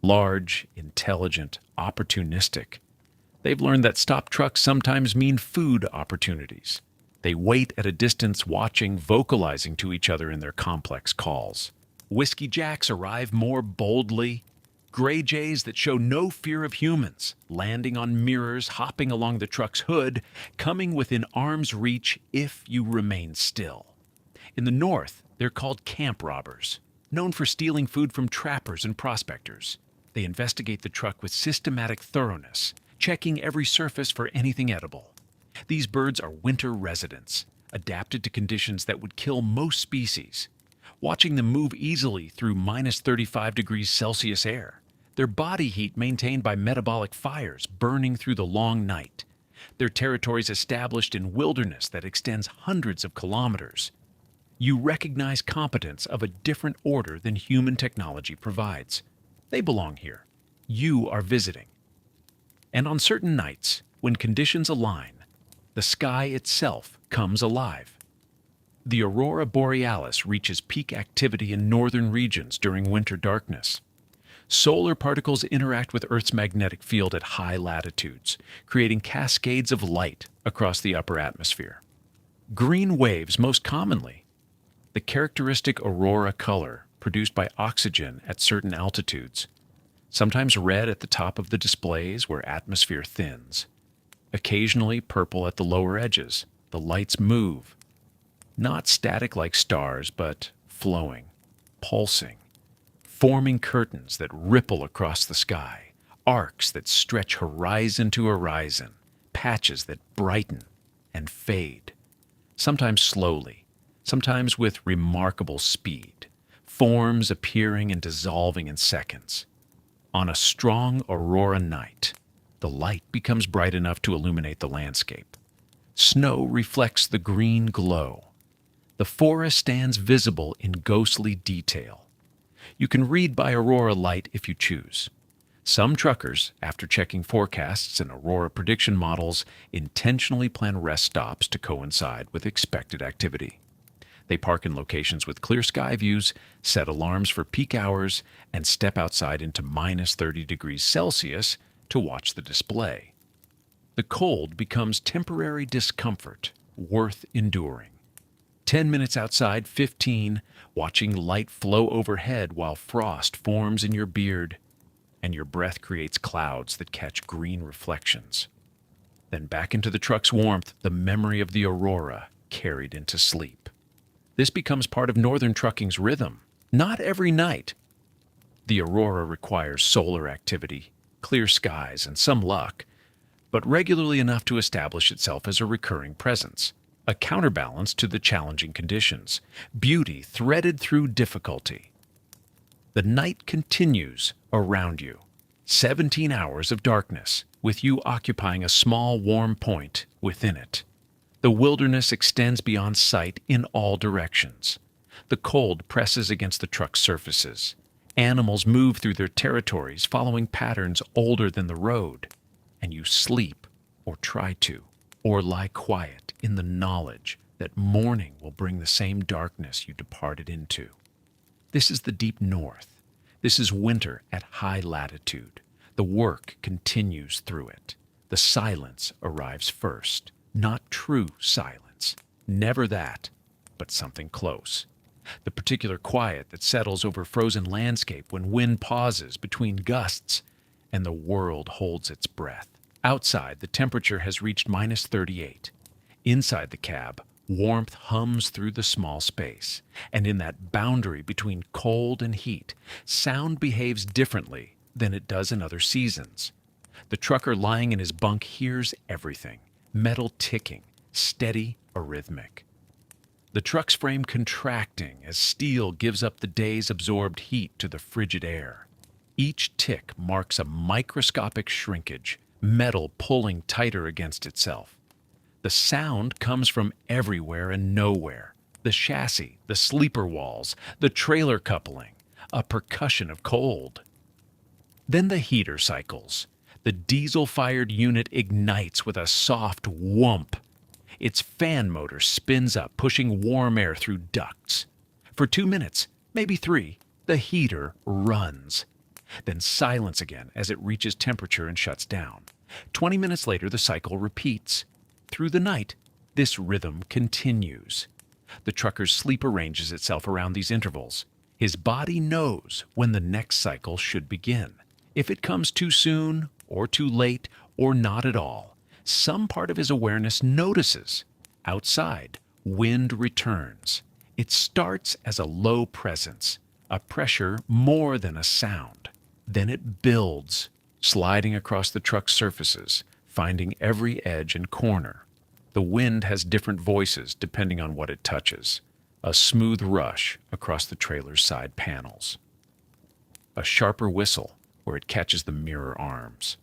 Large, intelligent, opportunistic. They've learned that stopped trucks sometimes mean food opportunities. They wait at a distance, watching, vocalizing to each other in their complex calls. Whiskey jacks arrive more boldly. Gray jays that show no fear of humans, landing on mirrors, hopping along the truck's hood, coming within arm's reach if you remain still. In the north, they're called camp robbers, known for stealing food from trappers and prospectors. They investigate the truck with systematic thoroughness, checking every surface for anything edible. These birds are winter residents, adapted to conditions that would kill most species. Watching them move easily through minus 35 degrees Celsius air, their body heat maintained by metabolic fires burning through the long night, their territories established in wilderness that extends hundreds of kilometers. You recognize competence of a different order than human technology provides. They belong here. You are visiting. And on certain nights, when conditions align, the sky itself comes alive. The aurora borealis reaches peak activity in northern regions during winter darkness. Solar particles interact with Earth's magnetic field at high latitudes, creating cascades of light across the upper atmosphere. Green waves most commonly. The characteristic aurora color produced by oxygen at certain altitudes, sometimes red at the top of the displays where atmosphere thins. Occasionally purple at the lower edges. The lights move. Not static like stars, but flowing, pulsing, forming curtains that ripple across the sky, arcs that stretch horizon to horizon, patches that brighten and fade, sometimes slowly, sometimes with remarkable speed, forms appearing and dissolving in seconds. On a strong aurora night, the light becomes bright enough to illuminate the landscape. Snow reflects the green glow. The forest stands visible in ghostly detail. You can read by aurora light if you choose. Some truckers, after checking forecasts and aurora prediction models, intentionally plan rest stops to coincide with expected activity. They park in locations with clear sky views, set alarms for peak hours, and step outside into minus 30 degrees Celsius to watch the display. The cold becomes temporary discomfort, worth enduring. 10 minutes outside, 15, watching light flow overhead while frost forms in your beard, and your breath creates clouds that catch green reflections. Then back into the truck's warmth, the memory of the aurora carried into sleep. This becomes part of northern trucking's rhythm. Not every night. The aurora requires solar activity, clear skies, and some luck, but regularly enough to establish itself as a recurring presence, a counterbalance to the challenging conditions, beauty threaded through difficulty. The night continues around you, 17 hours of darkness, with you occupying a small warm point within it. The wilderness extends beyond sight in all directions. The cold presses against the truck's surfaces. Animals move through their territories following patterns older than the road, and you sleep, or try to, or lie quiet in the knowledge that morning will bring the same darkness you departed into. This is the deep north. This is winter at high latitude. The work continues through it. The silence arrives first. Not true silence. Never that, but something close. The particular quiet that settles over frozen landscape when wind pauses between gusts and the world holds its breath. Outside, the temperature has reached minus 38. Inside the cab, warmth hums through the small space, and in that boundary between cold and heat, sound behaves differently than it does in other seasons. The trucker lying in his bunk hears everything, metal ticking, steady, arrhythmic. The truck's frame contracting as steel gives up the day's absorbed heat to the frigid air. Each tick marks a microscopic shrinkage, metal pulling tighter against itself. The sound comes from everywhere and nowhere. The chassis, the sleeper walls, the trailer coupling, a percussion of cold. Then the heater cycles. The diesel-fired unit ignites with a soft whoomp. Its fan motor spins up, pushing warm air through ducts. For 2 minutes, maybe 3, the heater runs. Then silence again as it reaches temperature and shuts down. 20 minutes later, the cycle repeats. Through the night, this rhythm continues. The trucker's sleep arranges itself around these intervals. His body knows when the next cycle should begin. If it comes too soon, or too late, or not at all, some part of his awareness notices. Outside, wind returns. It starts as a low presence, a pressure more than a sound. Then it builds, sliding across the truck's surfaces, finding every edge and corner. The wind has different voices depending on what it touches. A smooth rush across the trailer's side panels. A sharper whistle where it catches the mirror arms.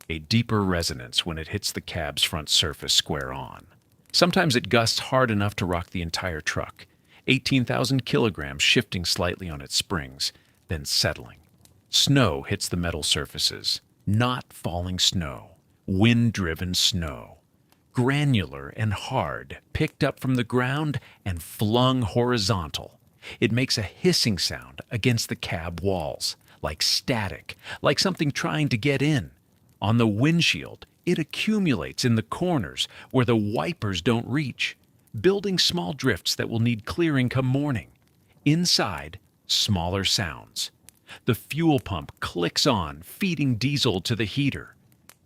A deeper resonance when it hits the cab's front surface square on. Sometimes it gusts hard enough to rock the entire truck, 18,000 kilograms shifting slightly on its springs, then settling. Snow hits the metal surfaces, not falling snow, wind-driven snow. Granular and hard, picked up from the ground and flung horizontal. It makes a hissing sound against the cab walls, like static, like something trying to get in. On the windshield, it accumulates in the corners where the wipers don't reach, building small drifts that will need clearing come morning. Inside, smaller sounds. The fuel pump clicks on, feeding diesel to the heater.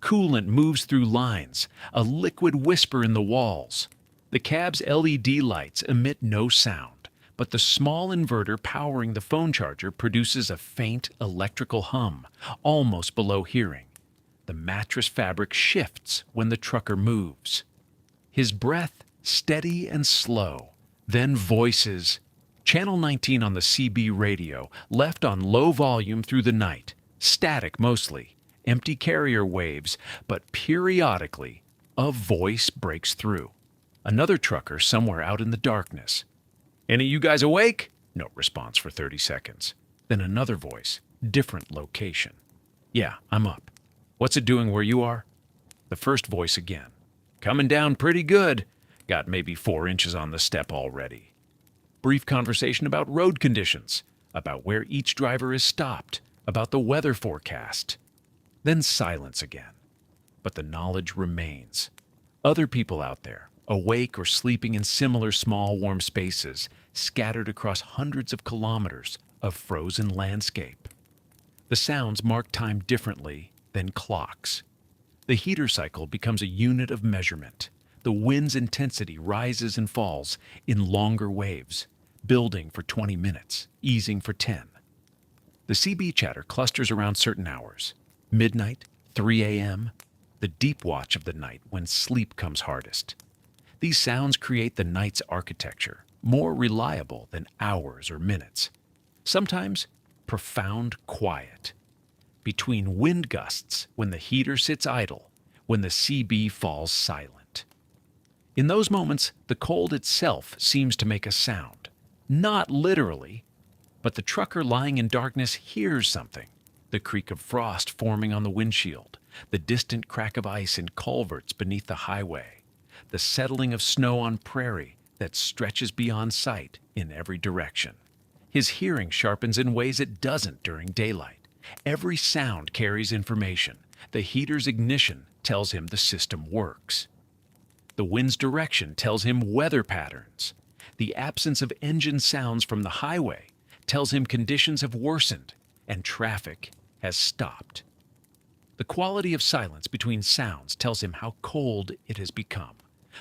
Coolant moves through lines, a liquid whisper in the walls. The cab's LED lights emit no sound, but the small inverter powering the phone charger produces a faint electrical hum, almost below hearing. The mattress fabric shifts when the trucker moves. His breath steady and slow, then voices. Channel 19 on the CB radio, left on low volume through the night, static mostly, empty carrier waves, but periodically, a voice breaks through. Another trucker somewhere out in the darkness. "Any of you guys awake?" No response for 30 seconds. Then another voice, different location. "Yeah, I'm up. What's it doing where you are?" The first voice again. "Coming down pretty good. Got maybe 4 inches on the step already." Brief conversation about road conditions, about where each driver is stopped, about the weather forecast. Then silence again. but the knowledge remains. Other people out there, awake or sleeping in similar small warm spaces, scattered across hundreds of kilometers of frozen landscape. The sounds mark time differently than clocks. The heater cycle becomes a unit of measurement. The wind's intensity rises and falls in longer waves, building for 20 minutes, easing for 10. The CB chatter clusters around certain hours: midnight, 3 a.m., the deep watch of the night when sleep comes hardest. These sounds create the night's architecture, more reliable than hours or minutes. Sometimes profound quiet. Between wind gusts, when the heater sits idle, when the CB falls silent. In those moments, the cold itself seems to make a sound. Not literally, but the trucker lying in darkness hears something. The creak of frost forming on the windshield, the distant crack of ice in culverts beneath the highway, the settling of snow on prairie that stretches beyond sight in every direction. His hearing sharpens in ways it doesn't during daylight. Every sound carries information. The heater's ignition tells him the system works. The wind's direction tells him weather patterns. The absence of engine sounds from the highway tells him conditions have worsened and traffic has stopped. The quality of silence between sounds tells him how cold it has become.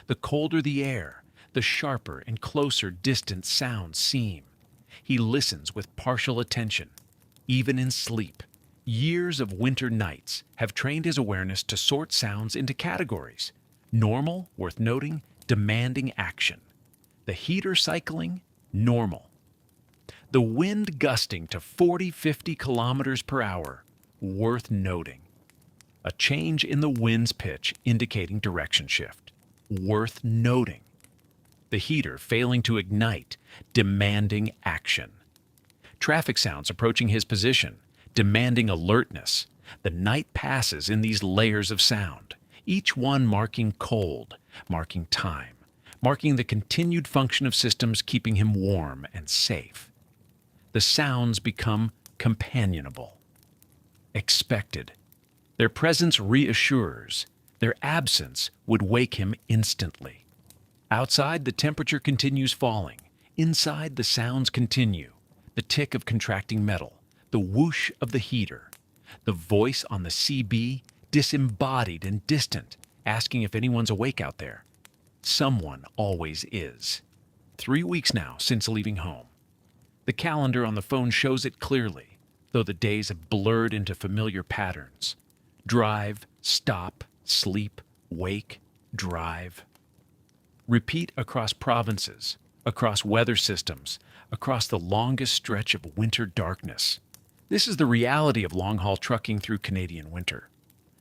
The colder the air, the sharper and closer distant sounds seem. He listens with partial attention, even in sleep. Years of winter nights have trained his awareness to sort sounds into categories: normal, worth noting, demanding action. The heater cycling, normal. The wind gusting to 40-50 kilometers per hour, worth noting. A change in the wind's pitch indicating direction shift, worth noting. The heater failing to ignite, demanding action. Traffic sounds approaching his position, demanding alertness. The night passes in these layers of sound, each one marking cold, marking time, marking the continued function of systems keeping him warm and safe. The sounds become companionable, expected. Their presence reassures. Their absence would wake him instantly. Outside, the temperature continues falling. Inside, the sounds continue. The tick of contracting metal, the whoosh of the heater, the voice on the CB, disembodied and distant, asking if anyone's awake out there. Someone always is. 3 weeks now since leaving home. The calendar on the phone shows it clearly, though the days have blurred into familiar patterns. Drive, stop, sleep, wake, drive. Repeat across provinces, across weather systems, across the longest stretch of winter darkness. This is the reality of long-haul trucking through Canadian winter.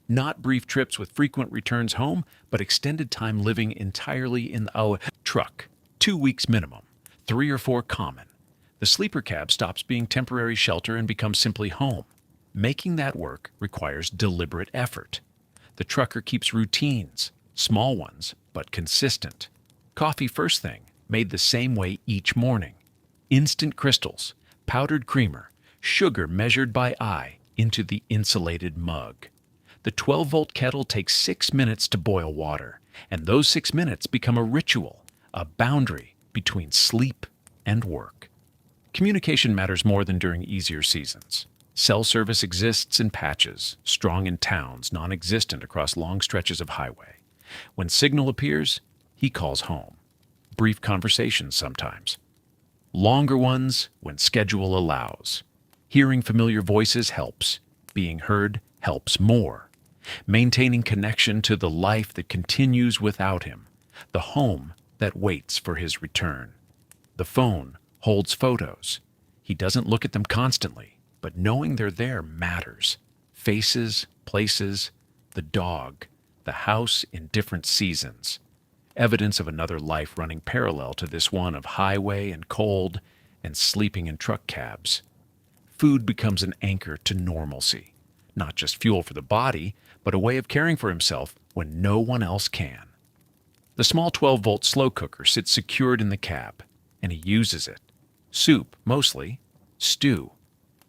Not brief trips with frequent returns home, but extended time living entirely in a truck. 2 weeks minimum, 3 or 4 common. The sleeper cab stops being temporary shelter and becomes simply home. Making that work requires deliberate effort. The trucker keeps routines, small ones, but consistent. Coffee first thing, made the same way each morning. Instant crystals, powdered creamer, sugar measured by eye into the insulated mug. The 12-volt kettle takes 6 minutes to boil water, and those 6 minutes become a ritual, a boundary between sleep and work. Communication matters more than during easier seasons. Cell service exists in patches, strong in towns, non-existent across long stretches of highway. When signal appears, he calls home. Brief conversations sometimes. Longer ones when schedule allows. Hearing familiar voices helps. Being heard helps more. Maintaining connection to the life that continues without him. The home that waits for his return. The phone holds photos. He doesn't look at them constantly, but knowing they're there matters. Faces, places, the dog, the house in different seasons. Evidence of another life running parallel to this one of highway and cold and sleeping in truck cabs. Food becomes an anchor to normalcy, not just fuel for the body, but a way of caring for himself when no one else can. The small 12-volt slow cooker sits secured in the cab, and he uses it. Soup, mostly. Stew.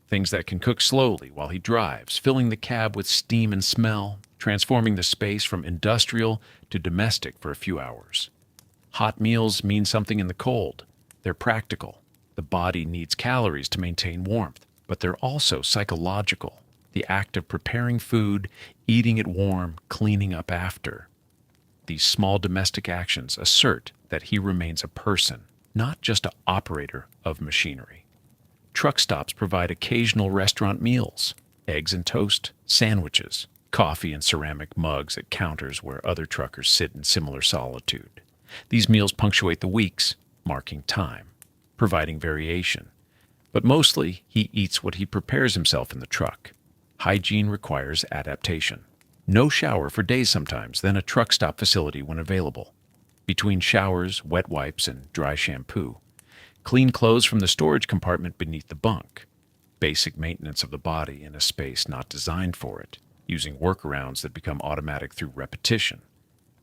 Things that can cook slowly while he drives, filling the cab with steam and smell, transforming the space from industrial to domestic for a few hours. Hot meals mean something in the cold. They're practical. The body needs calories to maintain warmth, but they're also psychological. The act of preparing food, eating it warm, cleaning up after. These small domestic actions assert that he remains a person, not just an operator of machinery. Truck stops provide occasional restaurant meals, eggs and toast, sandwiches, coffee in ceramic mugs at counters where other truckers sit in similar solitude. These meals punctuate the weeks, marking time, providing variation. But mostly, he eats what he prepares himself in the truck. Hygiene requires adaptation. No shower for days sometimes, then a truck stop facility when available. Between showers, wet wipes, and dry shampoo. Clean clothes from the storage compartment beneath the bunk. Basic maintenance of the body in a space not designed for it, using workarounds that become automatic through repetition.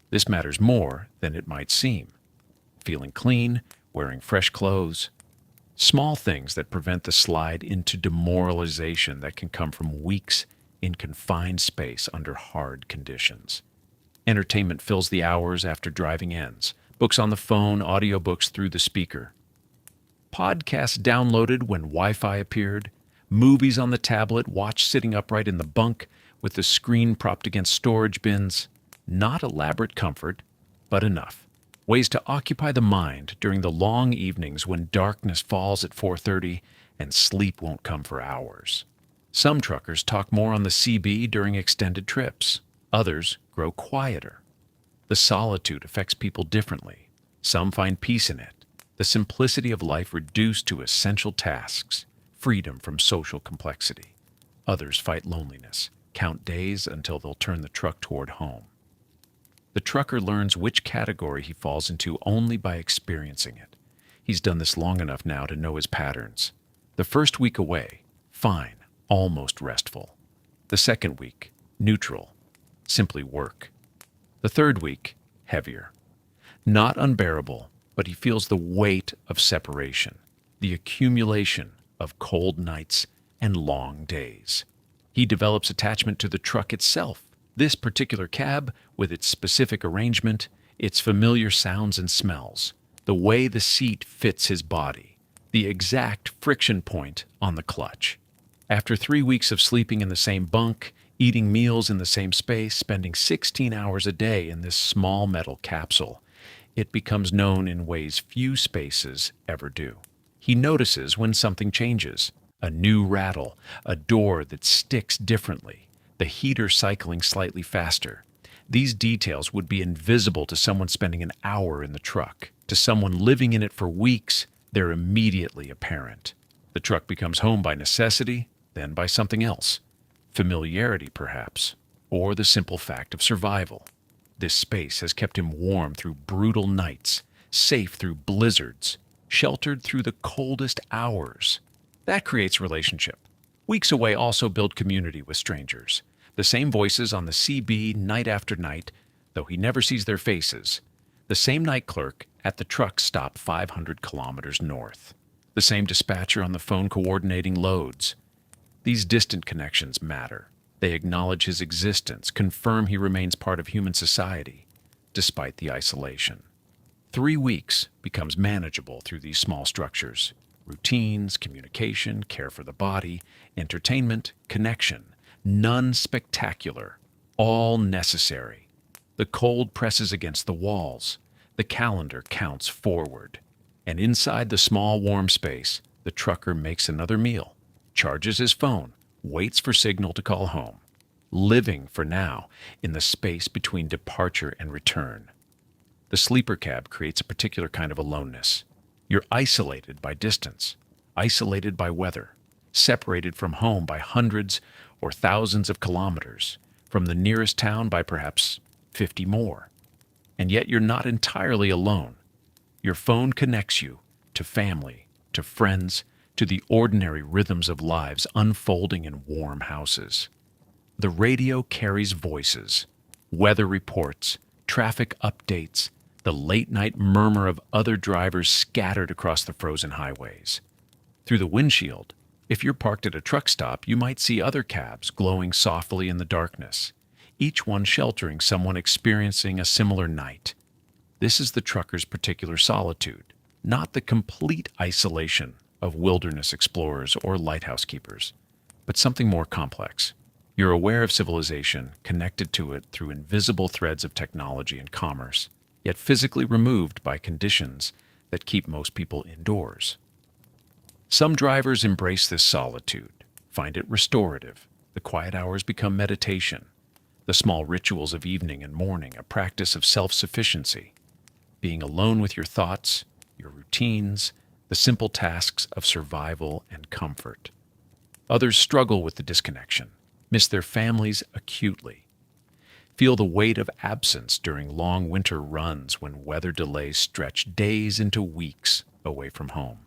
This matters more than it might seem. Feeling clean, wearing fresh clothes. Small things that prevent the slide into demoralization that can come from weeks in confined space under hard conditions. Entertainment fills the hours after driving ends. Books on the phone, audiobooks through the speaker. Podcasts downloaded when Wi-Fi appeared. Movies on the tablet, watched sitting upright in the bunk with the screen propped against storage bins. Not elaborate comfort, but enough. Ways to occupy the mind during the long evenings when darkness falls at 4:30 and sleep won't come for hours. Some truckers talk more on the CB during extended trips. Others grow quieter. The solitude affects people differently. Some find peace in it. The simplicity of life reduced to essential tasks, freedom from social complexity. Others fight loneliness, count days until they'll turn the truck toward home. The trucker learns which category he falls into only by experiencing it. He's done this long enough now to know his patterns. The first week away, fine, almost restful. The second week, neutral, simply work. The third week, heavier. Not unbearable, but he feels the weight of separation, the accumulation of cold nights and long days. He develops attachment to the truck itself. This particular cab, with its specific arrangement, its familiar sounds and smells, the way the seat fits his body, the exact friction point on the clutch. After 3 weeks of sleeping in the same bunk, eating meals in the same space, spending 16 hours a day in this small metal capsule, it becomes known in ways few spaces ever do. He notices when something changes, a new rattle, a door that sticks differently, the heater cycling slightly faster. These details would be invisible to someone spending an hour in the truck. To someone living in it for weeks, they're immediately apparent. The truck becomes home by necessity, then by something else. Familiarity, perhaps, or the simple fact of survival. This space has kept him warm through brutal nights, safe through blizzards, sheltered through the coldest hours. That creates relationship. Weeks away also build community with strangers. The same voices on the CB night after night, though he never sees their faces. The same night clerk at the truck stop 500 kilometers north. The same dispatcher on the phone coordinating loads. These distant connections matter. They acknowledge his existence, confirm he remains part of human society, despite the isolation. 3 weeks becomes manageable through these small structures. Routines, communication, care for the body, entertainment, connection. None spectacular, all necessary. The cold presses against the walls. The calendar counts forward. And inside the small warm space, the trucker makes another meal, charges his phone, waits for signal to call home. Living for now in the space between departure and return. The sleeper cab creates a particular kind of aloneness. You're isolated by distance, isolated by weather, separated from home by hundreds or thousands of kilometers, from the nearest town by perhaps 50 more. And yet you're not entirely alone. Your phone connects you to family, to friends, to the ordinary rhythms of lives unfolding in warm houses. The radio carries voices, weather reports, traffic updates, the late-night murmur of other drivers scattered across the frozen highways. Through the windshield, if you're parked at a truck stop, you might see other cabs glowing softly in the darkness. each one sheltering someone experiencing a similar night. This is the trucker's particular solitude, not the complete isolation of wilderness explorers or lighthouse keepers, but something more complex. You're aware of civilization, connected to it through invisible threads of technology and commerce, yet physically removed by conditions that keep most people indoors. Some drivers embrace this solitude, find it restorative. The quiet hours become meditation, the small rituals of evening and morning a practice of self-sufficiency, being alone with your thoughts, your routines, the simple tasks of survival and comfort. Others struggle with the disconnection, miss their families acutely, feel the weight of absence during long winter runs when weather delays stretch days into weeks away from home.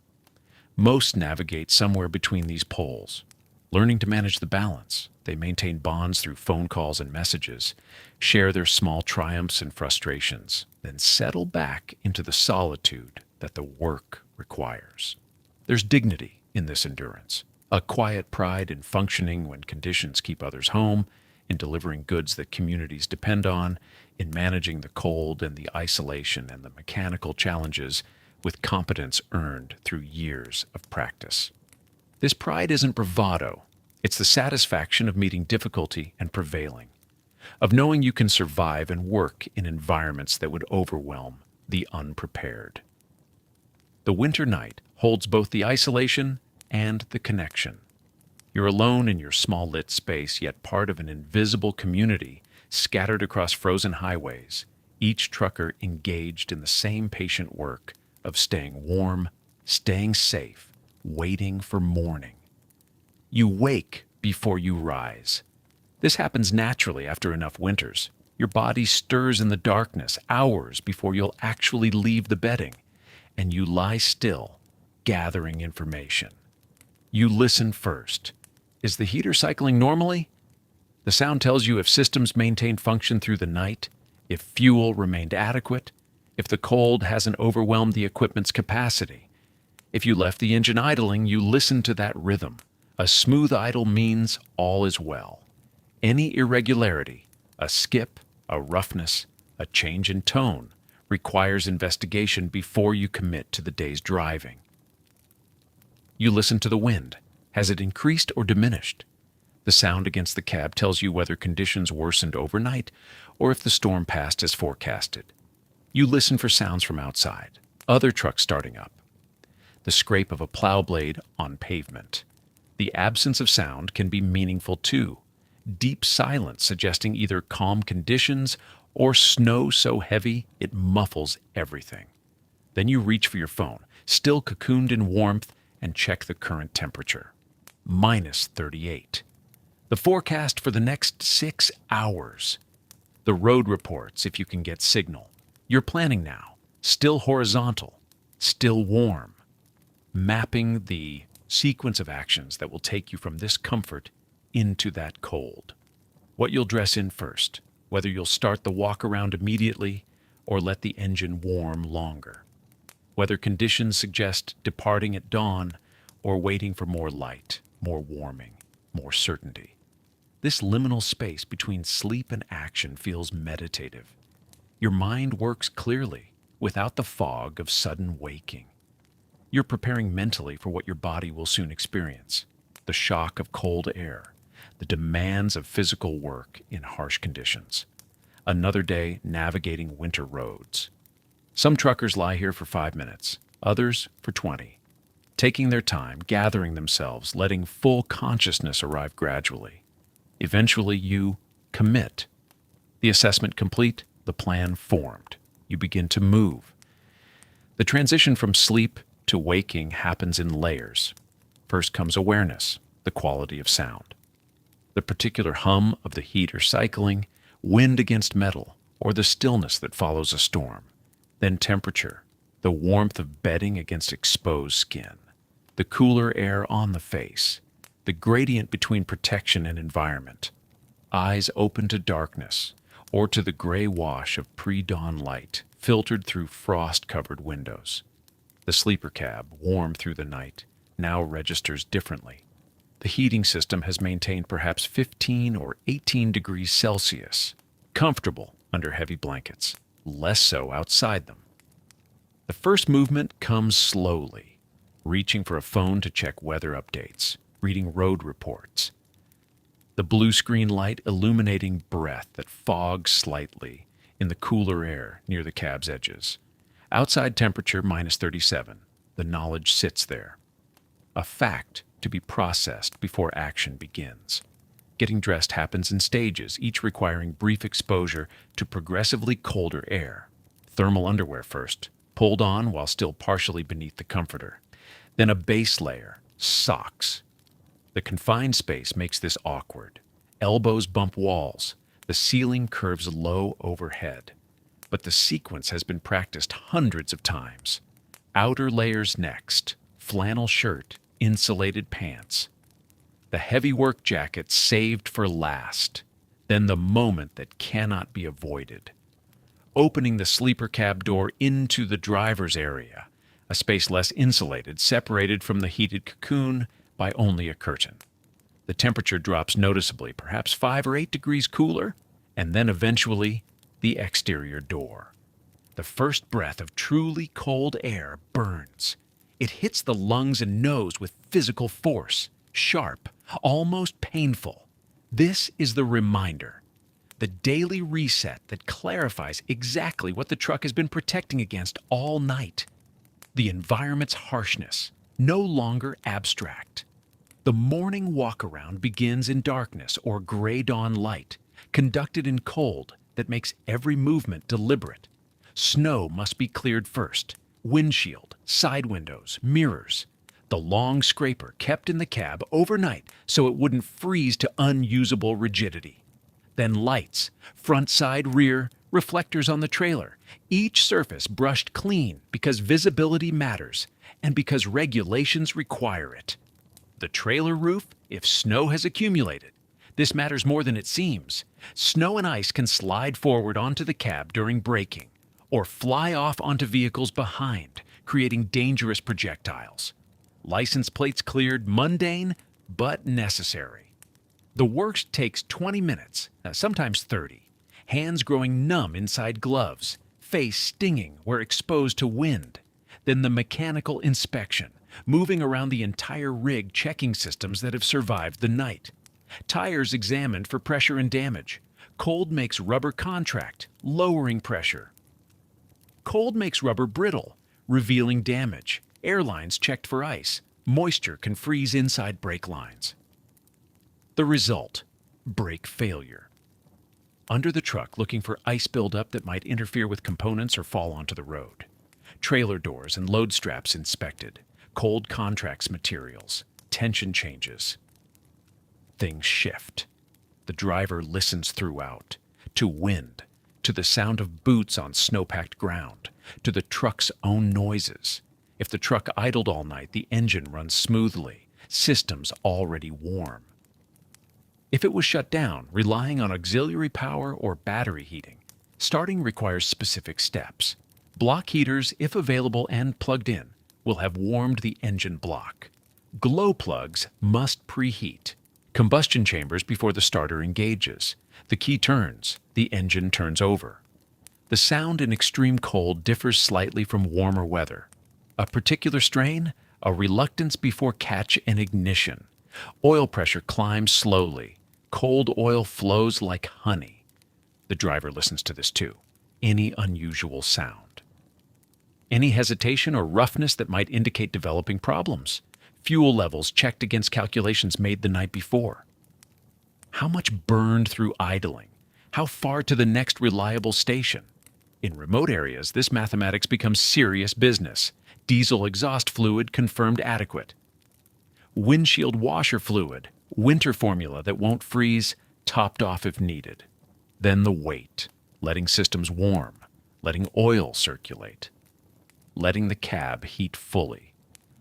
Most navigate somewhere between these poles, learning to manage the balance. They maintain bonds through phone calls and messages, share their small triumphs and frustrations, then settle back into the solitude that the work requires. There's dignity in this endurance, a quiet pride in functioning when conditions keep others home, in delivering goods that communities depend on, in managing the cold and the isolation and the mechanical challenges with competence earned through years of practice. This pride isn't bravado. It's the satisfaction of meeting difficulty and prevailing, of knowing you can survive and work in environments that would overwhelm the unprepared. The winter night holds both the isolation and the connection. You're alone in your small lit space, yet part of an invisible community scattered across frozen highways, each trucker engaged in the same patient work of staying warm, staying safe, waiting for morning. You wake before you rise. This happens naturally after enough winters. Your body stirs in the darkness hours before you'll actually leave the bedding, and you lie still, gathering information. You listen first. Is the heater cycling normally? The sound tells you if systems maintain function through the night, if fuel remained adequate, if the cold hasn't overwhelmed the equipment's capacity. If you left the engine idling, you listen to that rhythm. A smooth idle means all is well. Any irregularity, a skip, a roughness, a change in tone, requires investigation before you commit to the day's driving. You listen to the wind. Has it increased or diminished? The sound against the cab tells you whether conditions worsened overnight or if the storm passed as forecasted. You listen for sounds from outside, other trucks starting up, the scrape of a plow blade on pavement. The absence of sound can be meaningful too. Deep silence suggesting either calm conditions or snow so heavy it muffles everything. Then you reach for your phone, still cocooned in warmth, and check the current temperature. -38. The forecast for the next 6 hours. The road reports if you can get signal. You're planning now. Still horizontal. Still warm. Mapping the sequence of actions that will take you from this comfort into that cold. What you'll dress in first, whether you'll start the walk around immediately or let the engine warm longer. Whether conditions suggest departing at dawn or waiting for more light, more warming, more certainty. This liminal space between sleep and action feels meditative. Your mind works clearly, without the fog of sudden waking. You're preparing mentally for what your body will soon experience: the shock of cold air, the demands of physical work in harsh conditions. Another day navigating winter roads. Some truckers lie here for 5 minutes, others for 20, taking their time, gathering themselves, letting full consciousness arrive gradually. Eventually you commit. The assessment complete, the plan formed. You begin to move. The transition from sleep to waking happens in layers. First comes awareness, the quality of sound. The particular hum of the heater cycling, wind against metal, or the stillness that follows a storm. Then temperature, the warmth of bedding against exposed skin. The cooler air on the face. The gradient between protection and environment. Eyes open to darkness, or to the gray wash of pre-dawn light filtered through frost-covered windows. The sleeper cab, warm through the night, now registers differently. The heating system has maintained perhaps 15 or 18 degrees Celsius, comfortable under heavy blankets, less so outside them. The first movement comes slowly, reaching for a phone to check weather updates, reading road reports. The blue screen light illuminating breath that fogs slightly in the cooler air near the cab's edges. Outside temperature -37. The knowledge sits there. A fact to be processed before action begins. Getting dressed happens in stages, each requiring brief exposure to progressively colder air. Thermal underwear first, pulled on while still partially beneath the comforter. Then a base layer, socks. The confined space makes this awkward. Elbows bump walls. The ceiling curves low overhead. But the sequence has been practiced hundreds of times. Outer layers next. Flannel shirt, insulated pants. The heavy work jacket saved for last. Then the moment that cannot be avoided. Opening the sleeper cab door into the driver's area, a space less insulated, separated from the heated cocoon by only a curtain. The temperature drops noticeably, perhaps 5 or 8 degrees cooler, and then eventually the exterior door. The first breath of truly cold air burns. It hits the lungs and nose with physical force, sharp, almost painful. This is the reminder, the daily reset that clarifies exactly what the truck has been protecting against all night. The environment's harshness, no longer abstract. The morning walk-around begins in darkness or gray dawn light, conducted in cold that makes every movement deliberate. Snow must be cleared first. Windshield, side windows, mirrors. The long scraper kept in the cab overnight so it wouldn't freeze to unusable rigidity. Then lights, front, side, rear, reflectors on the trailer. Each surface brushed clean because visibility matters and because regulations require it. The trailer roof, if snow has accumulated. This matters more than it seems. Snow and ice can slide forward onto the cab during braking, or fly off onto vehicles behind, creating dangerous projectiles. License plates cleared, mundane, but necessary. The work takes 20 minutes, sometimes 30. Hands growing numb inside gloves, face stinging where exposed to wind. Then the mechanical inspection, moving around the entire rig, checking systems that have survived the night. Tires examined for pressure and damage. Cold makes rubber contract, lowering pressure. Cold makes rubber brittle, revealing damage. Airlines checked for ice. Moisture can freeze inside brake lines. The result, brake failure. Under the truck, looking for ice buildup that might interfere with components or fall onto the road. Trailer doors and load straps inspected. Cold contracts materials. Tension changes. Things shift. The driver listens throughout. To wind. To the sound of boots on snow-packed ground. To the truck's own noises. If the truck idled all night, the engine runs smoothly. Systems already warm. If it was shut down, relying on auxiliary power or battery heating, starting requires specific steps. Block heaters, if available and plugged in, will have warmed the engine block. Glow plugs must preheat. Combustion chambers before the starter engages. The key turns, the engine turns over. The sound in extreme cold differs slightly from warmer weather. A particular strain, a reluctance before catch and ignition. Oil pressure climbs slowly. Cold oil flows like honey. The driver listens to this too. Any unusual sound. Any hesitation or roughness that might indicate developing problems. Fuel levels checked against calculations made the night before. How much burned through idling? How far to the next reliable station? In remote areas, this mathematics becomes serious business. Diesel exhaust fluid confirmed adequate. Windshield washer fluid, winter formula that won't freeze, topped off if needed. Then the wait, letting systems warm, letting oil circulate, letting the cab heat fully.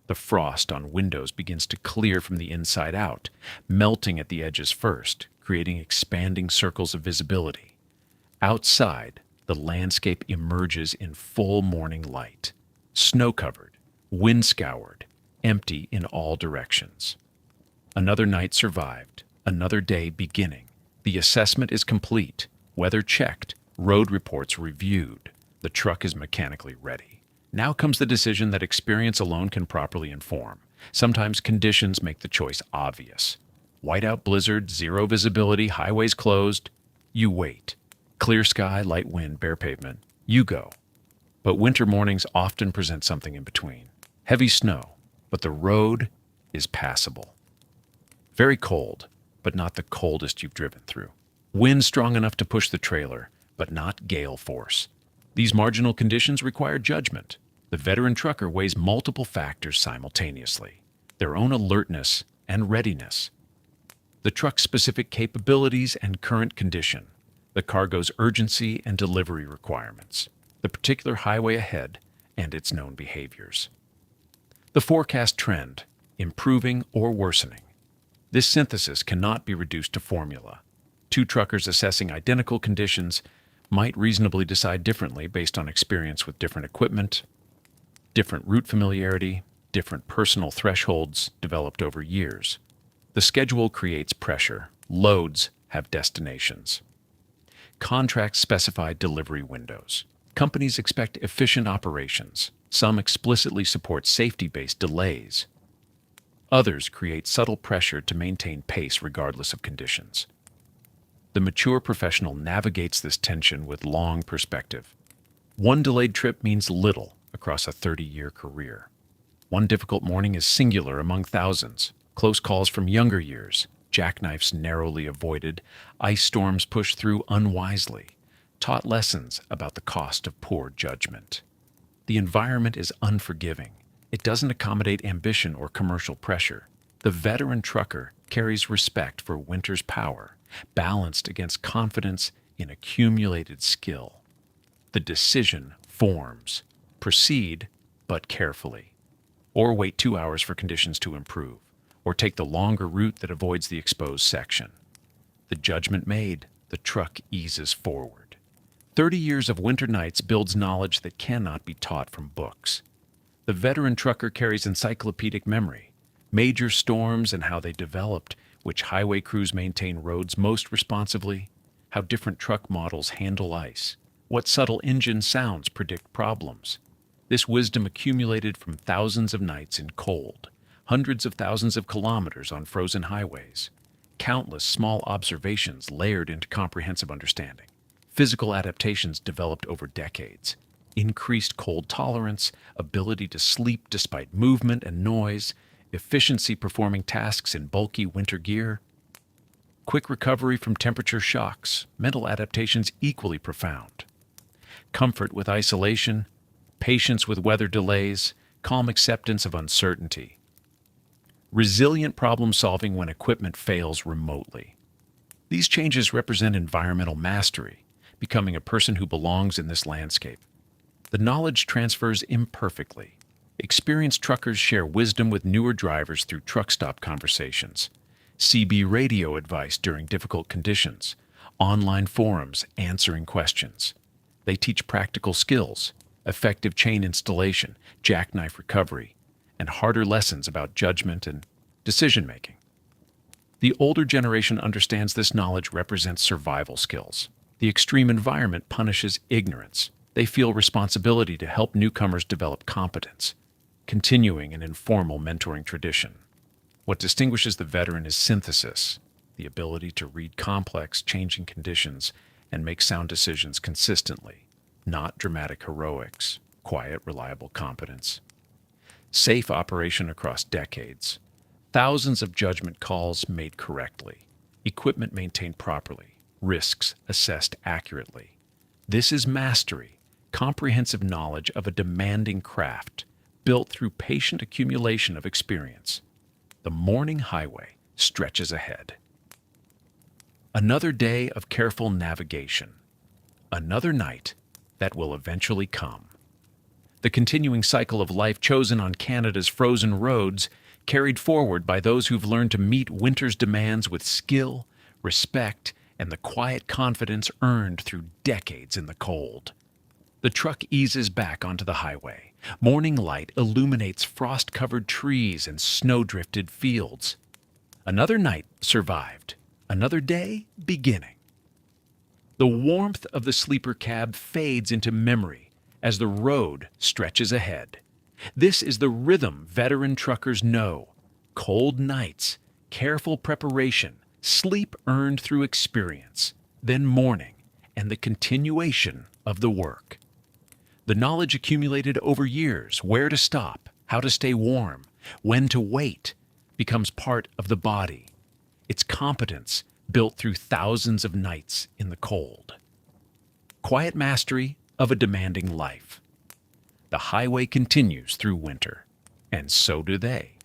The frost on windows begins to clear from the inside out, melting at the edges first, creating expanding circles of visibility. Outside, the landscape emerges in full morning light, snow-covered, wind-scoured, empty in all directions. Another night survived, another day beginning. The assessment is complete, weather checked, road reports reviewed. The truck is mechanically ready. Now comes the decision that experience alone can properly inform. Sometimes conditions make the choice obvious. Whiteout blizzard, zero visibility, highways closed. You wait. Clear sky, light wind, bare pavement. You go. But winter mornings often present something in between. Heavy snow, but the road is passable. Very cold, but not the coldest you've driven through. Wind strong enough to push the trailer, but not gale force. These marginal conditions require judgment. The veteran trucker weighs multiple factors simultaneously, their own alertness and readiness, the truck's specific capabilities and current condition, the cargo's urgency and delivery requirements, the particular highway ahead, and its known behaviors. The forecast trend, improving or worsening. This synthesis cannot be reduced to formula. Two truckers assessing identical conditions might reasonably decide differently based on experience with different equipment, different route familiarity, different personal thresholds developed over years. The schedule creates pressure. Loads have destinations. Contracts specify delivery windows. Companies expect efficient operations. Some explicitly support safety-based delays. Others create subtle pressure to maintain pace regardless of conditions. The mature professional navigates this tension with long perspective. One delayed trip means little across a 30-year career. One difficult morning is singular among thousands. Close calls from younger years, jackknifes narrowly avoided, ice storms pushed through unwisely, taught lessons about the cost of poor judgment. The environment is unforgiving. It doesn't accommodate ambition or commercial pressure. The veteran trucker carries respect for winter's power, balanced against confidence in accumulated skill. The decision forms. Proceed, but carefully. Or wait 2 hours for conditions to improve. Or take the longer route that avoids the exposed section. The judgment made, the truck eases forward. 30 years of winter nights builds knowledge that cannot be taught from books. The veteran trucker carries encyclopedic memory, major storms and how they developed, which highway crews maintain roads most responsively, how different truck models handle ice, what subtle engine sounds predict problems. This wisdom accumulated from thousands of nights in cold, hundreds of thousands of kilometers on frozen highways, countless small observations layered into comprehensive understanding, physical adaptations developed over decades, increased cold tolerance, ability to sleep despite movement and noise, efficiency performing tasks in bulky winter gear, quick recovery from temperature shocks, mental adaptations equally profound, comfort with isolation, patience with weather delays, calm acceptance of uncertainty, resilient problem solving when equipment fails remotely. These changes represent environmental mastery, becoming a person who belongs in this landscape. The knowledge transfers imperfectly. Experienced truckers share wisdom with newer drivers through truck stop conversations, CB radio advice during difficult conditions, online forums answering questions. They teach practical skills, effective chain installation, jackknife recovery, and harder lessons about judgment and decision-making. The older generation understands this knowledge represents survival skills. The extreme environment punishes ignorance. They feel responsibility to help newcomers develop competence, continuing an informal mentoring tradition. What distinguishes the veteran is synthesis, the ability to read complex, changing conditions and make sound decisions consistently, not dramatic heroics, quiet, reliable competence. Safe operation across decades, thousands of judgment calls made correctly, equipment maintained properly, risks assessed accurately. This is mastery, comprehensive knowledge of a demanding craft, built through patient accumulation of experience. The morning highway stretches ahead. Another day of careful navigation. Another night that will eventually come. The continuing cycle of life chosen on Canada's frozen roads, carried forward by those who've learned to meet winter's demands with skill, respect, and the quiet confidence earned through decades in the cold. The truck eases back onto the highway. Morning light illuminates frost-covered trees and snow-drifted fields. Another night survived, another day beginning. The warmth of the sleeper cab fades into memory as the road stretches ahead. This is the rhythm veteran truckers know. Cold nights, careful preparation, sleep earned through experience, then morning, and the continuation of the work. The knowledge accumulated over years, where to stop, how to stay warm, when to wait, becomes part of the body. It's competence built through thousands of nights in the cold. Quiet mastery of a demanding life. The highway continues through winter, and so do they.